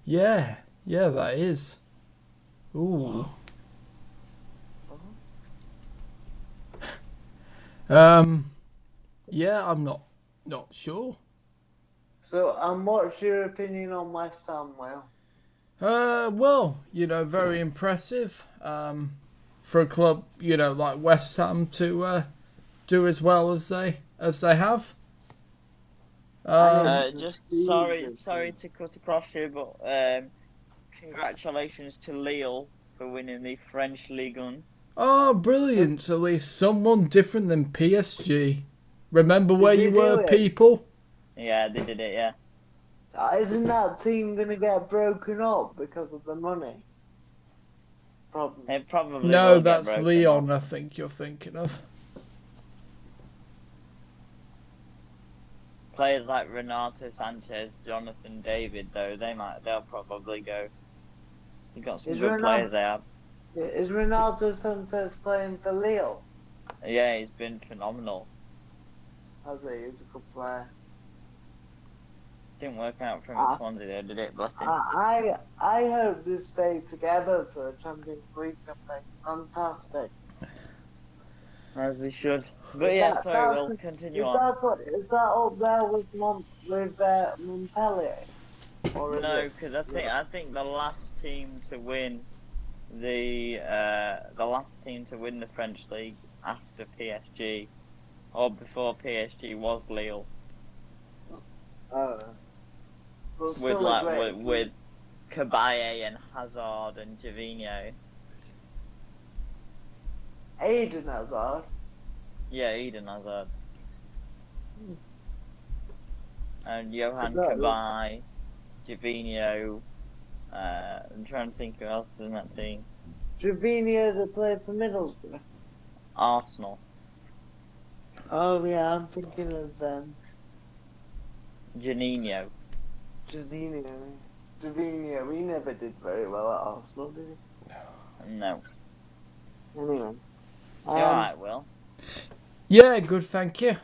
Yeah, that is. Ooh. Yeah, I'm not sure. So, what's your opinion on West Ham, Will? Well, very impressive. For a club, like West Ham to do as well as they have. Just sorry to cut across you, but congratulations to Lille for winning the French Ligue 1. Oh, brilliant! At least someone different than PSG. Remember where you were, people? Yeah, they did it. Yeah. Isn't that team going to get broken up because of the money? Probably. It probably No, will that's get broken Leon. up. I think you're thinking of. Players like Renato Sanchez, Jonathan David, though, they'll probably go. You've got some good players they have. Is Renato Sanchez playing for Lille? Yeah, he's been phenomenal. Has he? He's a good player. Didn't work out for him at Swansea though, did it? Bless him. I hope they stay together for a Champions League campaign. Fantastic. As they should. But yeah, sorry, we'll continue on. Is that up there with Montpellier? No, because I think the last team to win the French league after PSG or before PSG was Lille. With Cabaye and Hazard and Gervinho. Eden Hazard. Yeah, Eden Hazard. And Johan Cabaye, Gervinho. I'm trying to think who else is in that team. Gervinho that played for Middlesbrough. Arsenal. Oh yeah, I'm thinking of Janino. Gervinho, he never did very well at Arsenal, did he? No. Anyway. You alright, Will? Yeah, good, thank you.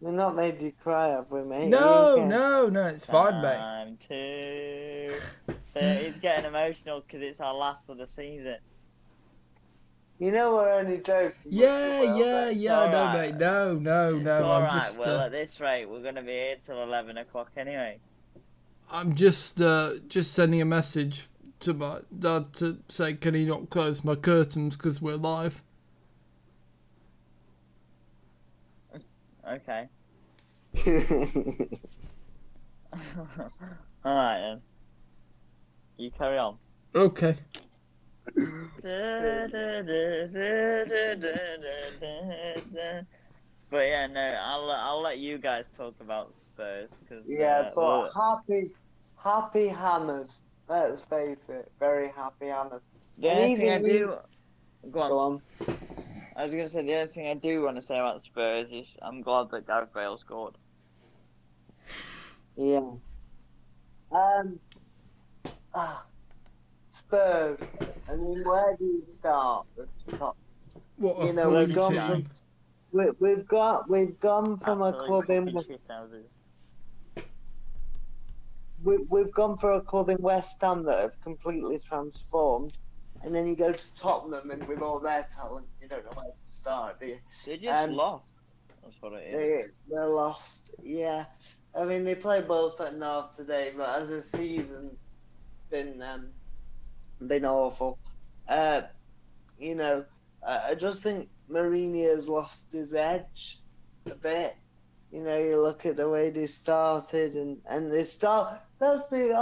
We've not made you cry, have we, mate? No, it's fine, mate. Time to... He's getting emotional because it's our last of the season. You know we're only joking. Yeah, no, mate, no. It's alright, just, Will, at this rate, we're going to be here till 11 o'clock anyway. I'm just sending a message to my dad to say, can he not close my curtains because we're live? Okay. Alright then. You carry on. Okay. But yeah, no, I'll let you guys talk about Spurs because but happy hammers. Let's face it, very happy hammers. The only thing I do. Go on. I was gonna say the only thing I do want to say about Spurs is I'm glad that Gareth Bale scored. Yeah. Spurs. I mean, where do you start? What a You know, funny we've gone team. from we've gone from a club in we've gone for a club in West Ham that have completely transformed, and then you go to Tottenham and with all their talent, you don't know where to start, do you? They just lost. That's what it is. They're lost. Yeah, I mean they played well second half today, but as a season, been awful. You know, I just think Mourinho's lost his edge a bit. You know, you look at the way they started, and they start. Let's be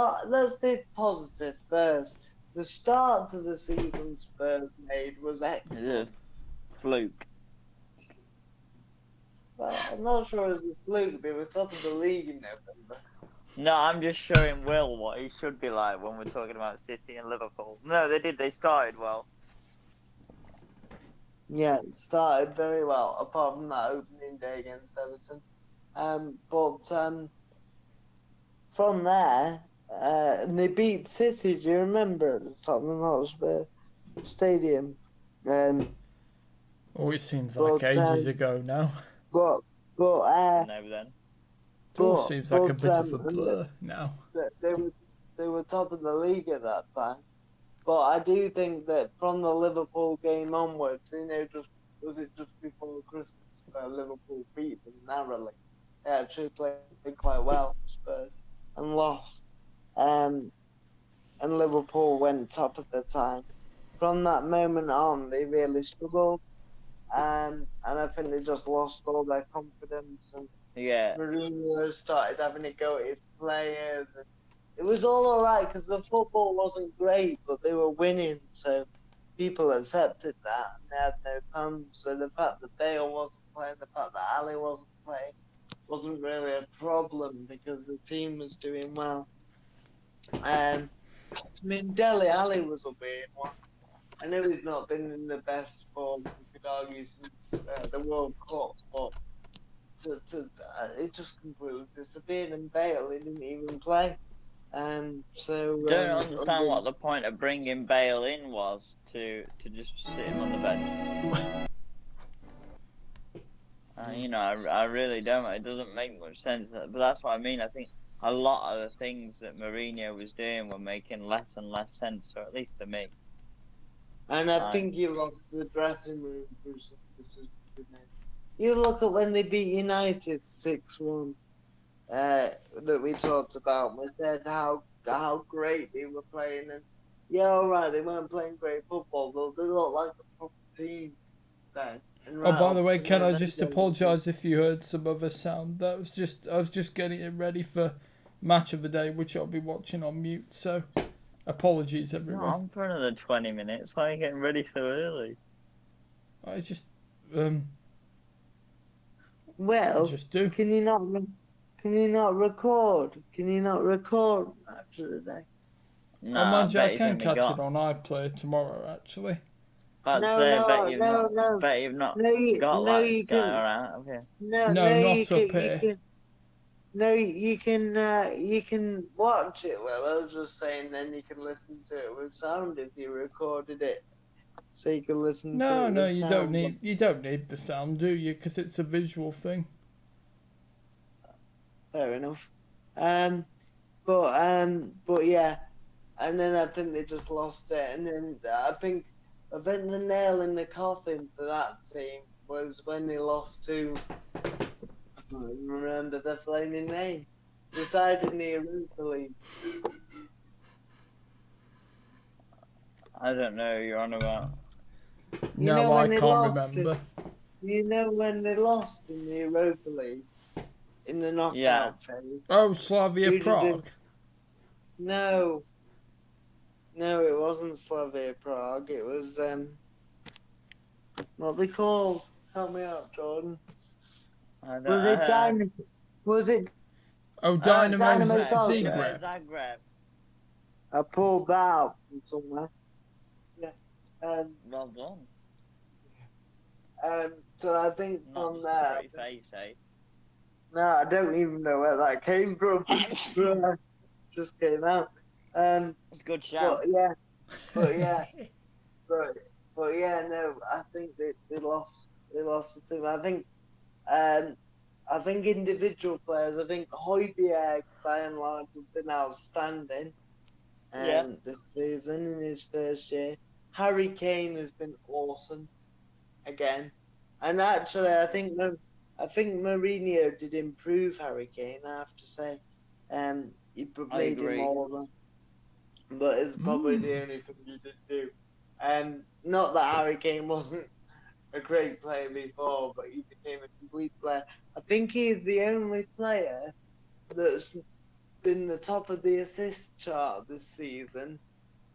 positive first. The start to the season Spurs made was excellent. Fluke. Well, I'm not sure it was a fluke. They were top of the league in November. No, I'm just showing Will what he should be like when we're talking about City and Liverpool. No, they did. They started well. Yeah, it started very well, apart from that opening day against Everton. But from there, they beat City. Do you remember at the Tottenham Hotspur Stadium? It seems like ages ago now. No, then. It all seems like a bit of a blur now. They were top of the league at that time. But I do think that from the Liverpool game onwards, you know, was it just before Christmas where Liverpool beat them narrowly? They actually played quite well, Spurs, and lost. And Liverpool went top at the time. From that moment on, they really struggled. And I think they just lost all their confidence. And Mourinho started having to go at his players. And it was all alright because the football wasn't great, but they were winning. So people accepted that. And they had no fans. So the fact that Bale wasn't playing, the fact that Ali wasn't playing, wasn't really a problem because the team was doing well. I mean, Dele Alli was a weird one. I know he's not been in the best form, you could argue, since the World Cup, but it just completely disappeared, and Bale, he didn't even play. Don't understand what the point of bringing Bale in was to just sit him on the bench. You know, I really don't. It doesn't make much sense. But that's what I mean. I think a lot of the things that Mourinho was doing were making less and less sense, or at least to me. And I think he lost the dressing room through some decisions. You look at when they beat United 6-1, that we talked about. We said how great they were playing, and yeah, all right, they weren't playing great football, but they looked like a proper team then. By the way, can I just apologise if you heard some other sound? I was just getting it ready for Match of the Day, which I'll be watching on mute. So, apologies, everyone. Not on for another 20 minutes. Why are you getting ready so early? I just Well, just do. Can you not record? Can you not record Match of the Day? No, I can catch it on iPlayer tomorrow, actually. Bet you've not got that. Alright, okay. No, not up here. You can watch it. Well, I was just saying, then you can listen to it with sound if you recorded it, so you can listen to it. No, you don't need the sound, do you? Because it's a visual thing. Fair enough. But yeah, and then I think they just lost it, and then I think the nail in the coffin for that team was when they lost to, I can't remember the flaming name, decided in the Europa League. I don't know who you're on about. No, I can't remember. You know when they lost in the Europa League? In the knockout phase. Oh, Slavia Prague. No, it wasn't Slavia Prague. It was what they called. Help me out, Jordan. Was it? Oh, Dynamo Zagreb. I pulled that out from somewhere. Yeah. Well done. So I think from there. Face, eh? No, I don't even know where that came from. just came out. It's a good But shout. yeah, but yeah, but but yeah, no, I think they lost. They lost the team. Um, I think individual players. I think Højbjerg, by and large, has been outstanding. Yeah. This season in his first year, Harry Kane has been awesome again. And actually, I think Mourinho did improve Harry Kane. I have to say, he I made him agree. more than, but it's probably the only thing he did do. Not that Harry Kane wasn't a great player before, but he became a complete player. I think he's the only player that's been the top of the assist chart this season,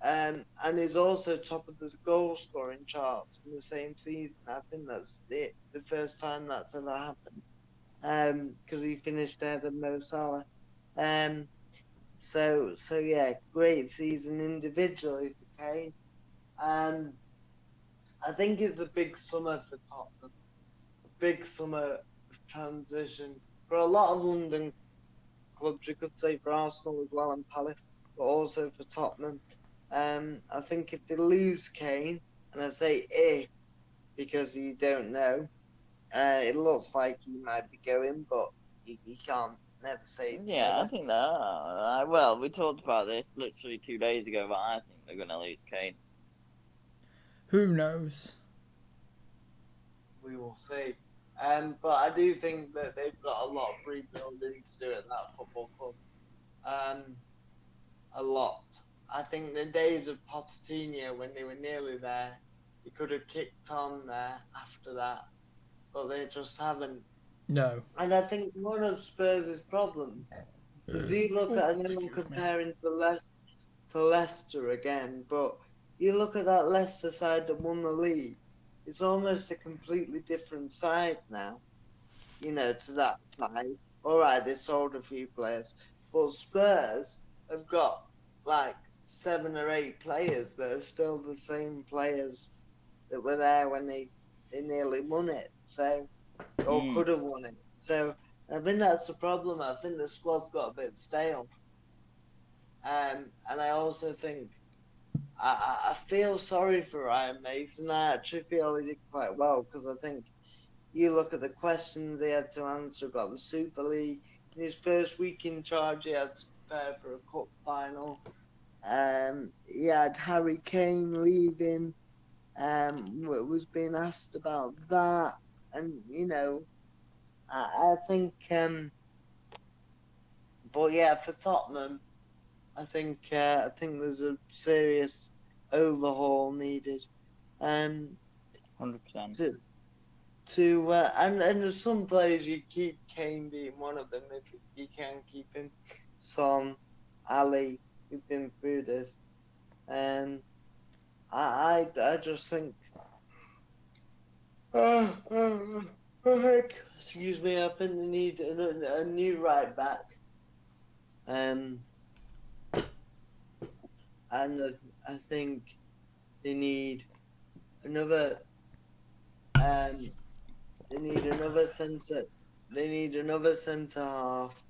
and is also top of the goal scoring charts in the same season. I think that's the first time that's ever happened. Because he finished ahead of Mo Salah. Um, so yeah, great season individually for Kane. And I think it's a big summer for Tottenham, a big summer of transition for a lot of London clubs. You could say for Arsenal as well and Palace, but also for Tottenham. I think if they lose Kane, and I say if because you don't know, it looks like he might be going, but you can't never say Yeah, I never. think that. Well, we talked about this literally 2 days ago, but I think they're going to lose Kane. Who knows? We will see. But I do think that they've got a lot of rebuilding to do at that football club. A lot. I think the days of Pochettino when they were nearly there, he could have kicked on there after that, but they just haven't. No. And I think one of Spurs' problems is you look at, and I'm Excuse me. comparing to Leicester again, but you look at that Leicester side that won the league, it's almost a completely different side now, to that side. All right, they sold a few players, but Spurs have got like 7 or 8 players that are still the same players that were there when they nearly won it. So, or Mm. could have won it. So I think that's the problem. I think the squad's got a bit stale. And I also think I feel sorry for Ryan Mason. I actually feel he did quite well because I think you look at the questions he had to answer about the Super League. In his first week in charge, he had to prepare for a cup final. He had Harry Kane leaving. Was being asked about that, and I think. But yeah, for Tottenham, I think there's a serious overhaul needed. Um, 100%. and there's some players you keep, Kane being one of them if you can keep him. Son, Ali, who've been through this. I just think. Excuse me, I think they need a new right back. And I think they need another. They need another centre. They need another centre half.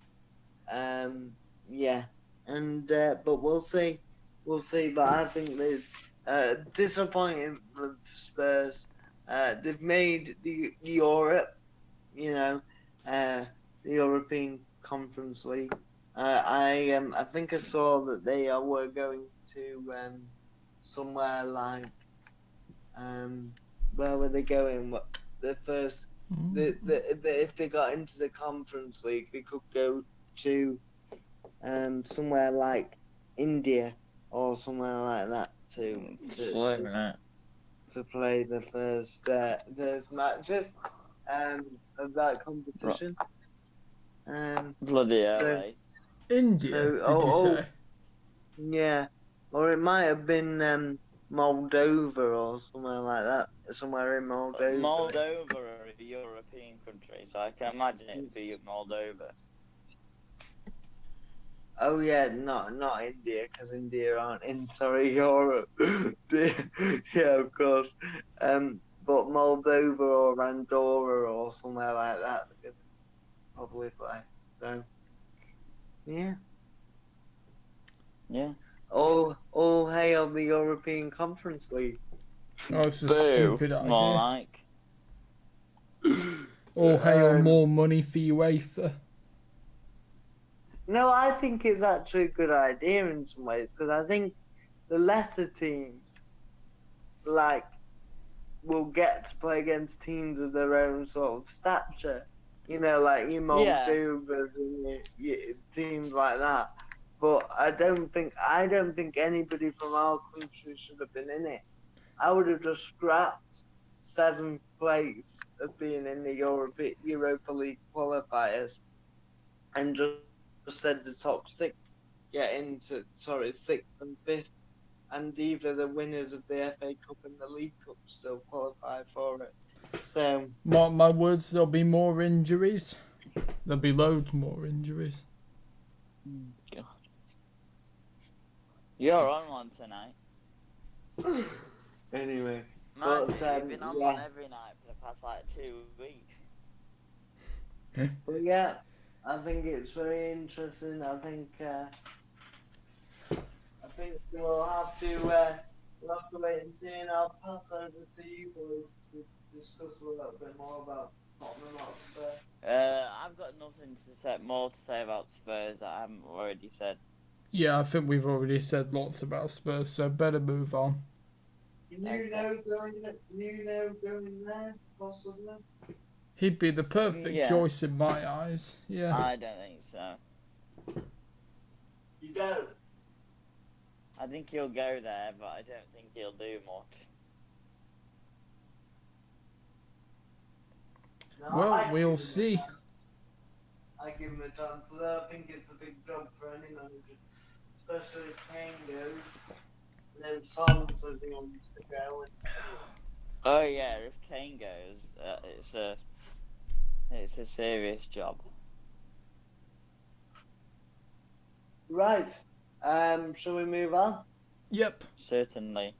Yeah, and but we'll see. We'll see. But I think they've disappointing with Spurs. They've made the Europe, the European Conference League. I think I saw that they were going to somewhere like where were they going? What the first if they got into the Conference League, they could go to somewhere like India or somewhere like that to play the first matches of that competition. Bloody hell, So, eh? India, did you say? yeah, or it might have been Moldova or somewhere like that, somewhere in Moldova. Moldova are a European country, so I can imagine it'd be Moldova. Oh yeah, not India, because India aren't in Europe. Yeah, of course. But Moldova or Andorra or somewhere like that, they could probably play. So, yeah. Yeah. All hail the European Conference League. Oh, it's a Boo. stupid More idea. like. All hail more money for UEFA. No, I think it's actually a good idea in some ways because I think the lesser teams, like, will get to play against teams of their own sort of stature. You know, like your Moldovas and your teams like that. But I don't think anybody from our country should have been in it. I would have just scrapped 7th place of being in the Europa League qualifiers and just said the top 6 get into, 6th and 5th, and either the winners of the FA Cup and the League Cup still qualify for it. So, Mark my words, there'll be more injuries. There'll be loads more injuries. God. You're on one tonight. anyway. Man, But, you've been on one every night for the past like 2 weeks. But yeah, I think it's very interesting. I think we'll have to wait and see, and I'll pass over to you boys to discuss a little bit more about Tottenham Hotspur. I've got nothing more to say about Spurs that I haven't already said. Yeah, I think we've already said lots about Spurs, so better move on. Nuno going there, possibly? He'd be the perfect choice in my eyes. Yeah. I don't think so. You don't? I think he'll go there, but I don't think he'll do much. No, Well, we'll see. I give him a chance. I think it's a big job for any manager, especially if Kane goes. And then Son says he wants to go. Oh yeah, if Kane goes, it's a serious job. Right. Shall we move on? Yep. Certainly.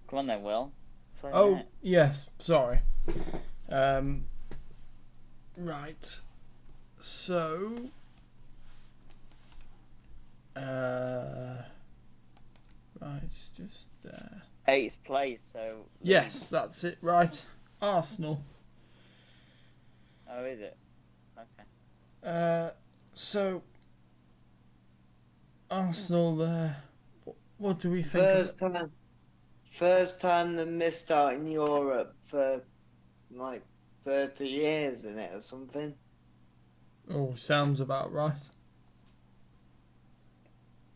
Come on then, Will. Oh, yes, sorry. Right. So, right, just there. 8th place, so... Yes, that's it, right. Arsenal. Oh, is it? Okay. So, Arsenal, what do we think? First time they missed out in Europe for like 30 years in it or something. Oh, sounds about right.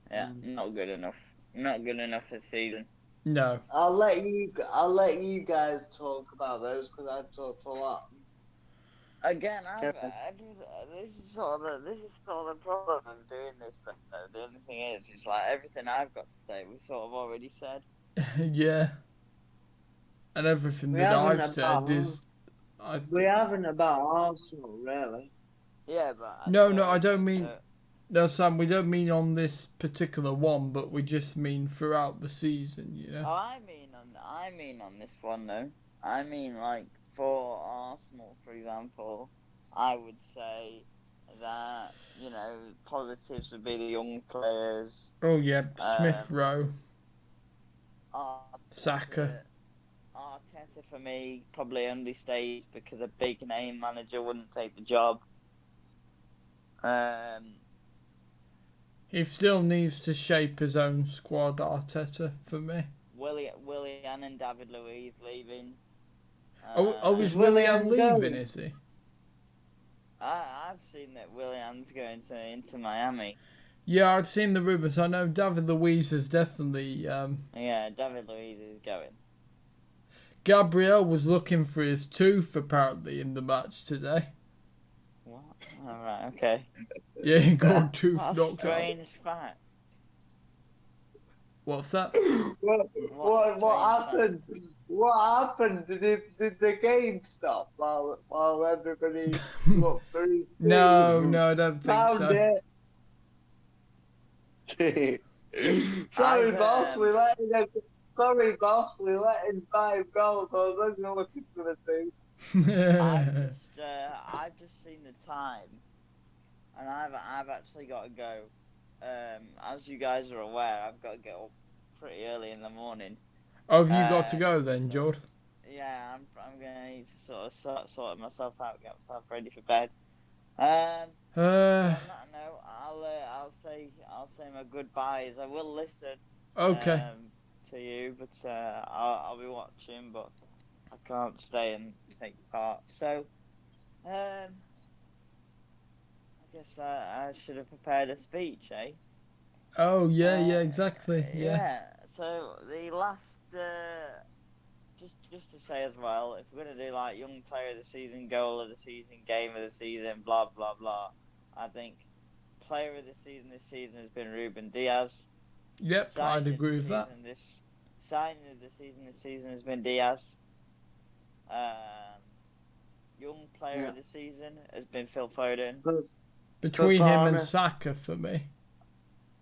Yeah, not good enough. Not good enough this season. No. I'll let you guys talk about those because I talked a lot. Again, this is sort of the problem of doing this stuff. Though. The only thing is, it's like everything I've got to say, we sort of already said. Yeah. And everything that I've said is... We haven't about Arsenal, really. Yeah, but... No, I don't mean... No, Sam, we don't mean on this particular one, but we just mean throughout the season, you know? Oh, I mean on this one, though. I mean, like, for Arsenal, for example, I would say that, you know, positives would be the young players. Oh, yeah, Smith Rowe. Saka. Arteta, for me, probably only stays because a big name manager wouldn't take the job. He still needs to shape his own squad, Arteta, for me. Willian and David Luiz leaving. Is Willian leaving, is he? I've seen that Willian's going into Miami. Yeah, I've seen the rumours. I know David Luiz is definitely... Yeah, David Luiz is going. Gabriel was looking for his tooth, apparently, in the match today. What? Alright, okay. Yeah, he got tooth knocked out. Strange fact. What's that? What happened? What happened? Did the game stop while everybody looked for his No, I don't think so. It. Sorry, boss, we let in 5 goals. I was only looking for the 2. I've just seen the time, and I've actually got to go. As you guys are aware, I've got to get up pretty early in the morning. Oh, have you got to go then, So, Jord? yeah, I'm gonna need to sort myself out, get myself ready for bed. On that note, I'll say my goodbyes. I will listen Okay. to you, but I'll be watching, but I can't stay and take part. So I guess I should have prepared a speech, eh? Oh, yeah, exactly. Yeah. Yeah. So the last, just to say as well, if we're gonna do like young player of the season, goal of the season, game of the season, blah blah blah, I think player of the season this season has been Ruben Diaz. Yep, I'd agree with that. Signing of the season this season has been Diaz. Young player of the season has been Phil Foden. Between him and Saka for me.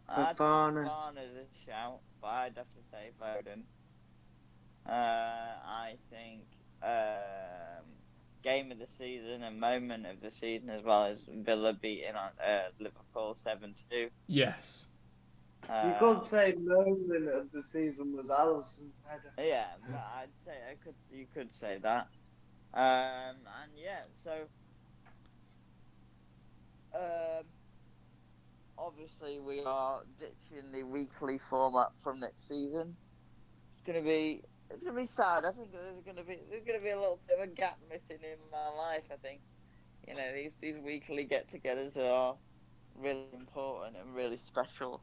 Fofana's a shout, but I'd have to say Foden. I think game of the season and moment of the season as well as Villa beating on Liverpool 7-2. Yes. You could say moment of the season was Alisson's header. Yeah, but I'd say you could say that. And yeah, so obviously we are ditching the weekly format from next season. It's gonna be sad. I think there's gonna be a little bit of a gap missing in my life. I think, you know, these weekly get-togethers are really important and really special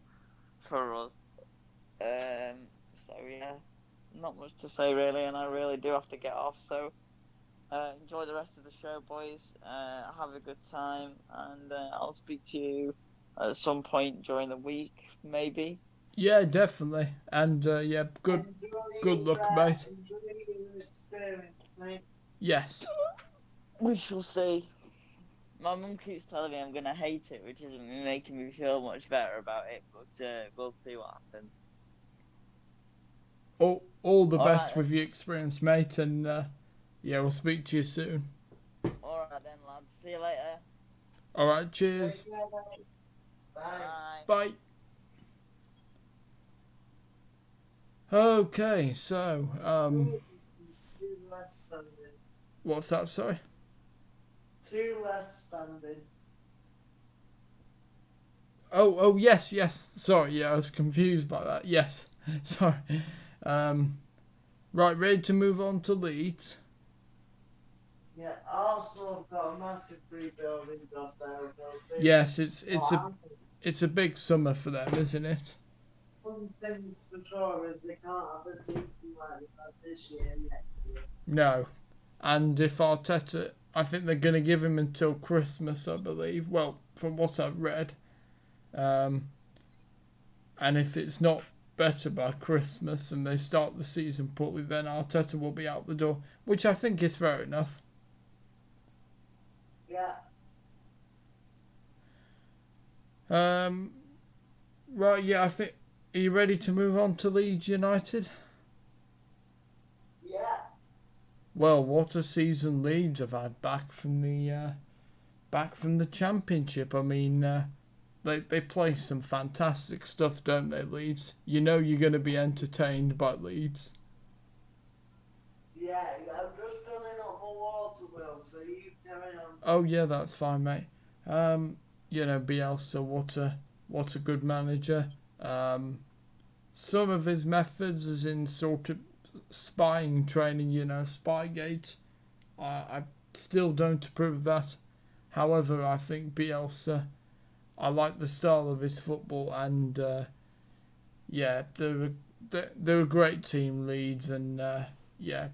for us. So yeah, not much to say really, and I really do have to get off. So enjoy the rest of the show, boys. Have a good time, and I'll speak to you at some point during the week, maybe. Yeah, definitely. And yeah, good luck, mate. Enjoy your experience, mate. Yes. We shall see. My mum keeps telling me I'm gonna hate it, which isn't making me feel much better about it. But we'll see what happens. All the best right, with your experience, mate. And yeah, we'll speak to you soon. All right then, lads. See you later. All right. Cheers. Bye. Bye. Okay, so what's that? Sorry. 2 left standing. Oh yes. Sorry, yeah, I was confused by that. Yes, sorry. Right, ready to move on to Leeds. Yeah, Arsenal have got a massive rebuilding job there. Yes, it's a big summer for them, isn't it? One thing for sure is they can't have a season like that this year next year. No, and if Arteta, I think they're going to give him until Christmas, I believe. Well, from what I've read, and if it's not better by Christmas and they start the season poorly, then Arteta will be out the door, which I think is fair enough. Yeah. Right, yeah, I think. Are you ready to move on to Leeds United? Yeah. Well, what a season Leeds have had back from the Championship. I mean, they play some fantastic stuff, don't they, Leeds? You know you're going to be entertained by Leeds. Yeah, I'm just filling up my water, Will, so you carry on. Oh yeah, that's fine, mate. You know, Bielsa, what a good manager. Some of his methods is in sort of spying training, you know, Spygate. I still don't approve of that. However, I think Bielsa, I like the style of his football, and yeah, they're a great team, Leeds, and yeah,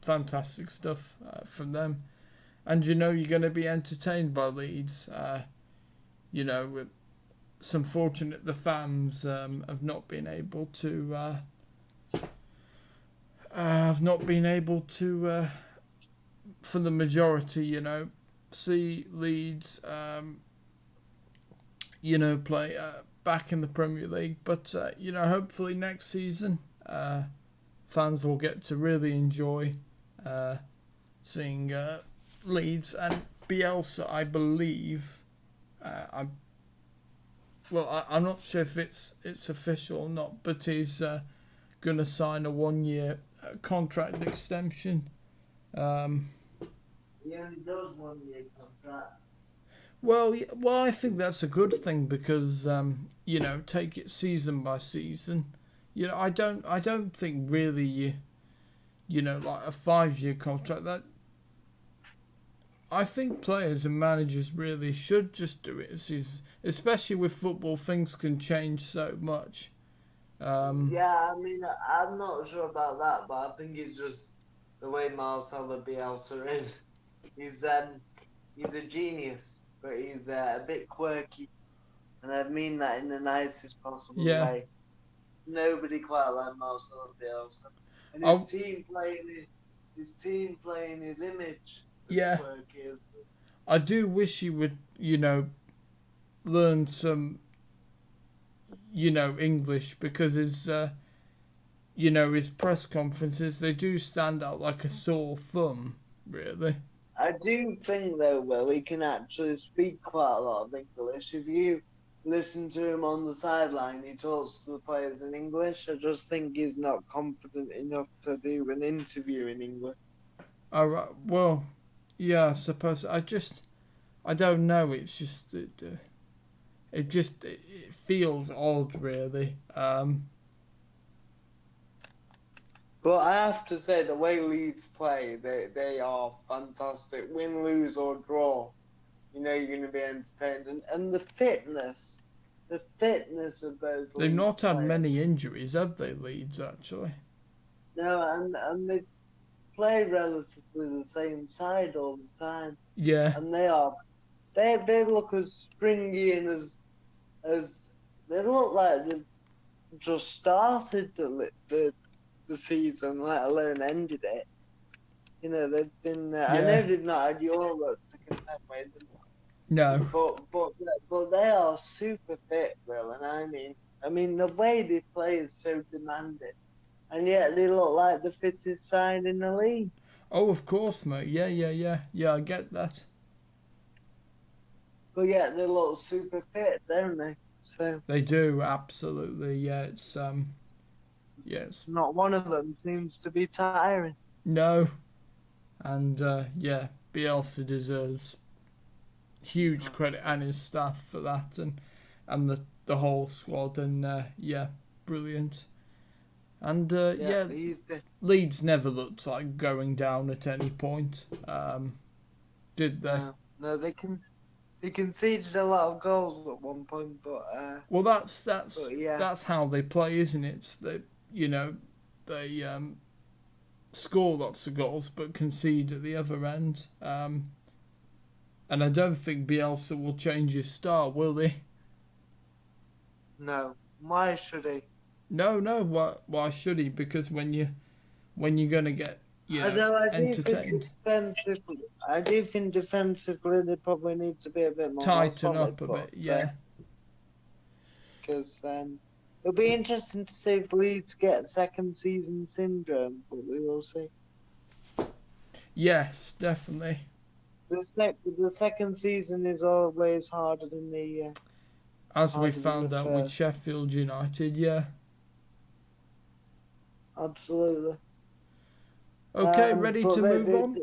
fantastic stuff from them. And you know you're going to be entertained by Leeds. You know, it's unfortunate the fans have not been able to for the majority, you know, see Leeds you know, play back in the Premier League. But you know, hopefully next season fans will get to really enjoy seeing Leeds, and Bielsa, I believe, I'm not sure if it's official or not, but he's going to sign a 1-year contract extension. He only does 1-year contracts. Well, I think that's a good thing because take it season by season. I don't think really like a 5-year contract. That I think players and managers really should just do it a season, especially with football. Things can change so much. Yeah, I mean, I'm not sure about that, but I think it's just the way Marcelo Bielsa is. He's a genius, but he's a bit quirky, and I mean that in the nicest possible way. Nobody quite like Marcelo Bielsa, and his team playing his image. Quirky as well. I do wish he would, learn some, English, because his press conferences, they do stand out like a sore thumb, really. I do think, though, Will, he can actually speak quite a lot of English. If you listen to him on the sideline, he talks to the players in English. I just think he's not confident enough to do an interview in English. All right, well, yeah, I suppose. I don't know. It's just it feels odd, really. But I have to say, the way Leeds play, they are fantastic. Win, lose or draw, you're going to be entertained. And the fitness of those. They've Leeds not had players. many injuries, have they, Leeds, actually? No, and they play relatively the same side all the time. Yeah. And they look as springy and as they look like they've just started the season, let alone ended it. They've been. I know they've not had Europe to contend with. No. But they are super fit, Will, and I mean the way they play is so demanding, and yet they look like the fittest side in the league. Oh, of course, mate. Yeah. I get that. But yet they look super fit, don't they? So they do, absolutely. Yeah, it's not one of them seems to be tiring. No, and Bielsa deserves huge credit, and his staff, for that, and the whole squad, and brilliant. And Leeds never looked like going down at any point, did they? No, they conceded a lot of goals at one point, but well, that's how they play, isn't it? They score lots of goals but concede at the other end. And I don't think Bielsa will change his style, will he? No. Why should he? No. Why should he? Because when you're gonna get entertained. I do think defensively they probably need to be a bit more tighten up a bit. Yeah. Because it'll be interesting to see if Leeds get second season syndrome, but we will see. Yes, definitely. The second season is always harder than the. As we found out with Sheffield United, yeah. Absolutely. Okay, ready to move on?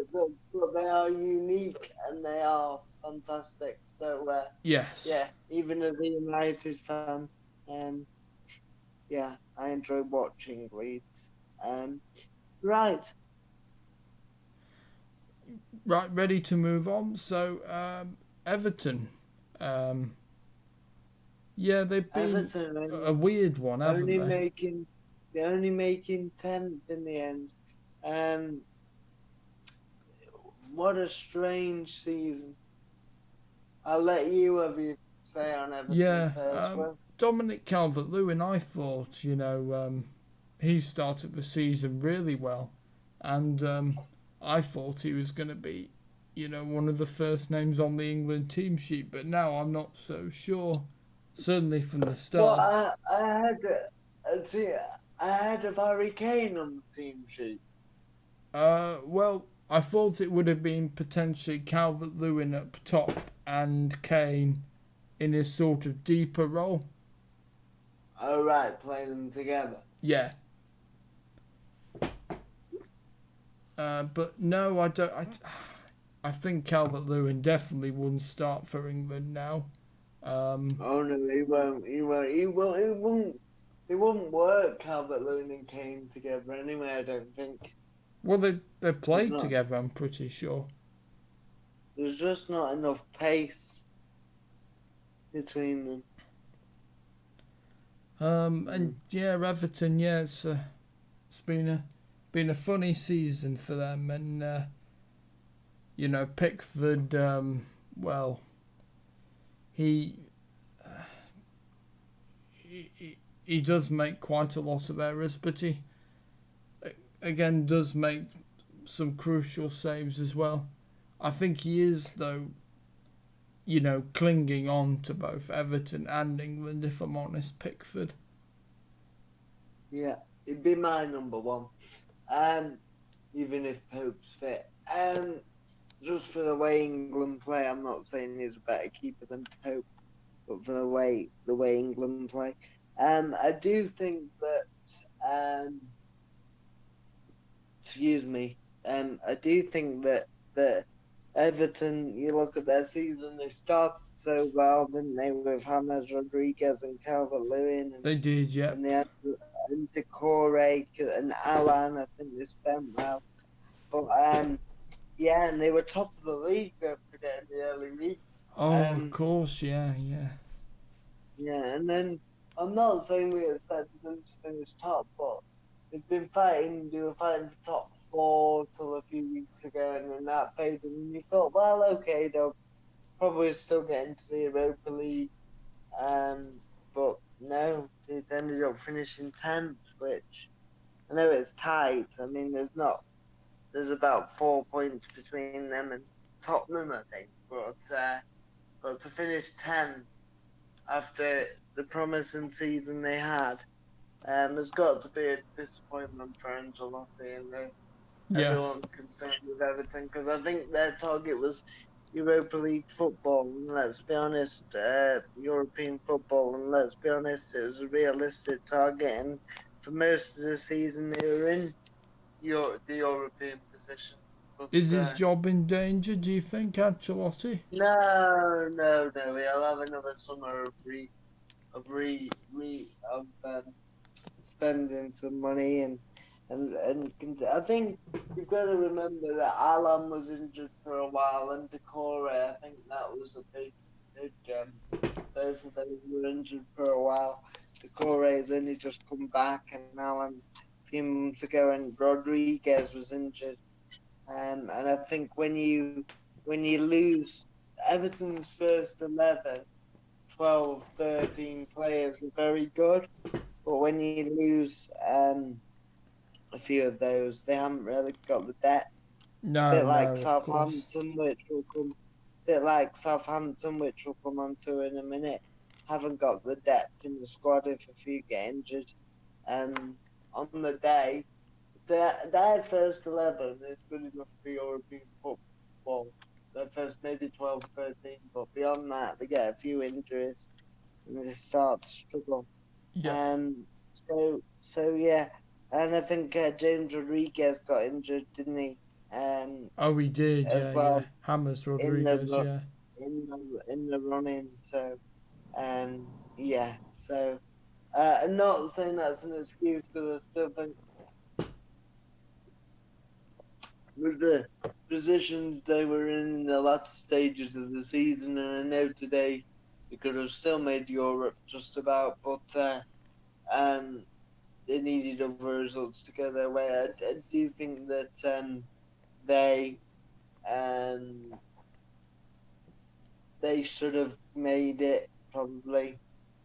But they are unique and they are fantastic. So, yes. Yeah, even as a United fan, I enjoy watching Leeds. Right, ready to move on. So, Everton. They've been Everton, a weird one, haven't they? They're only making 10th in the end. What a strange season. I'll let you have your say on Everton first. Dominic Calvert-Lewin, I thought, he started the season really well. And I thought he was going to be, one of the first names on the England team sheet. But now I'm not so sure. Certainly from the start. Well, I had a Harry Kane on the team sheet. Well, I thought it would have been potentially Calvert-Lewin up top and Kane in his sort of deeper role. Oh, right, playing them together. Yeah. But no, I don't. I think Calvert-Lewin definitely wouldn't start for England now. Oh no, he won't. He won't. He won't. He won't. It wouldn't work, Calvert-Lewin and Kane together anyway, I don't think. Well, they There's played not, together, I'm pretty sure. there's just not enough pace between them. And yeah, Everton. Yeah, it's been a funny season for them, and you know, Pickford. Well, he he does make quite a lot of errors, but he again does make some crucial saves as well. I think he is, though, you know, clinging on to both Everton and England, if I'm honest, Pickford. Yeah, it'd be my number one. Even if Pope's fit. Just for the way England play, I'm not saying he's a better keeper than Pope, but for the way England play. I do think that excuse me. I do think that Everton, you look at their season, they started so well, didn't they, with James Rodriguez and Calvert-Lewin, They did, yeah. and they had Decore and Alan. I think they spent well, but yeah, and they were top of the league for in the early weeks. Oh, of course, yeah. Yeah, and then I'm not saying we expected them to finish top, but they've been fighting. They were fighting for top four till a few weeks ago, and then that faded. And you thought, well, okay, they'll probably still get into the Europa League. But no, they ended up finishing 10th, which I know it's tight. I mean, there's about 4 points between them and Tottenham, I think. But to finish 10th after the promising season they had, there's got to be a disappointment for Ancelotti and everyone concerned with Everton, because I think their target was Europa League football, and let's be honest, European football, and let's be honest, it was a realistic target, and for most of the season they were in the European position. But, Is his job in danger, do you think, Ancelotti? No. He'll have another summer of spending some money and I think you've got to remember that Alan was injured for a while, and Decore, I think that was a big both of those were injured for a while. Decore has only just come back, and Alan a few months ago, and Rodriguez was injured. And I think when you lose Everton's first 11, 12, 13 players are very good, but when you lose a few of those, they haven't really got the depth. No, a bit like of Southampton, which will come onto in a minute. Haven't got the depth in the squad if a few get injured. On the day, their first 11 is good enough for European football. Their first maybe 12, 13, but beyond that, they get a few injuries and they start to struggle. Yeah. So yeah, and I think James Rodriguez got injured, didn't he? Oh, he did, as well, James Rodriguez, in the running. So, yeah. So, I'm not saying that's an excuse, because I still think with the positions they were in the latter stages of the season, and I know today they could have still made Europe just about, but they needed other results to go their way. I do think that they should have made it probably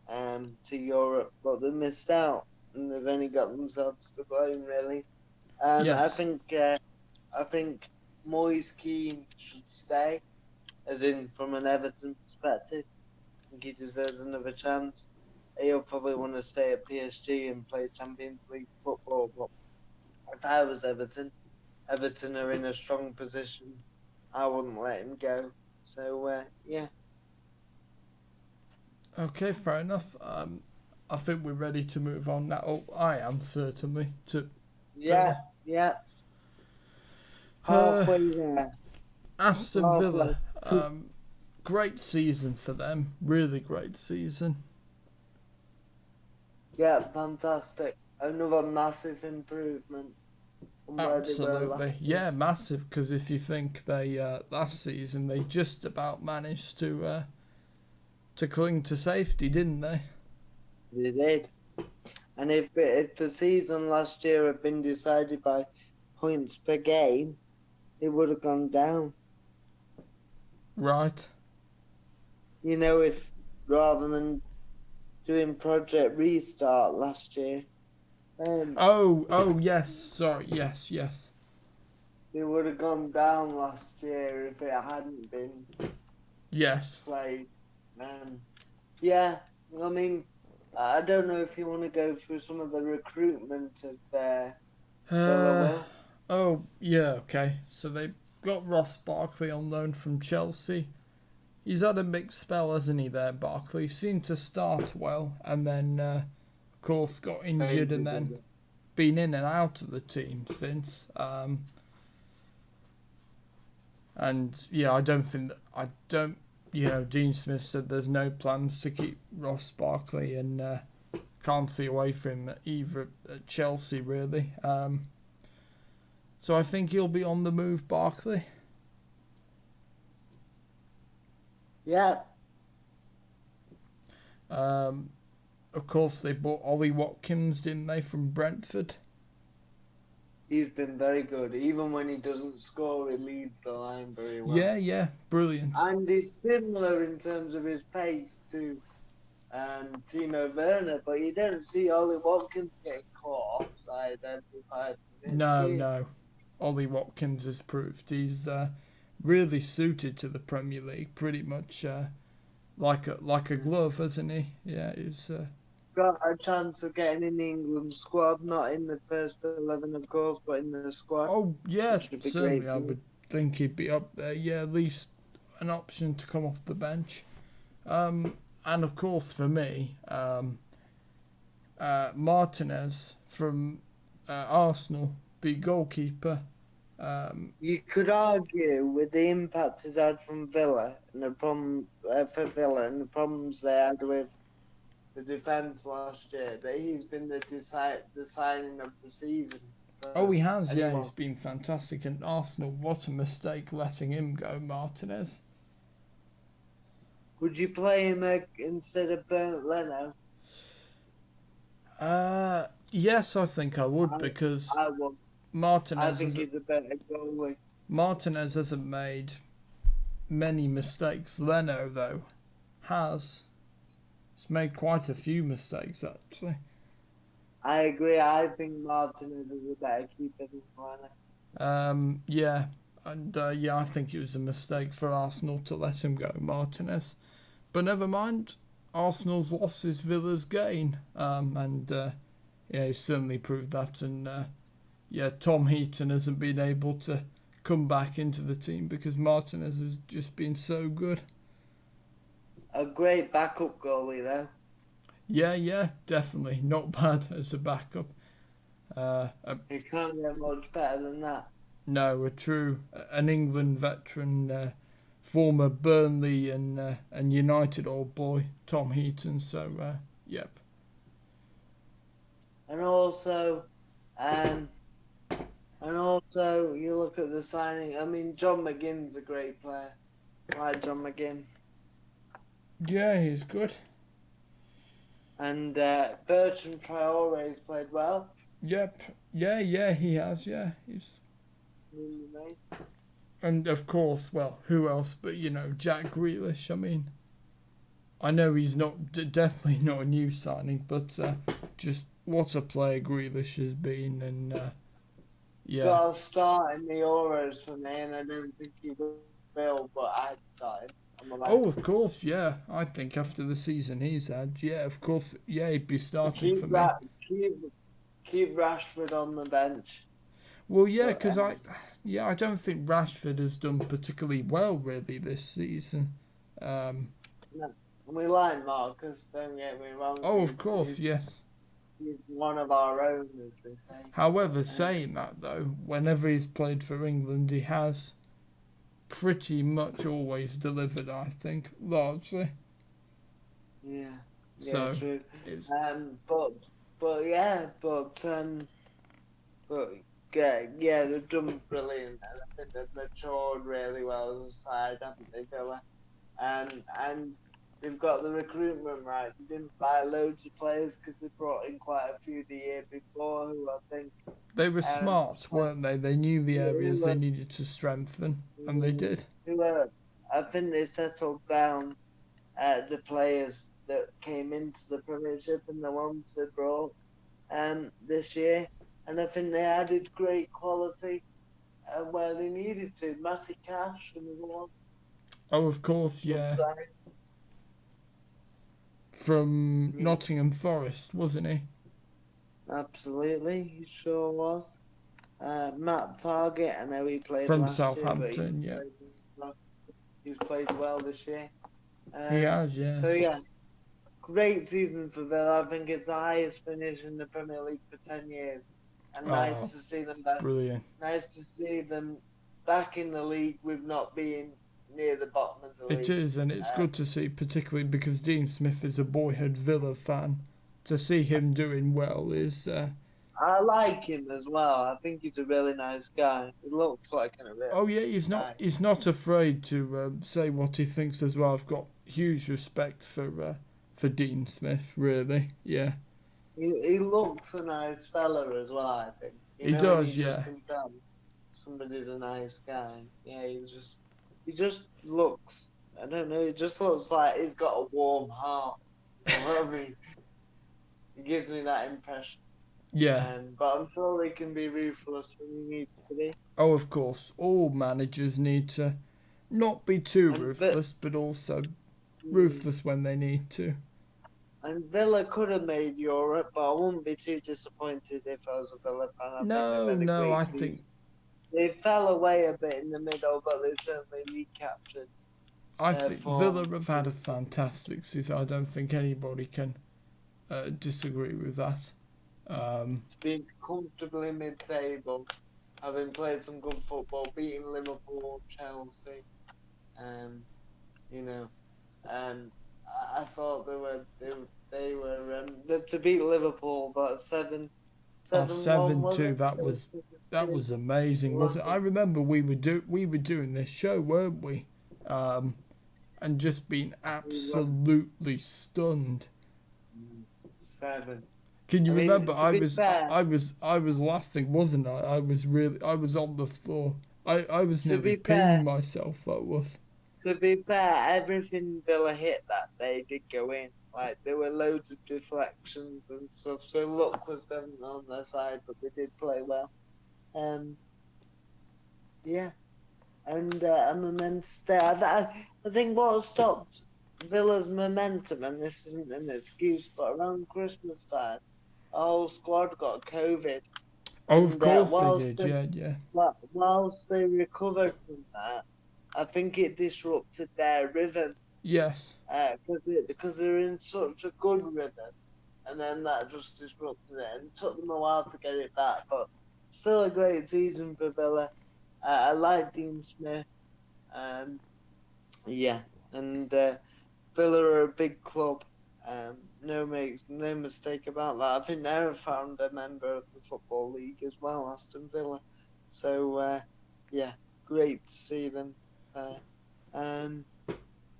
to Europe, but they missed out, and they've only got themselves to blame, really. Yes. I think Moise Keane should stay, as in from an Everton perspective. I think he deserves another chance. He'll probably want to stay at PSG and play Champions League football, but if I was Everton, Everton are in a strong position. I wouldn't let him go. So, yeah. Okay, fair enough. I think we're ready to move on now. Oh, I am certainly to Yeah, yeah. Halfway there. Aston Villa. Great season for them. Really great season. Yeah, fantastic. Another massive improvement from where they were Absolutely, last year. yeah, massive. Because if you think they last season they just about managed to cling to safety, didn't they? They did. And if the season last year had been decided by points per game, it would have gone down. Right. You know, if rather than doing Project Restart last year, Oh, yes. Sorry, yes. they would have gone down last year if it hadn't been Yes. played. Yeah, I mean, I don't know if you want to go through some of the recruitment of Villa. Oh, yeah, okay. So they got Ross Barclay on loan from Chelsea. He's had a mixed spell, hasn't he, there, Barclay? Seemed to start well, and then, of course, got injured and then been in and out of the team since. And, yeah, Dean Smith said there's no plans to keep Ross Barclay, and can't see away from him either at Chelsea, really. So I think he'll be on the move, Barclay. Yeah. Of course, they bought Ollie Watkins, didn't they, from Brentford? He's been very good. Even when he doesn't score, he leads the line very well. Yeah, brilliant. And he's similar in terms of his pace to Timo Werner, but you don't see Ollie Watkins getting caught offside every 5 minutes. No. Ollie Watkins has proved he's really suited to the Premier League, pretty much like a glove, hasn't he? Yeah, he's got a chance of getting in the England squad, not in the first 11, of course, but in the squad. Oh, yeah, certainly I would think he'd be up there. Yeah, at least an option to come off the bench. And of course, for me, Martinez from Arsenal, the goalkeeper. You could argue with the impact he's had from Villa and the problem for Villa and the problems they had with the defence last year, that he's been the signing of the season. Oh, he has, yeah, he's been fantastic. And Arsenal, what a mistake letting him go, Martinez. Would you play him instead of Bernd Leno? Yes, I think I would, because I would. Martinez. I think he's a better goalie. Martinez hasn't made many mistakes. Leno, though, has. He's made quite a few mistakes, actually. I agree. I think Martinez is a better keeper than Leno. Yeah. And, I think it was a mistake for Arsenal to let him go, Martinez. But never mind. Arsenal's loss is Villa's gain. He's certainly proved that. And, Tom Heaton hasn't been able to come back into the team because Martinez has just been so good. A great backup goalie, though. Yeah, definitely. Not bad as a backup. You can't get much better than that. No, an England veteran, former Burnley and United old boy, Tom Heaton. So, yep. And also, you look at the signing. I mean, John McGinn's a great player. I like John McGinn. Yeah, he's good. And Bertrand Traore's played well. Yep. Yeah, he has. Yeah, he's. Really nice. And of course, well, who else but Jack Grealish? I mean, I know he's definitely not a new signing, but just what a player Grealish has been, and yeah. Got to start in the Euros for me, and I don't think he will, but I'd start him. Oh, of course, yeah. I think after the season he's had, yeah, of course, yeah, he'd be starting for me. Keep Rashford on the bench. Well, yeah, But, because I don't think Rashford has done particularly well really this season. no, we like Marcus, don't get me wrong. Oh, of course, yes. He's one of our own, as they say. However, saying that though, whenever he's played for England, he has pretty much always delivered. I think largely. Yeah, So true. it's But yeah, they've done brilliant, and I think they've matured really well as a side, haven't they, Villa? And they've got the recruitment right. They didn't buy loads of players because they brought in quite a few the year before, who I think they were smart, weren't they? They knew the areas who they needed to strengthen, and they did. I think they settled down the players that came into the Premiership and the ones they brought this year. And I think they added great quality where they needed to. Matty Cash and the one. Oh, of course, yeah. From Nottingham Forest, wasn't he? Absolutely, he sure was. Matt Target, I know he played From last Southampton, year, yeah. He's played well this year. He has, yeah. So yeah, great season for Villa. I think it's the highest finish in the Premier League for 10 years. And nice to see them back. Brilliant. Nice to see them back in the league with not being near the bottom of the league. It is, and it's good to see, particularly because Dean Smith is a boyhood Villa fan. To see him doing well is... I like him as well. I think he's a really nice guy. He looks like a real Oh yeah, he's not afraid to say what he thinks as well. I've got huge respect for Dean Smith, really. Yeah. He looks a nice fella as well, I think. He does, yeah. Just can tell somebody's a nice guy. Yeah, he just looks, I don't know, he just looks like he's got a warm heart. You know what I mean? He gives me that impression. Yeah. But I'm sure he can be ruthless when he needs to be. Oh, of course. All managers need to not be too ruthless, but also ruthless when they need to. And Villa could have made Europe, but I wouldn't be too disappointed if I was a Villa fan. I think they fell away a bit in the middle, but they certainly recaptured. I think Villa have had a fantastic season. I don't think anybody can disagree with that. Being comfortably mid-table, having played some good football, beating Liverpool, Chelsea, I thought they were to beat Liverpool, but 7-2. That was amazing, wasn't it? I remember we were doing this show, weren't we? And just being absolutely stunned. 7. Can you remember? I was laughing, wasn't I? I was on the floor. I was nearly peeing myself. That was. To be fair, everything Villa hit that day did go in. Like there were loads of deflections and stuff. So luck was definitely on their side, but they did play well. Yeah, and momentous stay. I think what stopped Villa's momentum, and this isn't an excuse, but around Christmas time, the whole squad got COVID. Oh, of course they did, yeah. Whilst they recovered from that, I think it disrupted their rhythm. Yes. Because they're in such a good rhythm, and then that just disrupted it, and it took them a while to get it back. But still a great season for Villa. I like Dean Smith. Yeah, and Villa are a big club. No mistake about that. I think they're a founder member of the Football League as well, Aston Villa. So, yeah, great to see them.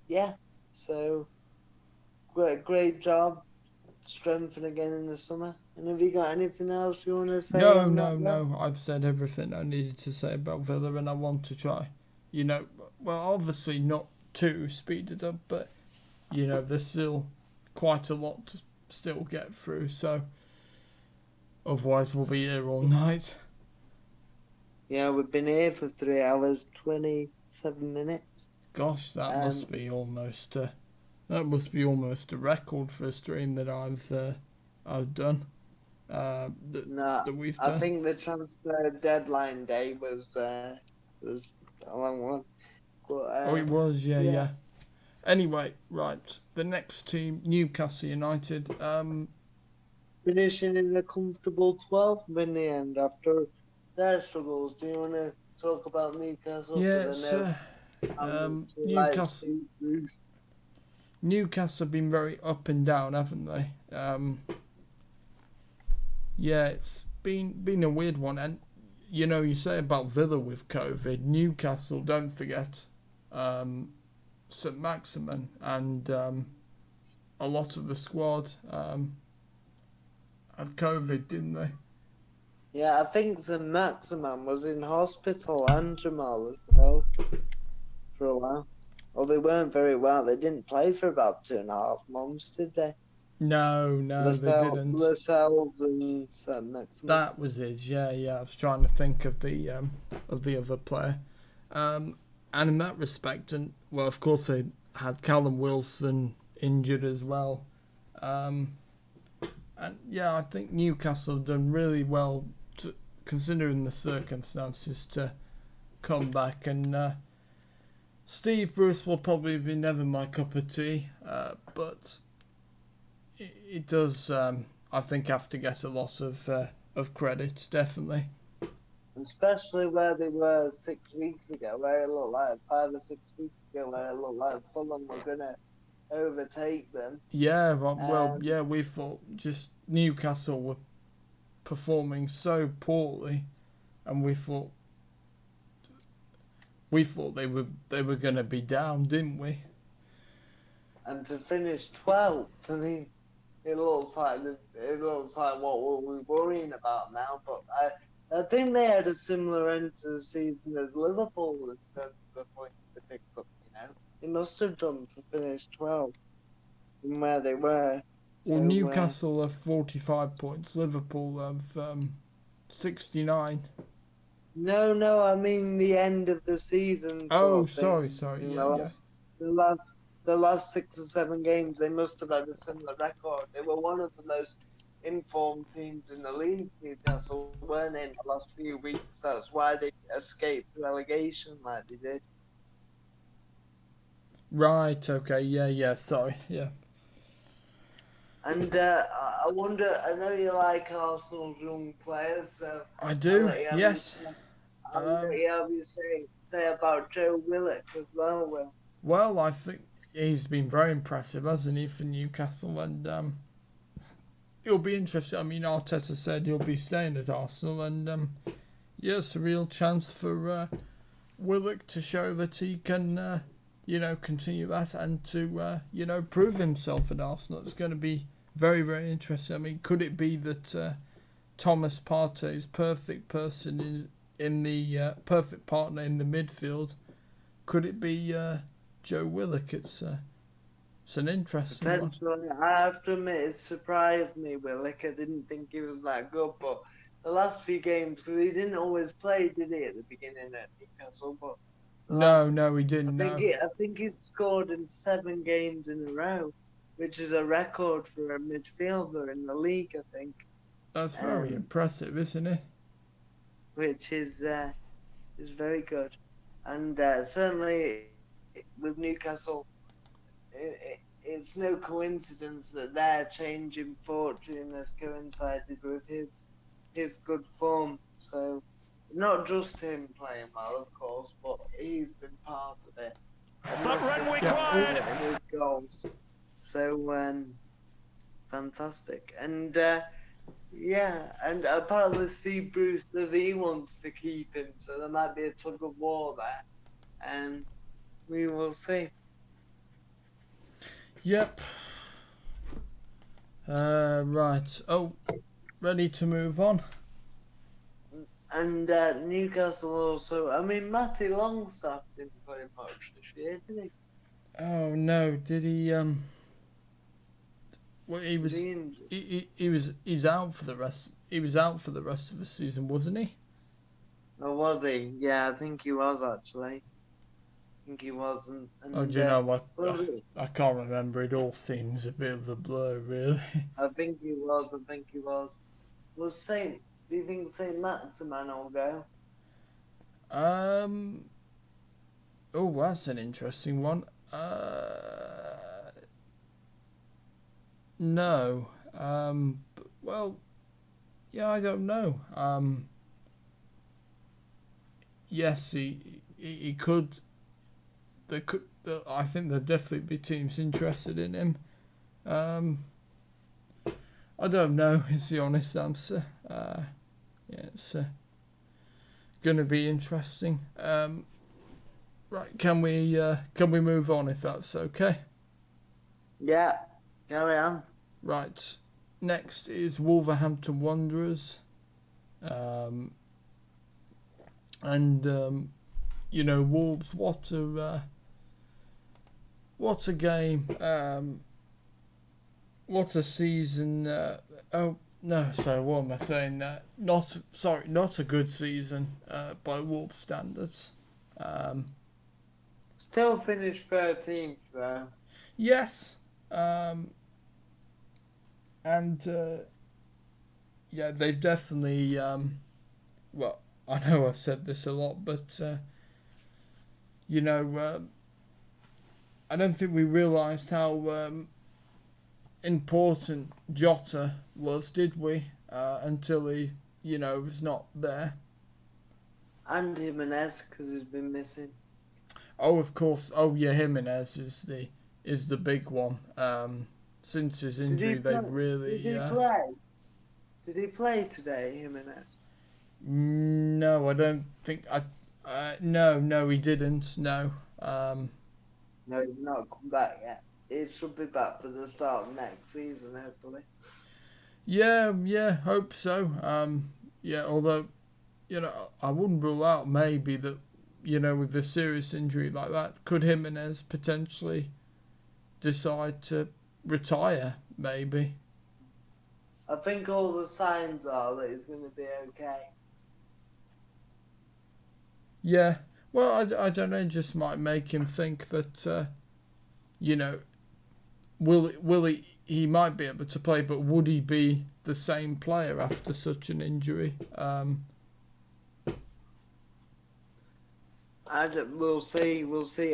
Yeah, so great job. Strengthen again in the summer. And have you got anything else you want to say? No. I've said everything I needed to say about Villa, and I want to try. Obviously not too speeded up, but there's still quite a lot to still get through. So otherwise, we'll be here all night. Yeah, we've been here for 3 hours 27 minutes. Gosh, that must be almost a record for a stream that I've done. that we've I done. think the transfer deadline day was a long one. But, It was, yeah. Anyway, right, the next team, Newcastle United. Finishing in a comfortable 12th in the end after their struggles. Do you want to talk about Newcastle? Yes, Newcastle. Bruce. Newcastle have been very up and down, haven't they? Yeah, it's been a weird one, and you say about Villa with COVID, Newcastle, don't forget, St Maximin and a lot of the squad had COVID, didn't they? Yeah, I think St Maximin was in hospital and Jamal as well for a while. Well, they weren't very well. They didn't play for about 2.5 months, did they? No, they didn't. Lascelles and St Maximin. That was it. Yeah. I was trying to think of the other player, and in that respect, and well, of course they had Callum Wilson injured as well, and yeah, I think Newcastle have done really well considering the circumstances to come back, and Steve Bruce will probably be never my cup of tea, but it does, I think, have to get a lot of credit, definitely. Especially where they were 6 weeks ago, where it looked like 5 or 6 weeks ago, where it looked like Fulham were going to overtake them. Yeah, we thought just Newcastle were performing so poorly, and we thought they were going to be down, didn't we? And to finish 12th, I mean, it looks like what we're worrying about now. But I think they had a similar end to the season as Liverpool in terms of the points they picked up. They must have done to finish 12th from where they were. Well, Newcastle have 45 points. Liverpool have 69. No, I mean the end of the season. Oh, sorry. The last 6 or 7 games, they must have had a similar record. They were one of the most informed teams in the league. Newcastle weren't in the last few weeks. That's why they escaped relegation like they did. Right, okay, yeah, sorry, yeah. And I wonder, I know you like Arsenal's young players, so... I do, yes. I'll let you have you say about Joe Willock as well, Will. Well, I think he's been very impressive, hasn't he, for Newcastle, and it'll be interesting. I mean, Arteta said he'll be staying at Arsenal, and it's a real chance for Willock to show that he can, continue that and to, prove himself at Arsenal. It's going to be very, very interesting. I mean, could it be that Thomas Partey's perfect person in the perfect partner in the midfield? Could it be Joe Willock? It's an interesting one. Potentially, I have to admit, it surprised me, Willock. I didn't think he was that good, but the last few games, because he didn't always play, did he, at the beginning at Newcastle? But no, he didn't. I think he scored in 7 games in a row, which is a record for a midfielder in the league, I think. That's very impressive, isn't it? Which is very good, and certainly with Newcastle, it's no coincidence that their change in fortune has coincided with his good form. So, not just him playing well, of course, but he's been part of it. But Renwick wide. His goals. So, fantastic. And, and apparently Steve Bruce says he wants to keep him, so there might be a tug of war there. And we will see. Yep. Right. Oh, ready to move on? And Newcastle also, I mean, Matty Longstaff didn't play much this year, did he? Oh no, did he? Well, he's out for the rest. He was out for the rest of the season, wasn't he? Or was he? Yeah, I think he was actually. I think he was. And do you know what? I can't remember. It all seems a bit of a blur, really. I think he was. Do you think Saint Maximin will go? Oh, that's an interesting one. No. Well, yeah, I don't know. Yes, he could. I think there'd definitely be teams interested in him. I don't know. Is the honest answer. Yeah, it's going to be interesting. Right, can we move on if that's okay? Yeah, carry on. Right, next is Wolverhampton Wanderers, and Wolves. What a game! What a season! Oh no, sorry, what am I saying? Not a good season by Wolves standards. Still finished 13th though. Yes, and they've definitely. Well, I know I've said this a lot, but I don't think we realised how important Jota was, did we? Until he, was not there. And Jimenez, because he's been missing. Oh, of course. Oh, yeah, Jimenez is the big one. Since his injury, they've really. Did he play? Did he play today, Jimenez? No, I don't think. No, he didn't. No. No, he's not come back yet. He should be back for the start of next season, hopefully. Yeah, hope so. Although, I wouldn't rule out maybe that, with a serious injury like that, could Jimenez potentially decide to retire, maybe? I think all the signs are that he's going to be okay. Yeah, well, I don't know, just might make him think that, will he might be able to play, but would he be the same player after such an injury? We'll see.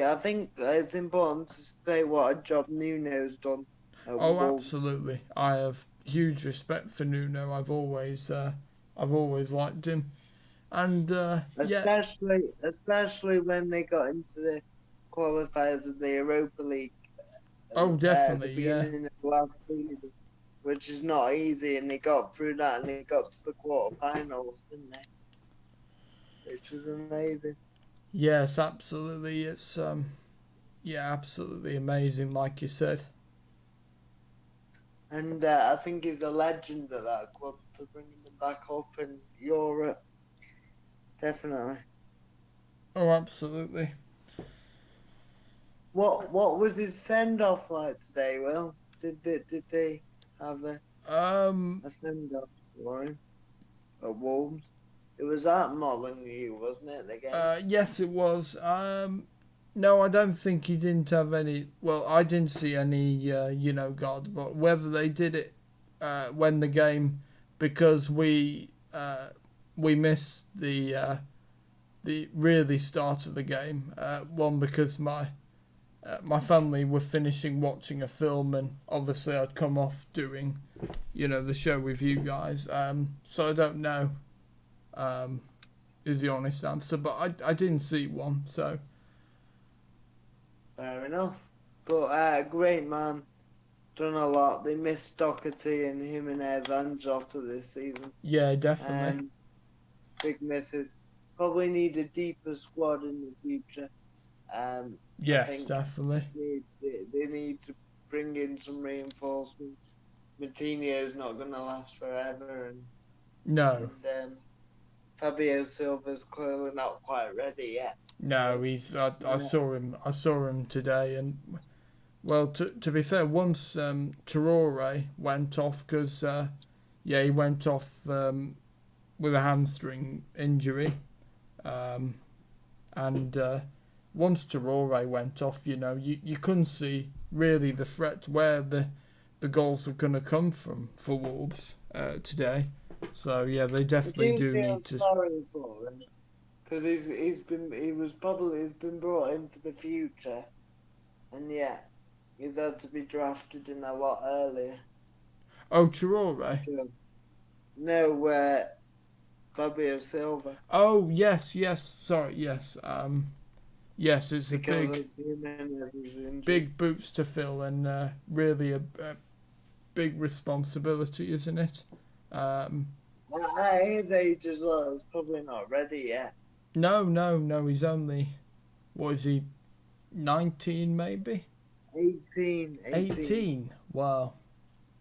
I think it's important to say what a job Nuno's done. Oh, Wolves. Absolutely. I have huge respect for Nuno. I've always liked him, and especially when they got into the qualifiers of the Europa League. Oh, definitely, at the beginning of last season, which is not easy, and they got through that, and they got to the quarterfinals, didn't they? Which was amazing. Yes, absolutely. It's absolutely amazing, like you said. And I think he's a legend at that club for bringing them back up in Europe. Definitely. Oh, absolutely. What was his send off like today, Will? Did they have a send off for him at Wolves? It was at Molyneux, wasn't it? The game. Yes, it was. No, I don't think he didn't have any. Well, I didn't see any. God, but whether they did it when the game, because we missed the really start of the game. One, because my family were finishing watching a film, and obviously I'd come off doing, the show with you guys. So I don't know, is the honest answer, but I didn't see one, so. Fair enough. But great man, done a lot. They missed Doherty and Jimenez and Jota this season. Yeah, definitely. Big misses. Probably need a deeper squad in the future. Yes, definitely. They need to bring in some reinforcements. Martinez's not going to last forever. No. And Fabio Silva's clearly not quite ready yet. No, he's. I saw him. I saw him today, and well, to be fair, once Traore went off because he went off with a hamstring injury, and once Traore went off, you couldn't see really the threat where the goals were going to come from for Wolves today. So yeah, they I definitely do feel need to. sorry for him because he's been brought in for the future, and yeah, he's had to be drafted in a lot earlier. Oh, Traore. So, no, Fabio Silva Oh yes, yes. Sorry, yes. Yes, it's a because big, of Jimenez's injury. big boots to fill, and really a big responsibility, isn't it? At his age as well, he's probably not ready yet. No. He's only, what is he? 19 maybe. 18. 18. Wow.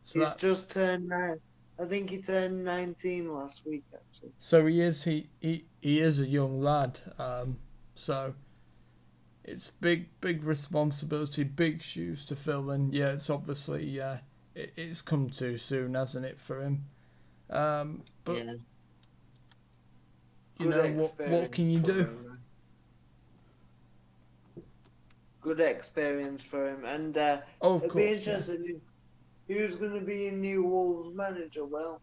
So He's that's just turned 9. I think he turned 19 last week, actually. so he is a young lad. So it's big responsibility, big shoes to fill, and yeah, it's obviously it's come too soon, hasn't it, for him? But Yeah. you know what can you do? Good experience for him, and Oh, of it'll be course. Yeah. interesting who's going to be a new Wolves manager. Well,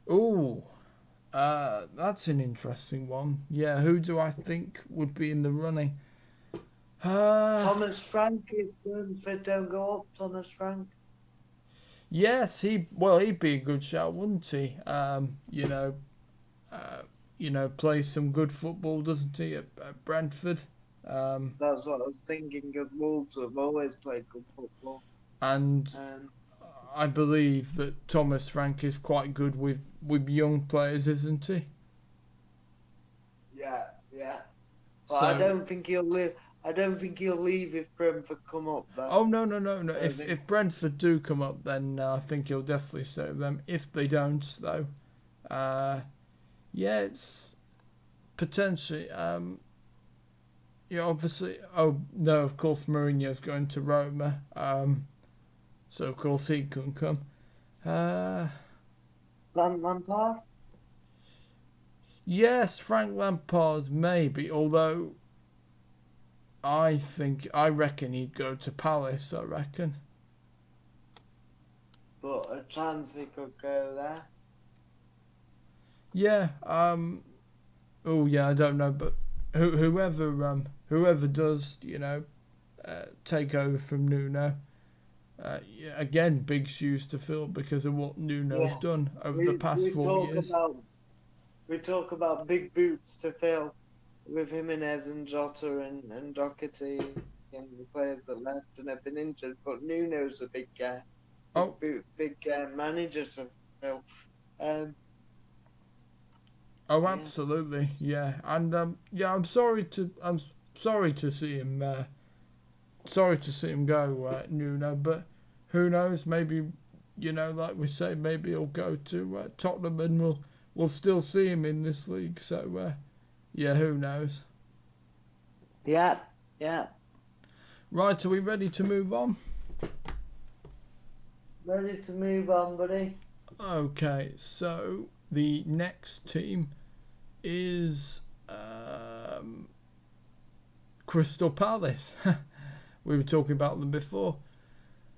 Ooh, that's an interesting one. Yeah, who do I think would be in the running? Thomas Frank, if Brentford don't go up, Thomas Frank. Yes, he'd be a good shout, wouldn't he? Plays some good football, doesn't he, at Brentford? That's what I was thinking, because Wolves have always played good football. And I believe that Thomas Frank is quite good with young players, isn't he? Yeah. But So, I don't think he'll leave. I don't think he'll leave if Brentford come up. Though. Oh no! If Brentford do come up, then I think he'll definitely stay with them. If they don't, though, yeah, it's potentially. Obviously. Oh no! Of course, Mourinho's going to Roma. So of course he can come. Lampard. Yes, Frank Lampard maybe. Although, I reckon he'd go to Palace. I reckon. But a chance he could go there. Yeah. Oh yeah, I don't know, but whoever does, take over from Nuno. Yeah, again, big shoes to fill because of what Nuno's done over the past 4 years. We talk about big boots to fill with Jimenez and Jota and Doherty and the players that left and have been injured. But Nuno's a big guy. Big manager to fill. Absolutely, yeah, and I'm sorry to see him. Sorry to see him go, Nuno. But who knows? Maybe, like we say, maybe he'll go to Tottenham, and we'll still see him in this league. So, yeah, who knows? Yeah. Right, are we ready to move on? Ready to move on, buddy. Okay, so the next team is Crystal Palace. We were talking about them before.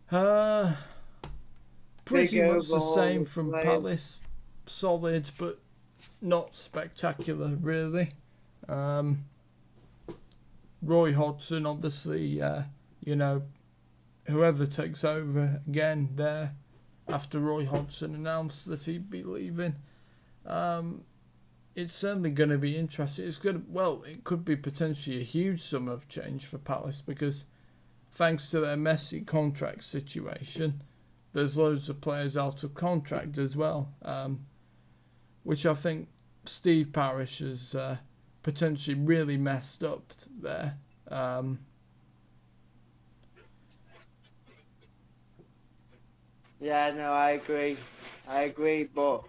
Pretty much the same from Palace. Solid, but not spectacular, really. Roy Hodgson, obviously, whoever takes over again there after Roy Hodgson announced that he'd be leaving. It's certainly going to be interesting. It could be potentially a huge summer of change for Palace because thanks to their messy contract situation, there's loads of players out of contract as well, which I think Steve Parish has potentially really messed up there. Yeah, no, I agree, but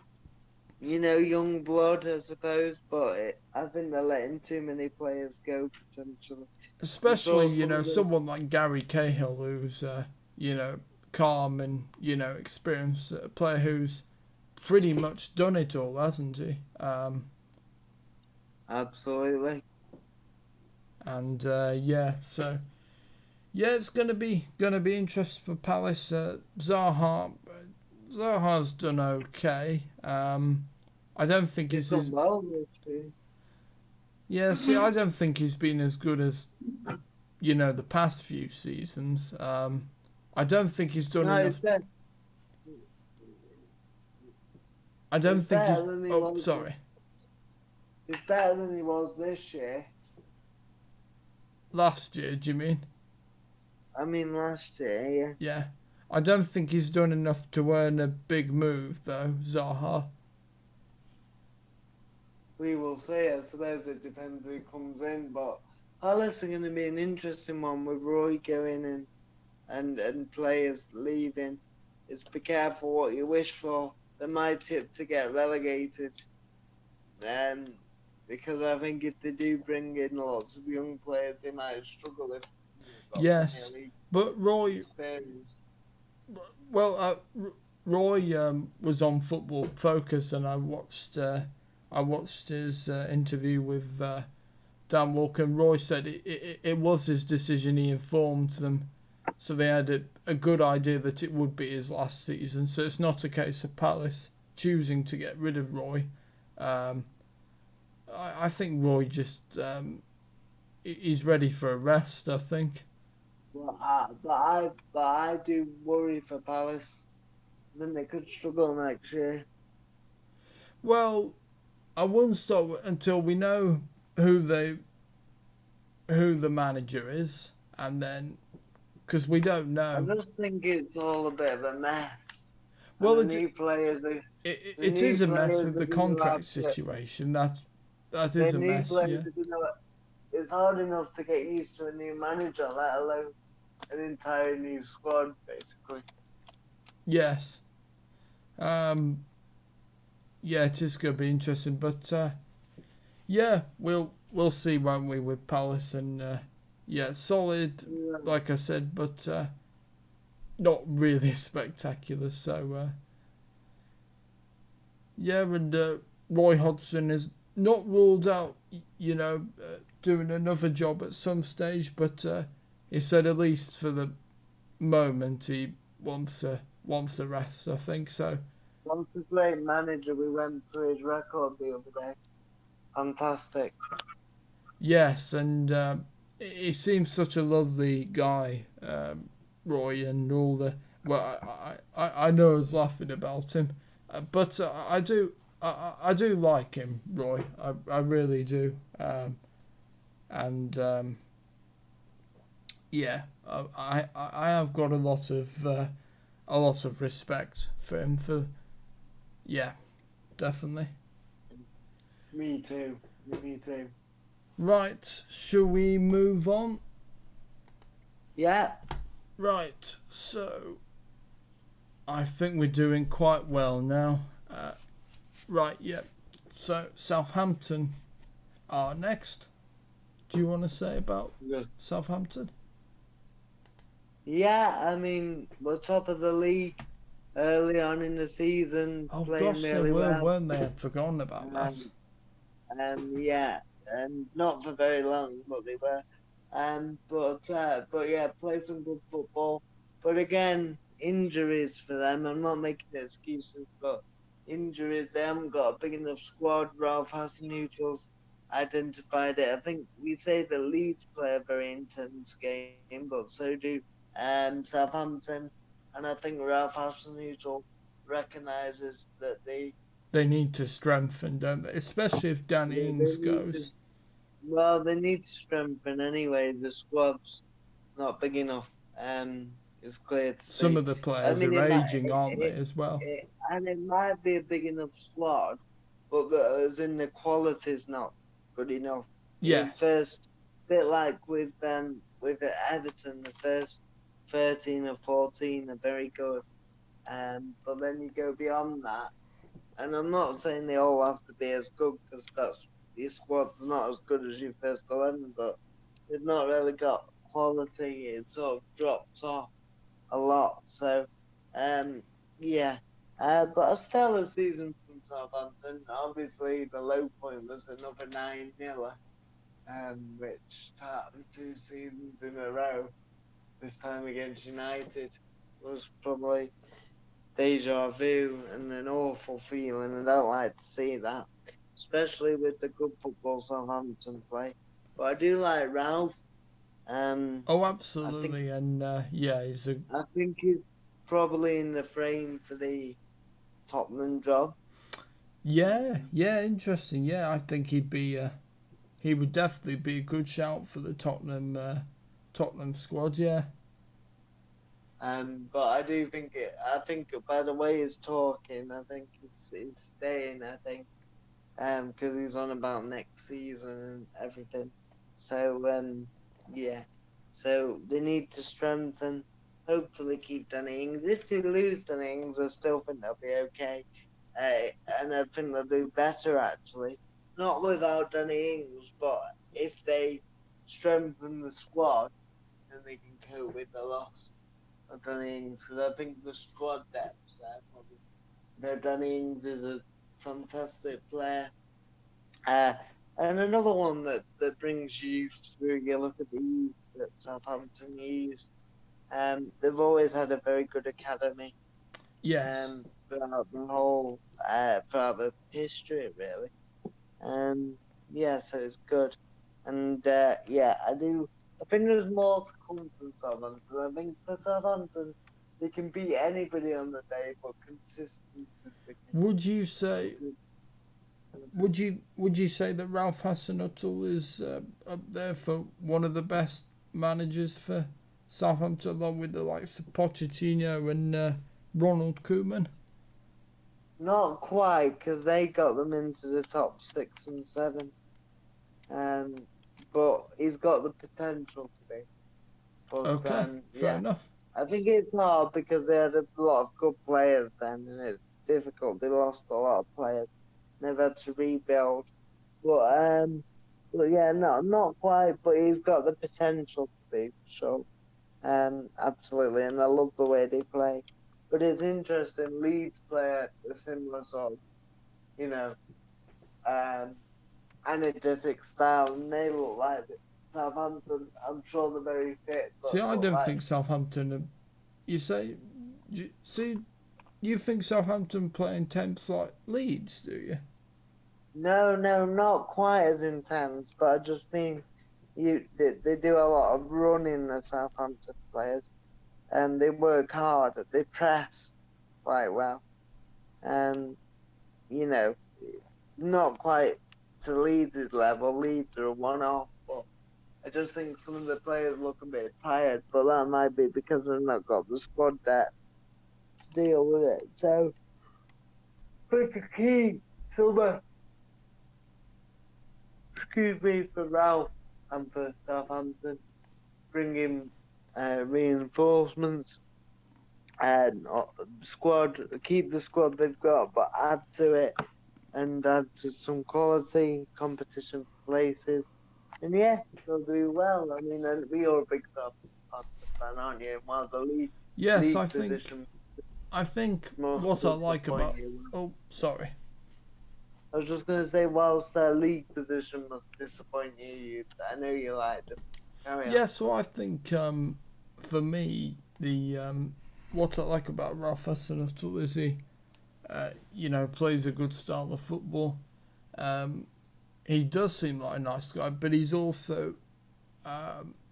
young blood, I suppose, but I think they're letting too many players go potentially. Especially, someone like Gary Cahill, who's, calm and, experienced, a player who's pretty much done it all, hasn't he? Absolutely. And, so, it's going to be interesting for Palace. Zaha Zaha's done okay. I don't think He's he's done well this year. yeah. See, I don't think he's been as good as the past few seasons. I don't think he's done No, enough. I don't he's think he's. better than he Oh, was. sorry. He's better than he was this year. Last year, do you mean? I mean, last year, yeah. Yeah. I don't think he's done enough to earn a big move, though, Zaha. We will see. I suppose it depends who comes in, but Palace are going to be an interesting one with Roy going in and players leaving. It's be careful what you wish for. They might tip to get relegated. Because I think if they do bring in lots of young players, they might struggle with. Yes, but Roy. Experience. Well, Roy was on Football Focus, and I watched his interview with Dan Walker, and Roy said it was his decision. He informed them, so they had a good idea that it would be his last season. So it's not a case of Palace choosing to get rid of Roy. I think Roy just he's ready for a rest, I think. But I do worry for Palace. Then they could struggle next year. Well, I wouldn't stop until we know who the manager is, and then because we don't know. I just think it's all a bit of a mess. Well, the new players are. It is a mess with the contract situation. That is a mess. Yeah. It's hard enough to get used to a new manager, let alone an entire new squad, basically. Yes. Yeah, it is going to be interesting, but yeah, we'll see, won't we, with Palace, and yeah, solid, like I said, but not really spectacular. So yeah, and Roy Hodgson is not ruled out, doing another job at some stage, but he said at least for the moment he wants a rest, I think so. Once a great manager, we went through his record the other day. Fantastic. Yes, and he seems such a lovely guy, Roy, and all the. Well, I know I was laughing about him, but I do like him, Roy. I really do, and yeah, I have got a lot of respect for him. Yeah, definitely. Me too. Right, shall we move on? Yeah. Right, so I think we're doing quite well now. Right, yeah. So Southampton are next. Do you want to say about Southampton? Yeah, I mean, we're top of the league early on in the season. Oh playing gosh, really they were, well. weren't they? I'd forgotten about that. Yeah, and not for very long, but they were. But yeah, play some good football. But again, injuries for them. I'm not making excuses, but injuries. They haven't got a big enough squad. Ralph Hasenhutl's identified it. I think we say the Leeds play a very intense game, but so do Southampton. And I think Ralph Hasenhutl recognises that they need to strengthen, don't they? Especially if Danny Ings goes. They need to strengthen anyway. The squad's not big enough. It's clear to see. Some of the players are aging, aren't they, as well? And it might be a big enough squad, but as in the quality's not good enough. Yeah. First, bit like with Everton, the first 13 or 14 are very good. But then you go beyond that. And I'm not saying they all have to be as good, because your squad's not as good as your first 11, but they've not really got quality. It sort of drops off a lot. So, yeah. But a stellar season from Southampton. Obviously, the low point was another 9-0, which started 2 seasons in a row. This time against United was probably deja vu and an awful feeling. I don't like to see that, especially with the good football Southampton play. But I do like Ralph. Oh, I think absolutely, and he's a I think he's probably in the frame for the Tottenham job. interesting. Yeah, I think he would definitely be a good shout for the Tottenham squad. Yeah. But I do think I think by the way he's talking, I think he's staying. I think, because he's on about next season and everything. So yeah. So they need to strengthen. Hopefully, keep Danny Ings. If they lose Danny Ings, I still think they'll be okay. And I think they'll do better actually. Not without Danny Ings, but if they strengthen the squad, then they can cope with the loss of Danny Ings. Because I think the squad depth's there probably. No, Danny Ings is a fantastic player. And another one that brings you through, you look at the youth that Southampton use. They've always had a very good academy. Yes. Throughout the whole, throughout the history, really. So it's good. And I do. I think there's more to come from Southampton. I think for Southampton, they can beat anybody on the day, but consistency is the key. Would you say? Would you say that Ralph Hasenhüttl is up there for one of the best managers for Southampton, along with the likes of Pochettino and Ronald Koeman? Not quite, because they got them into the top 6 and 7. But he's got the potential to be. But, Okay, fair enough. I think it's hard because they had a lot of good players then, and it's difficult. They lost a lot of players. They've had to rebuild. But yeah, not quite, but he's got the potential to be, so absolutely, and I love the way they play. But it's interesting, Leeds play a similar sort of, energetic style, and they look like it. Southampton, I'm sure they're very fit. But See, I don't think Southampton are, you think Southampton play intense like Leeds, do you? No, not quite as intense, but I just mean they do a lot of running, the Southampton players, and they work hard. They press quite well, and not quite to Leeds' level. Leeds are a one-off, but I just think some of the players look a bit tired, but that might be because they've not got the squad depth to deal with it. So, pick a key, Silver. Excuse me, for Ralph and for Southampton, bring in reinforcements and keep the squad they've got, but add to it and add to some quality competition places. And yeah, they'll do well. I mean, and you're a big Southampton fan, aren't you? While the league, yes, I think what I like about. Oh, sorry. I was just going to say, whilst their league position must disappoint you, I know you like them. Yeah, so I think for me, the what I like about Ralph Hasenhüttl is he, plays a good style of football. He does seem like a nice guy, but he's also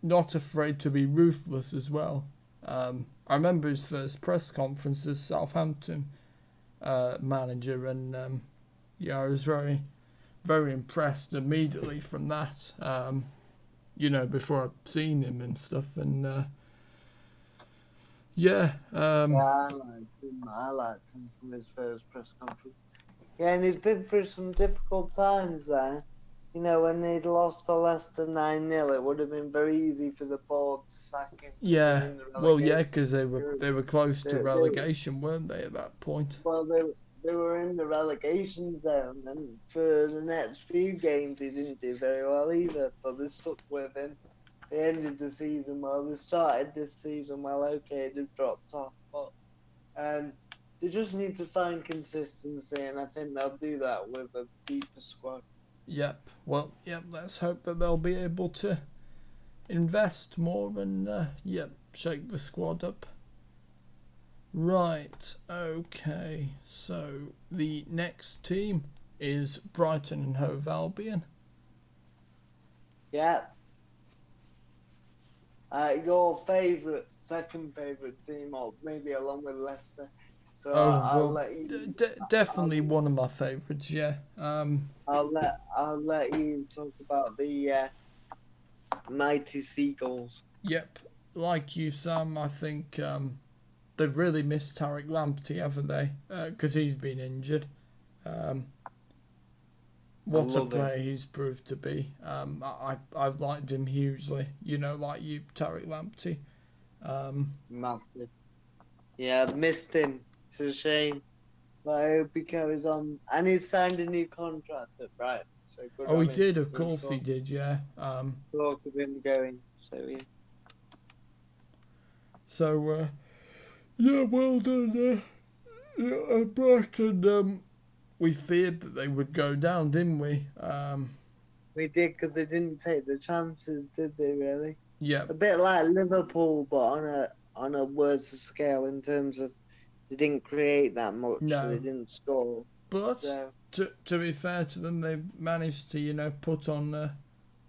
not afraid to be ruthless as well. I remember his first press conference as Southampton manager, and I was very, very impressed immediately from that. Before I'd seen him and stuff, and I liked him from his first press conference. Yeah, and he's been through some difficult times there. When they'd lost to Leicester 9-0, it would have been very easy for the board to sack him. Yeah, because they were close to relegation, weren't they, at that point? Well, they were in the relegation zone, and for the next few games, he didn't do very well either. But they stuck with him. They ended the season well. They started this season well. Okay, they've dropped off, but they just need to find consistency, and I think they'll do that with a deeper squad. Yep. Well, let's hope that they'll be able to invest more and, shake the squad up. Right, okay. So the next team is Brighton and Hove Albion. Yeah. Your second favourite team, or maybe along with Leicester. So I'll let you. Definitely one of my favourites. Yeah. I'll let you talk about the mighty Seagulls. Yep. Like you, Sam. I think they've really missed Tariq Lamptey, haven't they? Because he's been injured. What a player he's proved to be. I've liked him hugely. You know, like you, Tariq Lamptey. Massive. Yeah, I've missed him. It's a shame. But I hope he carries on. And he's signed a new contract at Brighton. So good Oh, on he him. did. Of course, he did. Yeah. Talk of him going. So yeah. So yeah, well done. Brighton. We feared that they would go down, didn't we? We did, because they didn't take the chances, did they? Really? Yeah. A bit like Liverpool, but on a worse scale in terms of they didn't create that much. No. They didn't score. But So, to be fair to them, they managed to put on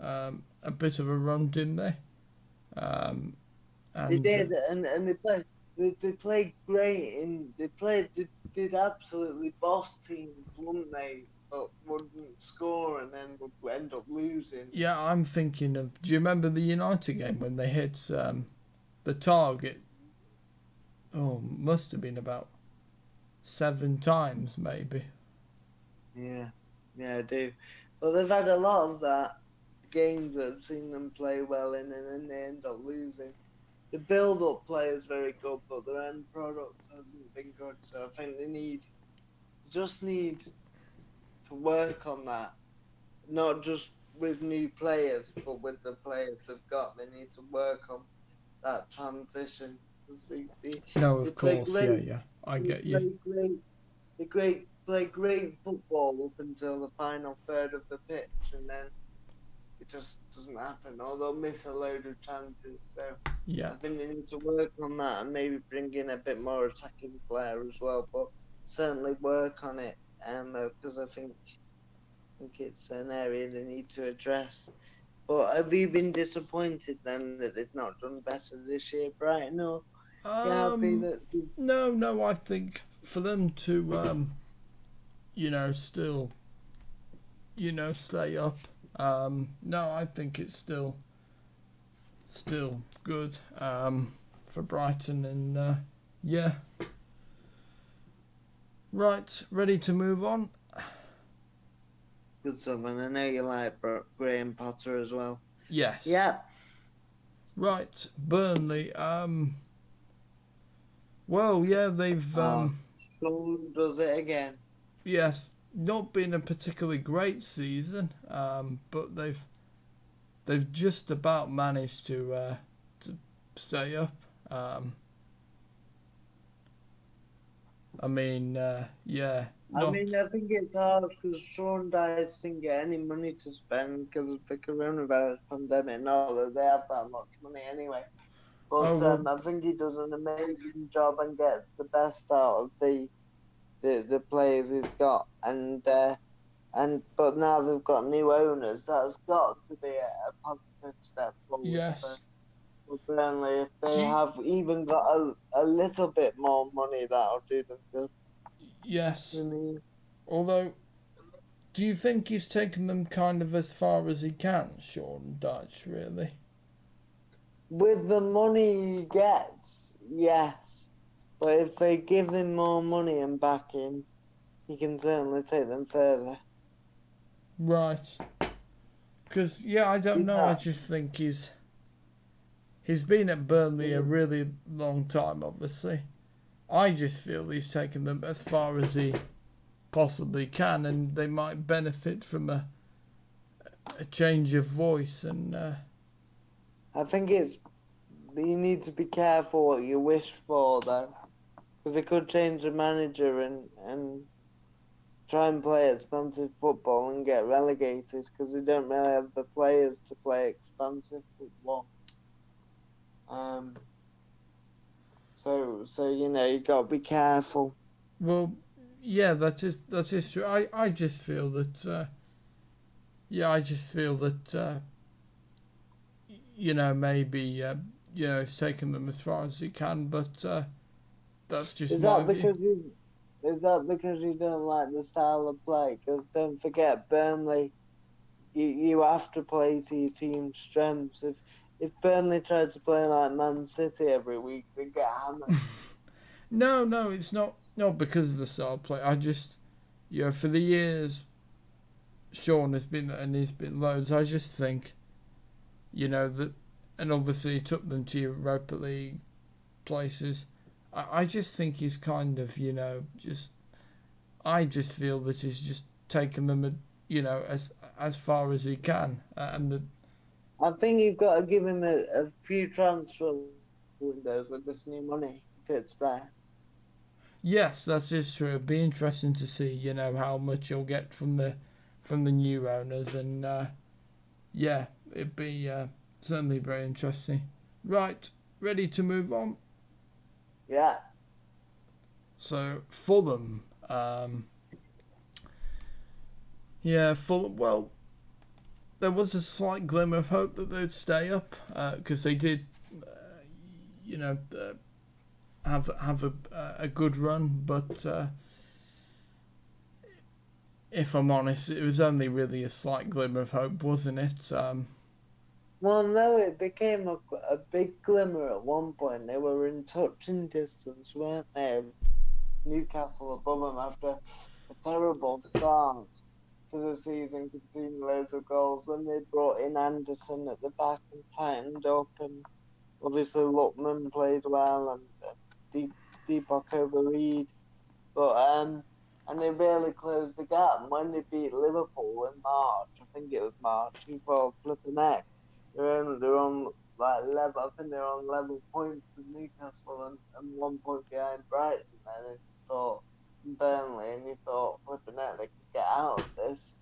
a bit of a run, didn't they? And, they did, and they played great, and they did absolutely boss teams, wouldn't they? But wouldn't score, and then would end up losing. Yeah, I'm thinking of. Do you remember the United game when they hit the target? Oh, must have been about 7 times, maybe. Yeah, I do. But they've had a lot of that games that I've seen them play well in, and then they end up losing. The build-up play is very good, but their end product hasn't been good. So I think they just need to work on that, not just with new players, but with the players they've got. They need to work on that transition. No, of course, yeah, I get you. They play great football up until the final third of the pitch, and then it just doesn't happen, or they'll miss a load of chances. So yeah, I think they need to work on that and maybe bring in a bit more attacking player as well, but certainly work on it, because I think it's an area they need to address. But have you been disappointed then that they've not done better this year, Brighton? Or you happy that? No, I think for them to still stay up. No, I think it's still good for Brighton, and yeah. Right, ready to move on. Good stuff, and I know you like Graham Potter as well. Yes. Yeah. Right, Burnley. Well, yeah, they've. Sean does it again. Yes, not been a particularly great season, but they've just about managed to stay up. I mean, yeah. I think it's hard because Sean Dice didn't get any money to spend because of the coronavirus pandemic. Not that they have that much money anyway. But I think he does an amazing job and gets the best out of the players he's got. But now they've got new owners. That's got to be a positive step forward. Yes. Certainly, if they have even got a little bit more money, that'll do them good. Yes. Although, do you think he's taken them kind of as far as he can, Sean Dyche, really? With the money he gets, yes. But if they give him more money and backing, he can certainly take them further. Right. Because, yeah, I don't know. I just think he's been at Burnley a really long time, obviously. I just feel he's taken them as far as he possibly can, and they might benefit from a change of voice. And I think you need to be careful what you wish for, though, because they could change the manager and try and play expensive football and get relegated because they don't really have the players to play expensive football. So you got to be careful. Well, yeah, that is true. I just feel that maybe he's taken them as far as he can, but that's just Is my that view. because you don't like the style of play? Because don't forget, Burnley, you have to play to your team's strengths. If Burnley tried to play like Man City every week, they'd get hammered. No, it's not because of the style of play. I just, for the years Sean has been, and he's been loads, I just think, that, and obviously he took them to Europa League places. I just think he's kind of, I just feel that he's just taken them, as far as he can. I think you've got to give him a few transfer windows with this new money if it's there. Yes, that is true. It'd be interesting to see, how much he'll get from the new owners, and it'd be certainly very interesting. Right, ready to move on? Yeah. So Fulham, Fulham. Well, there was a slight glimmer of hope that they'd stay up because they did, have a good run, but if I'm honest, it was only really a slight glimmer of hope, wasn't it? Well, no, it became a big glimmer at one point. They were in touching distance, weren't they? Of Newcastle above them after a terrible start to the season, conceding loads of goals. Then they brought in Anderson at the back and tightened up, and obviously Lookman played well, and Deepak Overeed, but and they really closed the gap. And when they beat Liverpool in March, I think it was March, before flipping neck, they're on like level. I think they're on level points with Newcastle and 1 point behind Brighton. And thought Burnley, and you thought flipping out they could get out of this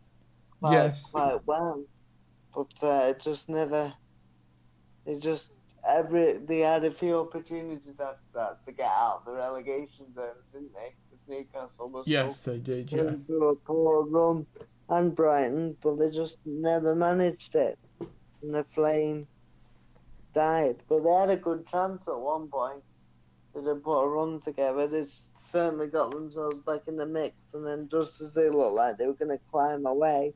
quite well, but it just never. They had a few opportunities after that to get out of the relegation zone, didn't they? With Newcastle was Yes, they did. Yeah. through a poor run, and Brighton, but they just never managed it, and the flame died. But they had a good chance at one point. They did put a run together. They certainly got themselves back in the mix, and then just as they looked like they were going to climb away,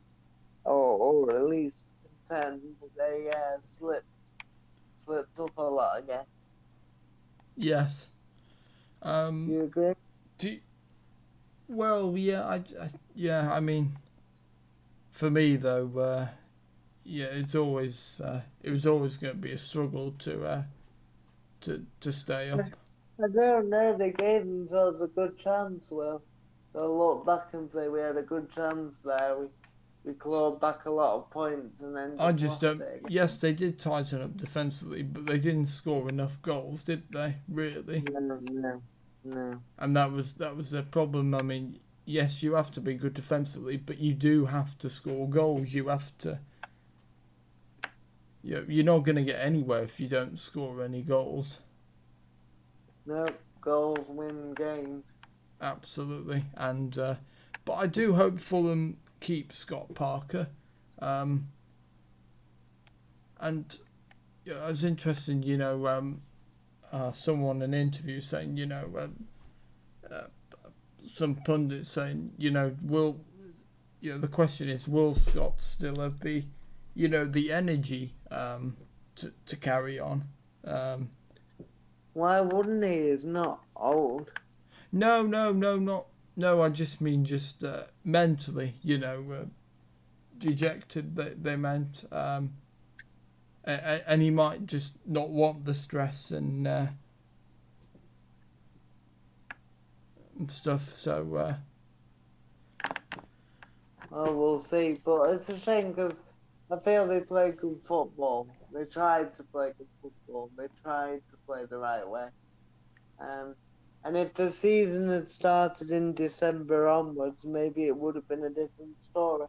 or at least contend, they slipped up a lot again. Yes. You agree? Well, yeah, I mean, for me though, it was always going to be a struggle to stay up. I don't know. They gave themselves a good chance. Well, they'll look back and say we had a good chance there. We clawed back a lot of points and then I just don't. it. Yes, they did tighten up defensively, but they didn't score enough goals, did they? Really? No. And that was the problem. I mean, yes, you have to be good defensively, but you do have to score goals. You have to. You're not going to get anywhere if you don't score any goals. No, goals win games. Absolutely, and but I do hope Fulham keep Scott Parker, and it was interesting. Someone in an interview saying, some pundits saying, the question is, will Scott still have the energy to carry on? Why wouldn't he? He's not old. No, I just mean mentally, dejected. They meant, and he might just not want the stress and stuff. So, we'll see. But it's a shame because I feel they play good football. They tried to play good football. They tried to play the right way. And if the season had started in December onwards, maybe it would have been a different story.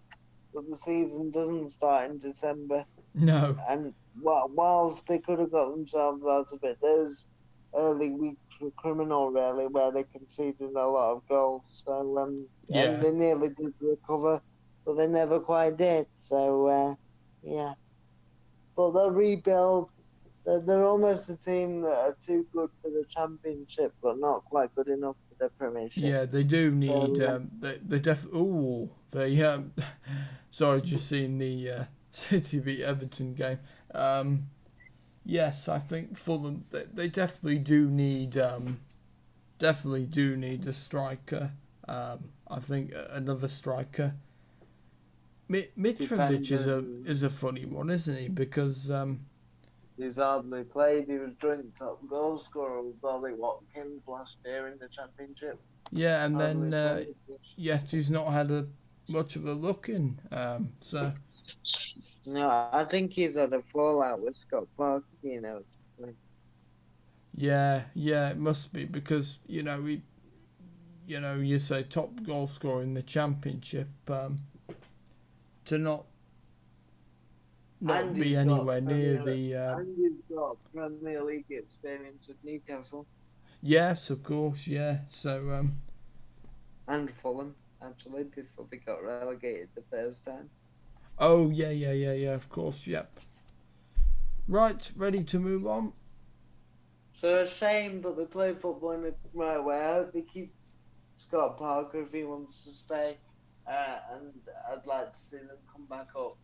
But the season doesn't start in December. No. And whilst they could have got themselves out of it, those early week criminal, really, where they conceded a lot of goals. So, Yeah. and they nearly did recover, but they never quite did. So, yeah. But they'll rebuild. They're almost a team that are too good for the Championship, but not quite good enough for the Premiership. Yeah, they do need. So, They definitely. Ooh, they. Sorry, just seeing the City beat Everton game. Yes, I think Fulham. They definitely do need. Definitely do need a striker. I think another striker. Mitrovic is a funny one, isn't he? Because he's hardly played. He was joint top goal scorer with Ollie Watkins last year in the Championship. yeah, and Hardly then played. yet he's not had much of a look in. So No, I think he's had a fallout with Scott Parker, yeah, it must be because you say top goal scorer in the Championship, to not And be he's anywhere got near And he's got Premier League experience with Newcastle yes, of course, yeah. So and Fulham, actually, before they got relegated the first time. oh yeah, of course, yep. Right, ready to move on. So a shame, but they play football in the right way. I hope they keep Scott Parker if he wants to stay, and I'd like to see them come back up.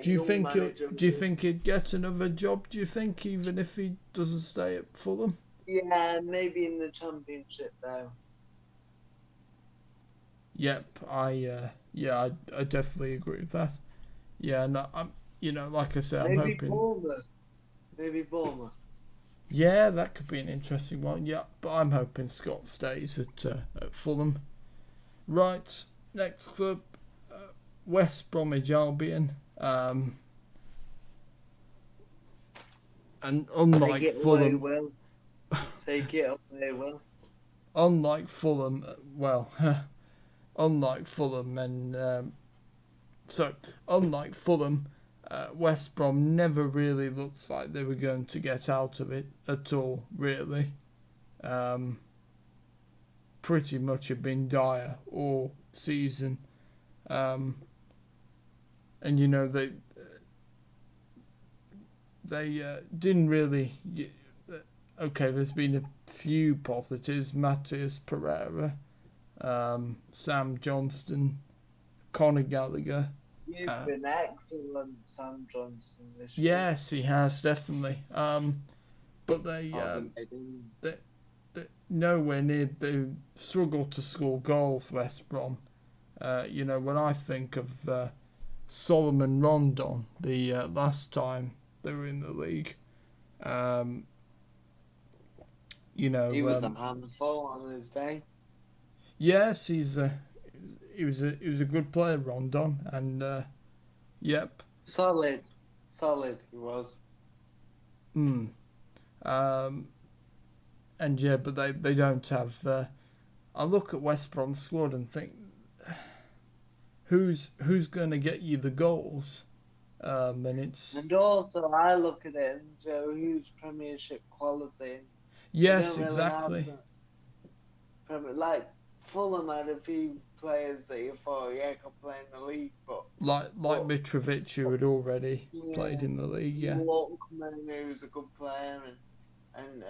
Do you Young think manager do you think he'd get another job? Do you think even if he doesn't stay at Fulham? Yeah, maybe in the Championship though. Yep, I definitely agree with that. Yeah, no, I'm like I said, I'm Maybe hoping. Bournemouth. Maybe Bournemouth. Yeah, that could be an interesting one. Yeah, but I'm hoping Scott stays at Fulham. Right, next club, West Bromwich Albion. And unlike Take it Fulham, away, Will. Take it away, Will. unlike Fulham, unlike Fulham unlike Fulham, West Brom never really looks like they were going to get out of it at all, really. Pretty much have been dire all season. And they didn't really. Okay, there's been a few positives. Matthias Pereira, Sam Johnston, Conor Gallagher. He's been excellent, Sam Johnson, this year. Yes, he has definitely. But they nowhere near. They struggle to score goals. West Brom. When I think of Solomon Rondon, the last time they were in the league, he was a handful on his day. Yes, he was a good player, Rondon, and yep. Solid he was. And yeah, but they don't have. I look at West Brom's squad and think, who's going to get you the goals? And also I look at it and so who's Premiership quality. Yes, really exactly. Like Fulham had a few players that you thought, could play in the league, but like Mitrovic, who had already played in the league. Yeah. Walkman, who's a good player, and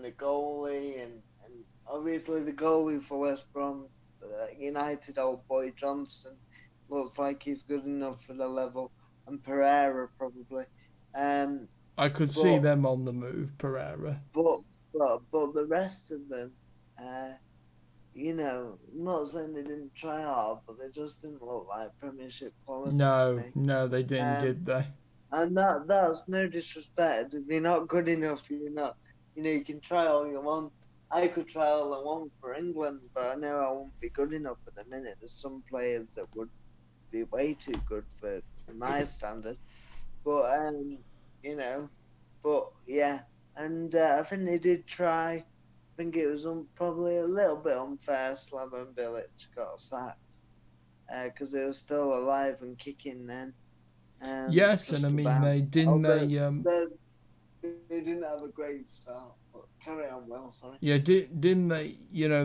the goalie, and obviously the goalie for West Brom United, old boy Johnston, looks like he's good enough for the level, and Pereira probably. I could see them on the move, Pereira. But the rest of them, I'm not saying they didn't try hard, but they just didn't look like Premiership quality to me. No, they didn't, did they? And that's no disrespect. If you're not good enough, you're not. You can try all you want. I could try all I want for England, but I know I won't be good enough at the minute. There's some players that would be way too good for my standard. But and I think they did try. I think it was probably a little bit unfair. Slaven Bilic got sacked because they were still alive and kicking then. Yes, and I mean they didn't. They didn't have a great start. carry on, Will. Sorry. Yeah, didn't they? You know,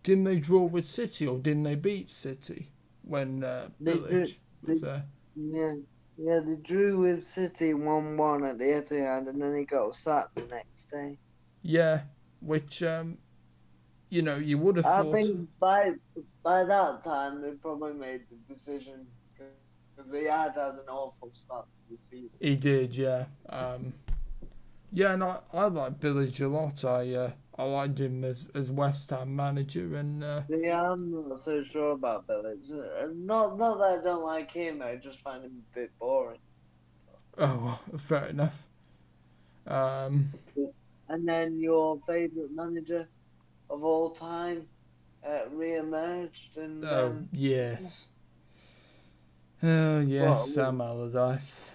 didn't they draw with City or didn't they beat City when Village was there? Yeah, they drew with City 1-1 at the Etihad, and then he got sacked the next day. Yeah, which you know, you would have thought. I think by that time they probably made the decision because he had an awful start to the season. He did, yeah. Yeah, and I like Village a lot. I liked him as West Ham manager, and Yeah, I'm not so sure about Village. Not that I don't like him. I just find him a bit boring. oh, well, fair enough. And then your favourite manager of all time re-emerged, and yes. Oh yes, What- Sam Allardyce.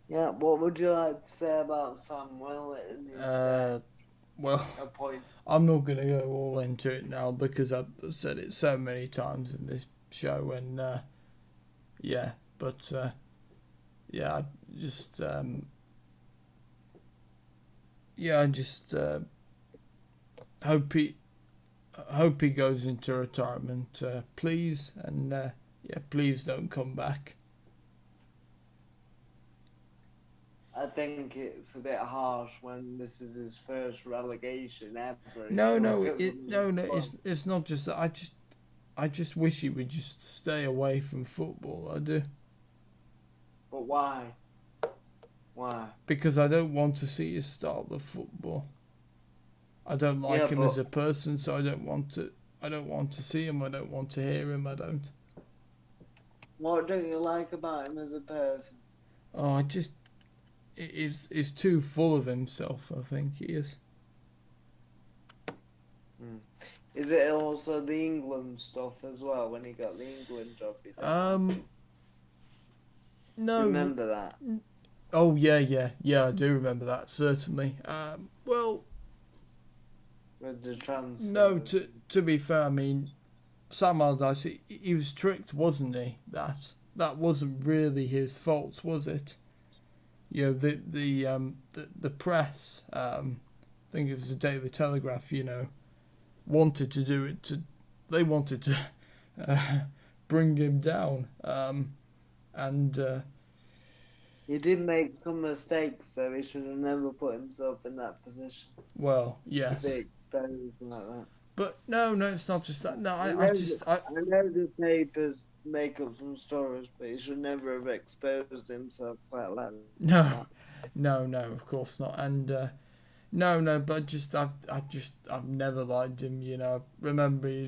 yeah. What would you like to say about Samuel and his Well, appointment? I'm not going to go all into it now because I've said it so many times in this show, and yeah, but yeah, I just hope he goes into retirement, please, and yeah, please don't come back. I think it's a bit harsh when this is his first relegation ever. No, it's not just that. I just wish he would just stay away from football. I do. But why? Why? Because I don't want to see his style of football. I don't like him as a person, so I don't want to see him. I don't want to hear him. I don't. What don't you like about him as a person? Oh, he's too full of himself. I think he is. Is it also the England stuff as well when he got the England job? No. Remember that? Oh yeah, I do remember that certainly. Well. With the transfer. No, to be fair, I mean, Sam Allardyce, he was tricked, wasn't he? That wasn't really his fault, was it? You know, the press, I think it was the Daily Telegraph, you know, wanted to do it they wanted to bring him down, and he did make some mistakes, so he should have never put himself in that position. Well, yes. To be exposed like that. But no, it's not just that. No, I know the papers make up some stories, but he should never have exposed himself like that. No, of course not. And no, but I've never liked him. You know, remember he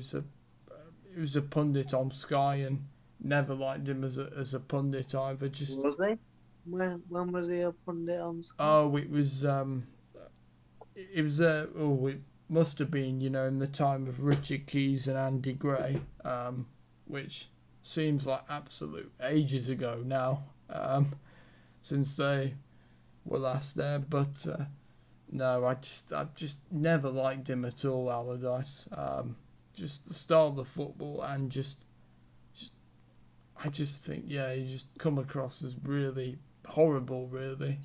was a pundit on Sky, and never liked him as a pundit either. Just was he? When was he a pundit on Sky? Oh, it was it must have been, you know, in the time of Richard Keys and Andy Gray, which seems like absolute ages ago now, since they were last there. But no, I've just never liked him at all, Allardyce. Just the style of the football, and I just think, yeah, he just come across as really horrible, really.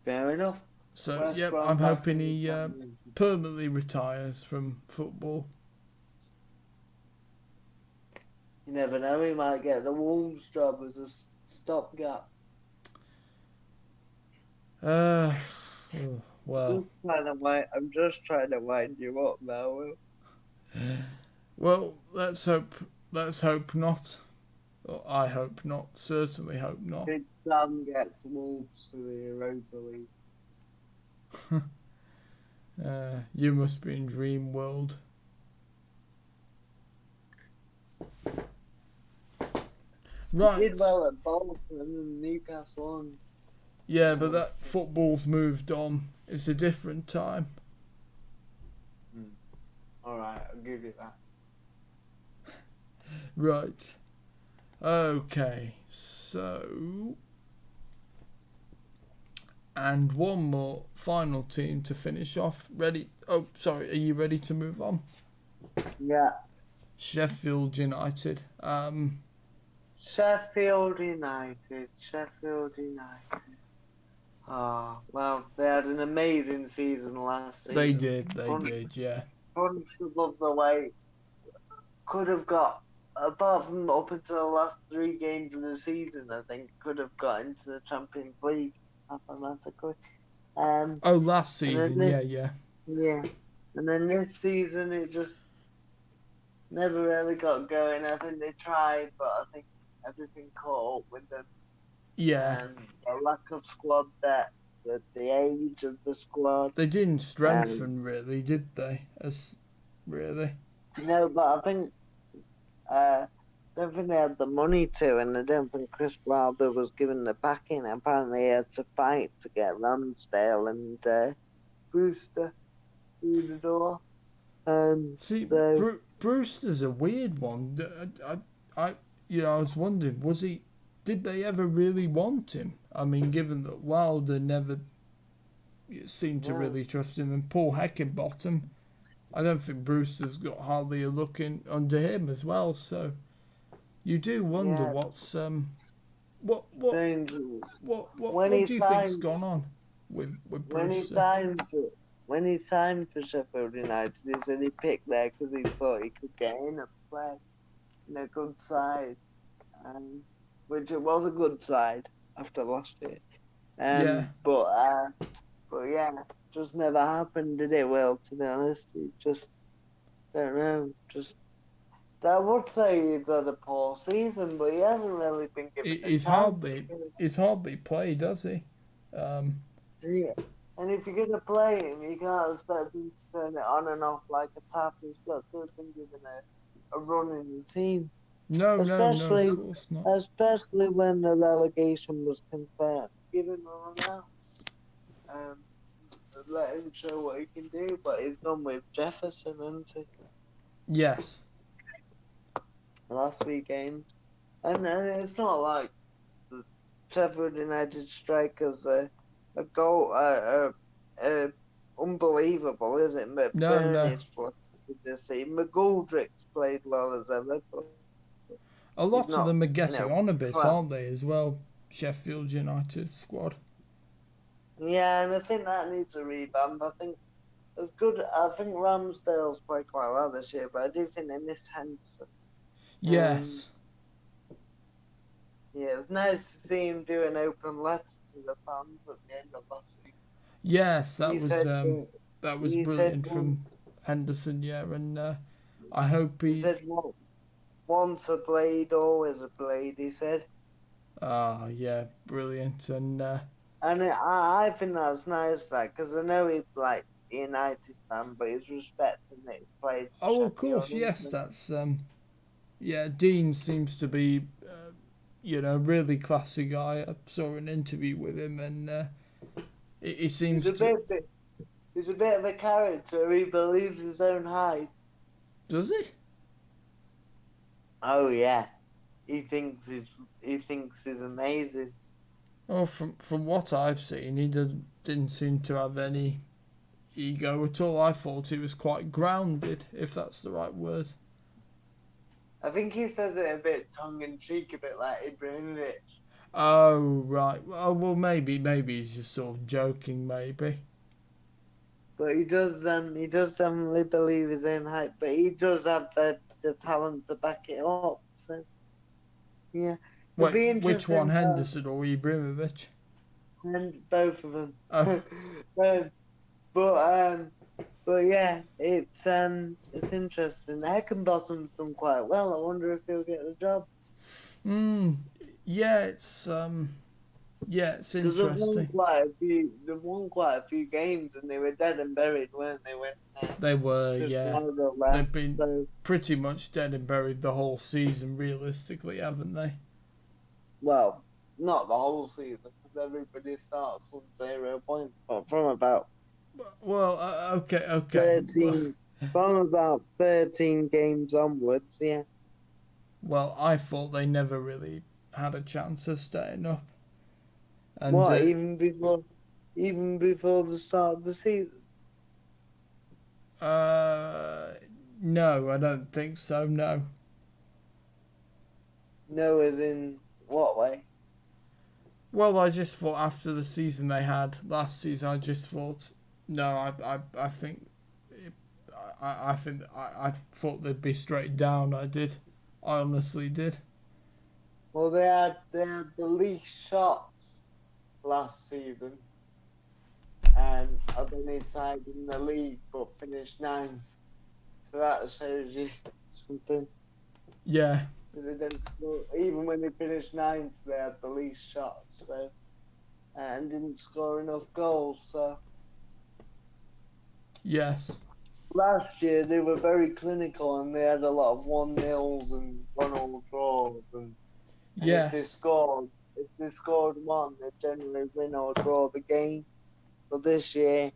Fair enough. So, yep, I'm hoping he permanently retires from football. You never know, he might get the Wolves job as a stopgap. Well. I'm just trying to wind you up now, Will. Well, let's hope not. Well, I hope not. Certainly hope not. Big Sam gets Wolves to the Europa League. You must be in dream world. Right. He did well at Bolton and Newcastle. Yeah, but that football's moved on. It's a different time. Alright, I'll give you that. Right. Okay, so... And one more final team to finish off. Ready? Oh, sorry, are you ready to move on? Yeah. Sheffield United. Sheffield United. Oh, well, they had an amazing season last season. They did, yeah. Punched above the weight. Could have got, apart from up until the last 3 games of the season, I think, could have got into the Champions League mathematically. Last season, yeah. Yeah. And then this season, it just never really got going. I think they tried, but I think everything caught up with them. Yeah. The lack of squad depth, the age of the squad. They didn't strengthen, really, did they? Really? No, but I think I don't think they had the money to, and I don't think Chris Wilder was given the backing. Apparently, he had to fight to get Ramsdale and Brewster through the door. See, so, Brewster's a weird one. I was wondering, did they ever really want him? I mean, given that Wilder never seemed to really trust him, and Paul Heckingbottom, I don't think Brewster's got hardly a look in under him as well. So you do wonder what's what do you think's gone on with Brewster? When he signed for Sheffield United, he said he picked there because he thought he could get in and play in a good side, which it was a good side after last year. But yeah, just never happened, did it? Well, to be honest, it just don't know. I would say he's had a poor season, but he hasn't really been given a chance. He's hardly played, does he? Yeah. And if you're going to play him, you can't expect him to turn it on and off like a tap. He's got to have been given a run in the team. No, of course not. Especially when the relegation was confirmed. Give him a run out. Let him show what he can do, but he's gone with Jefferson, hasn't he? Yes. Last weekend. And it's not like the Sheffield United strikers a goal unbelievable, is it? But no. To see McGoldrick's played well as ever. But a lot of them are getting on a bit, aren't they, as well? Sheffield United squad. Yeah, and I think that needs a revamp. I think Ramsdale's played quite well this year, but I do think they miss Henderson. Yes. Yeah, it was nice to see him do an open letter to the fans at the end of last season. Yes, that was brilliant from Henderson. Yeah, and I hope he said, "Once a blade, always a blade." He said. Yeah, brilliant, and I think that's nice, because I know he's like a United fan, but he's respecting that he played. Oh, of course, yes, that's Dean seems to be. Really classy guy. I saw an interview with him, and he seems he's a bit of a character. He believes his own height. Does he? Oh yeah, he thinks he's amazing. Oh, from what I've seen, he didn't seem to have any ego at all. I thought he was quite grounded, if that's the right word. I think he says it a bit tongue-in-cheek, a bit like Ibrahimovic. Oh, right. Well, maybe he's just sort of joking, maybe. But he does definitely believe his own height, but he does have the talent to back it up, so, yeah. Wait, which one, Henderson or Ibrahimovic? And both of them. Oh. But yeah, it's interesting. Heckingbottom's done quite well. I wonder if he'll get the job. Yeah, it's interesting. They won quite a few games, and they were dead and buried, weren't they? They were, yeah. They've been pretty much dead and buried the whole season, realistically, haven't they? Well, not the whole season, because everybody starts on 0 points, but from about. Well, okay. 13, from about 13 games onwards, yeah. Well, I thought they never really had a chance of staying up. And, even before the start of the season? No, I don't think so, no. No, as in what way? Well, I just thought after the season they had last season, I just thought, no, I think, I thought they'd be straight down. I did, I honestly did. Well, they had the least shots last season, and I've only side in the league, but finished 9th. So that shows you something. Yeah. They didn't score. Even when they finished 9th, they had the least shots, so and didn't score enough goals. So Yes. last year they were very clinical, and they had a lot of 1-0s and 1-0 draws, and Yes. if they scored one, they generally win or draw the game. But this year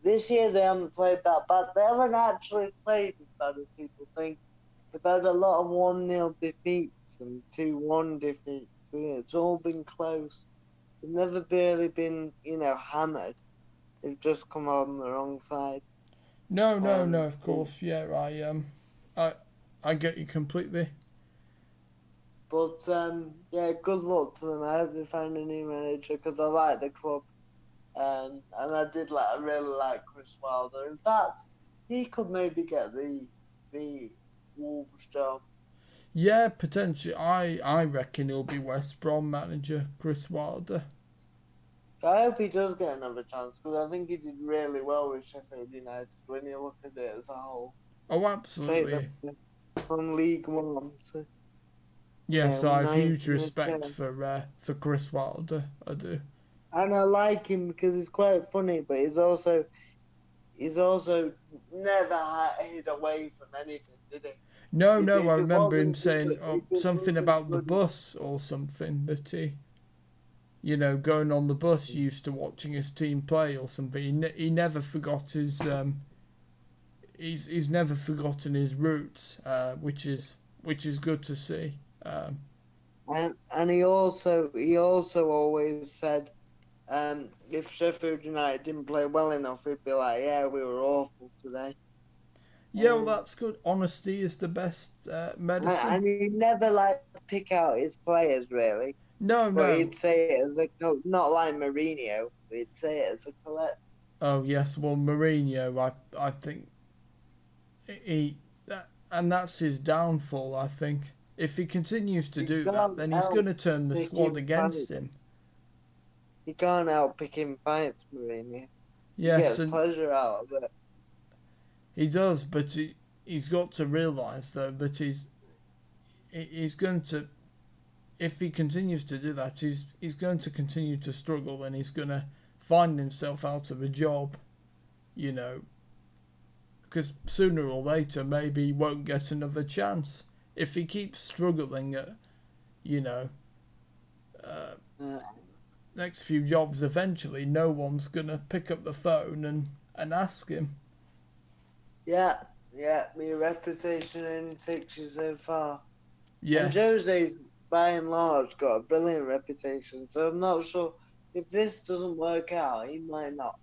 they haven't played that bad. They haven't actually played as bad as people think. They've had a lot of 1-0 defeats and 2-1 defeats. Yeah, it's all been close. They've never really been, hammered. They've just come on the wrong side. No, of course, yeah, I get you completely. But, good luck to them. I hope they find a new manager because I like the club. And I really like Chris Wilder. In fact, he could maybe get the Wolves job. Yeah, potentially. I reckon he'll be West Brom manager, Chris Wilder. I hope he does get another chance because I think he did really well with Sheffield United when you look at it as a whole. Oh, absolutely. From League One. So, yes, I have huge respect for Chris Wilder. I do. And I like him because he's quite funny, but he's also never hid away from anything, did he? No, I remember him saying something about the bus or something that he, going on the bus used to watching his team play or something. He never forgot his he's never forgotten his roots, which is good to see. And he also always said, if Sheffield United didn't play well enough, he'd be like, "Yeah, we were awful today." Yeah, well, that's good. Honesty is the best medicine. And he never pick out his players really. No. But he'd say it as not like Mourinho. He'd say it as a collect. Oh yes, well Mourinho, I think and that's his downfall. I think if he continues to do that, then he's going to turn the squad against him. He can't help picking fights, Mourinho. Yes, he gets pleasure out of it. He does, but he's got to realise though that he's going to, if he continues to do that, he's going to continue to struggle, and he's going to find himself out of a job, because sooner or later maybe he won't get another chance if he keeps struggling at, next few jobs. Eventually, no one's going to pick up the phone and ask him. Yeah, my reputation only takes you so far. Yes. And Jose's, by and large, got a brilliant reputation, so I'm not sure if this doesn't work out, he might not.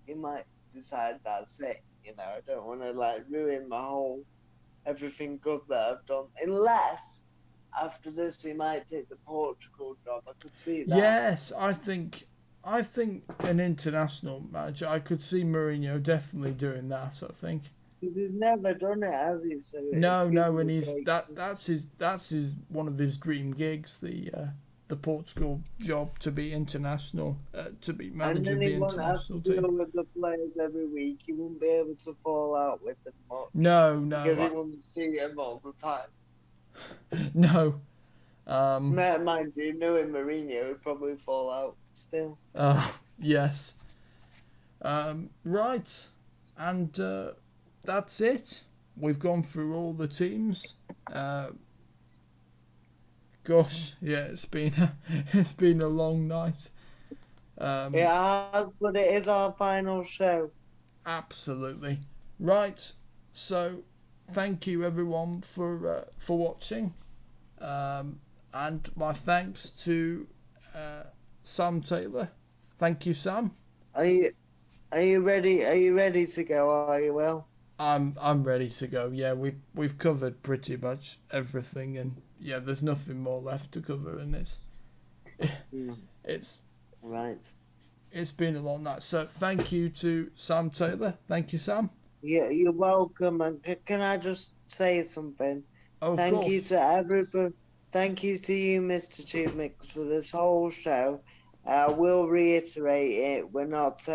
He might decide that's it. I don't want to ruin my whole everything good that I've done, unless after this he might take the Portugal job. I could see that. Yes, I think an international manager. I could see Mourinho definitely doing that. I think. Because he's never done it, has he? So no, and that's his one of his dream gigs, the Portugal job, to be international, to be manager of the international team. And then he won't have to deal with the players every week. He won't be able to fall out with them much. No, because he won't see them all the time. No. Mind you, knowing Mourinho would probably fall out still. Yes. Right, and that's it. We've gone through all the teams. Gosh, yeah, it's been a long night. It has, but it is our final show. Absolutely. Right. So, thank you everyone for watching, and my thanks to Sam Taylor. Thank you, Sam. Are you ready? Are you ready to go? Are you, Will? I'm ready to go. Yeah, we've covered pretty much everything, and yeah, there's nothing more left to cover, and it's Right. it's been a long night. So thank you to Sam Taylor. Thank you, Sam. Yeah, you're welcome. And can I just say something? Oh, of Thank you course. to everybody. Thank you to you, Mr. TubeMix, for this whole show. We'll reiterate it. We're not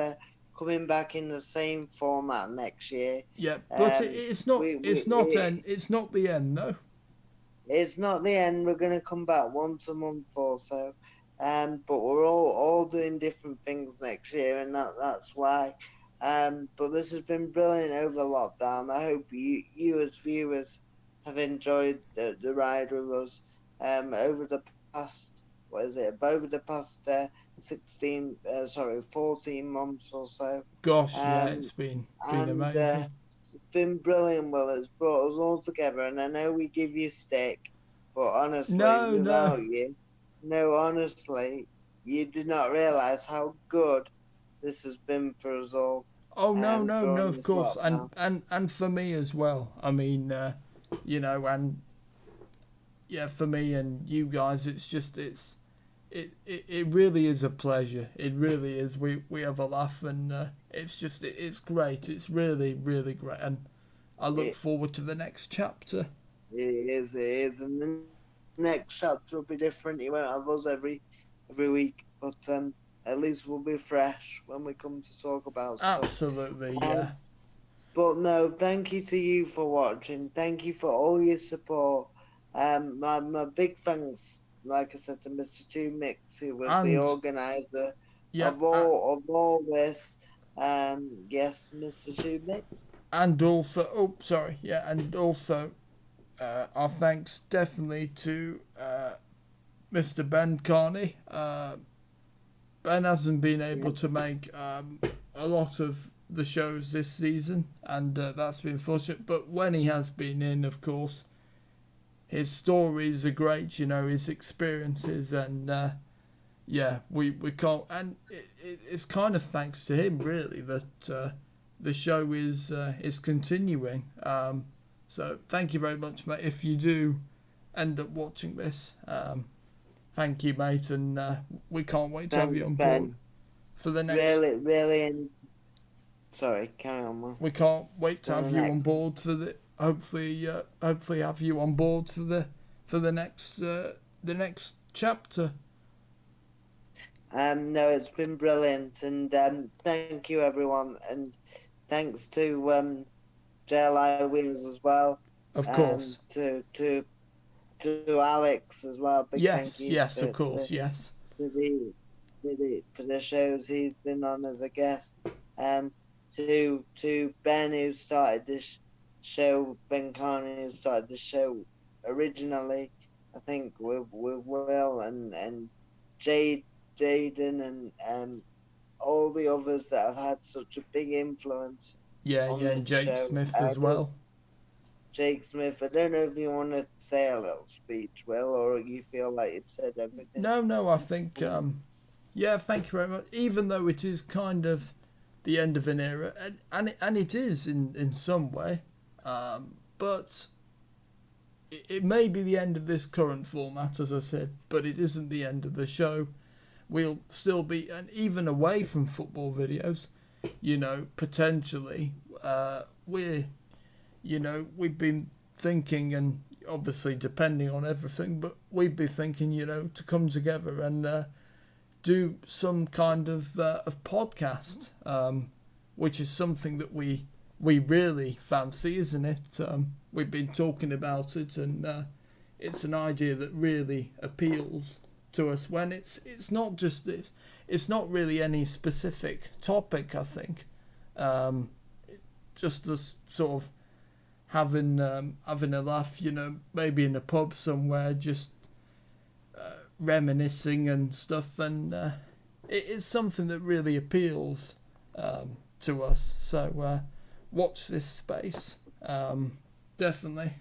coming back in the same format next year. Yeah, but it's not. It's not it- end. It's not the end, though. It's not the end. We're going to come back once a month or so. But we're all doing different things next year, and that's why. But this has been brilliant over lockdown. I hope you as viewers have enjoyed the ride with us over the past, over the past 14 months or so. Gosh, yeah, it's been And amazing. it's been brilliant, Will. It's brought us all together, and I know we give you stick, but honestly, without you, honestly, you did not realise how good this has been for us all. Oh no, during of this course, lockdown. and for me as well. I mean, and yeah, for me and you guys, it's just it really is a pleasure. It really is. We have a laugh, and it's great. It's really great, and I look forward to the next chapter. It is, and the next chapter will be different. You won't have us every week, but at least we'll be fresh when we come to talk about stuff. Absolutely, yeah. But no, thank you to you for watching. Thank you for all your support. My big thanks, like I said, to Mr. TubeMix, who was the organizer of all this. Yes, Mr. TubeMix. And also, our thanks definitely to Mr. Ben Carney. Ben hasn't been able to make a lot of the shows this season, and that's been fortunate. But when he has been in, of course, his stories are great. His experiences, and we can't. And it's kind of thanks to him, really, that the show is continuing. So thank you very much, mate. If you do end up watching this, thank you, mate, and we can't wait to have you on board for the next. Really. Sorry, carry on, man. We can't wait to have you on board for the. Hopefully have you on board for the next chapter. No, it's been brilliant, and thank you, everyone, and thanks to JLIWheels as well. Of course. To Alex as well. Big thank you. Yes, of course, yes. For the shows he's been on as a guest. To Ben, who started this show, Ben Carney, who started the show originally, I think with Will and Jaden and all the others that have had such a big influence. And Jake Smith as well. Jake Smith, I don't know if you want to say a little speech, Will, or you feel like you've said everything. No, I think, thank you very much. Even though it is kind of the end of an era, and it is in some way, but it may be the end of this current format, as I said, but it isn't the end of the show. We'll still be, and even away from football videos, potentially, we've been thinking, and obviously depending on everything, but we'd be thinking, to come together and do some kind of podcast, which is something that we really fancy, isn't it? We've been talking about it, and it's an idea that really appeals to us. When it's not just this, it's not really any specific topic. I think, just this sort of having a laugh, maybe in a pub somewhere, just reminiscing and stuff, and it is something that really appeals to us. So watch this space, definitely.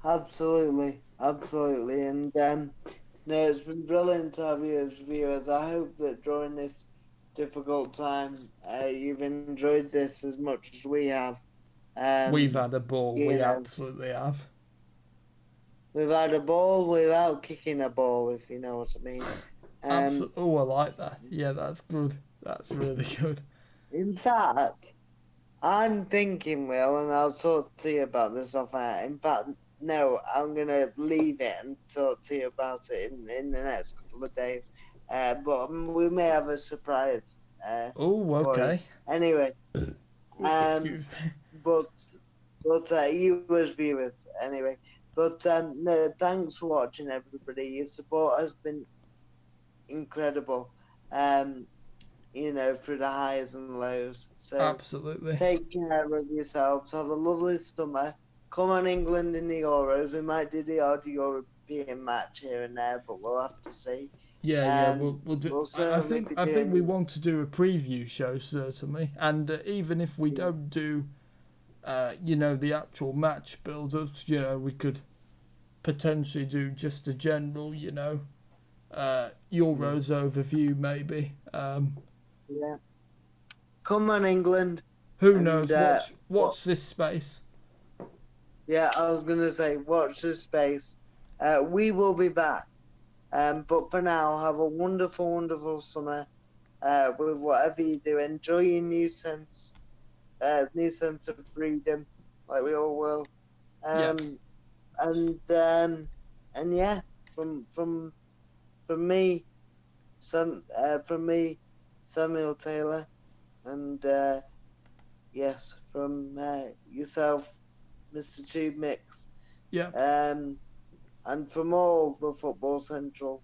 Absolutely, and no, it's been brilliant to have you as viewers. I hope that during this difficult time. You've enjoyed this as much as we have. We've had a ball. You We know, absolutely have. we've had a ball without kicking a ball, if you know what I mean. Absolutely. Oh, I like that. Yeah, that's good. That's really good. In fact, I'm thinking, Will, and I'll talk to you about this off air. In fact, no, I'm gonna leave it and talk to you about it in the next couple of days. But we may have a surprise. Oh, For you. okay. Anyway, Excuse me. but you as viewers, anyway. But no, thanks for watching, everybody. Your support has been incredible. Through the highs and lows. So Absolutely. take care of yourselves. Have a lovely summer. Come on, England in the Euros. We might do the odd European match here and there, but we'll have to see. Yeah, we'll do. We'll I certainly think be I think we doing- want to do a preview show certainly, and even if we don't do, the actual match build-ups, we could potentially do just a general, Euros overview maybe. Yeah. Come on, England. Who And, knows? Watch this space. Yeah, I was gonna say, watch this space. We will be back. But for now, have a wonderful, wonderful summer. With whatever you do, enjoy your new sense of freedom, like we all will. And yeah, from me, Samuel Taylor, and yes, from yourself, Mr. TubeMix. Yeah. And from all the Football Central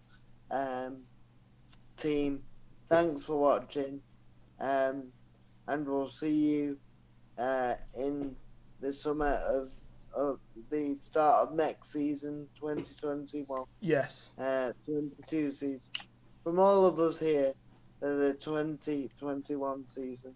team, thanks for watching. And we'll see you in the summer of the start of next season, 2021. Yes. 22 season. From all of us here, the 2021 season.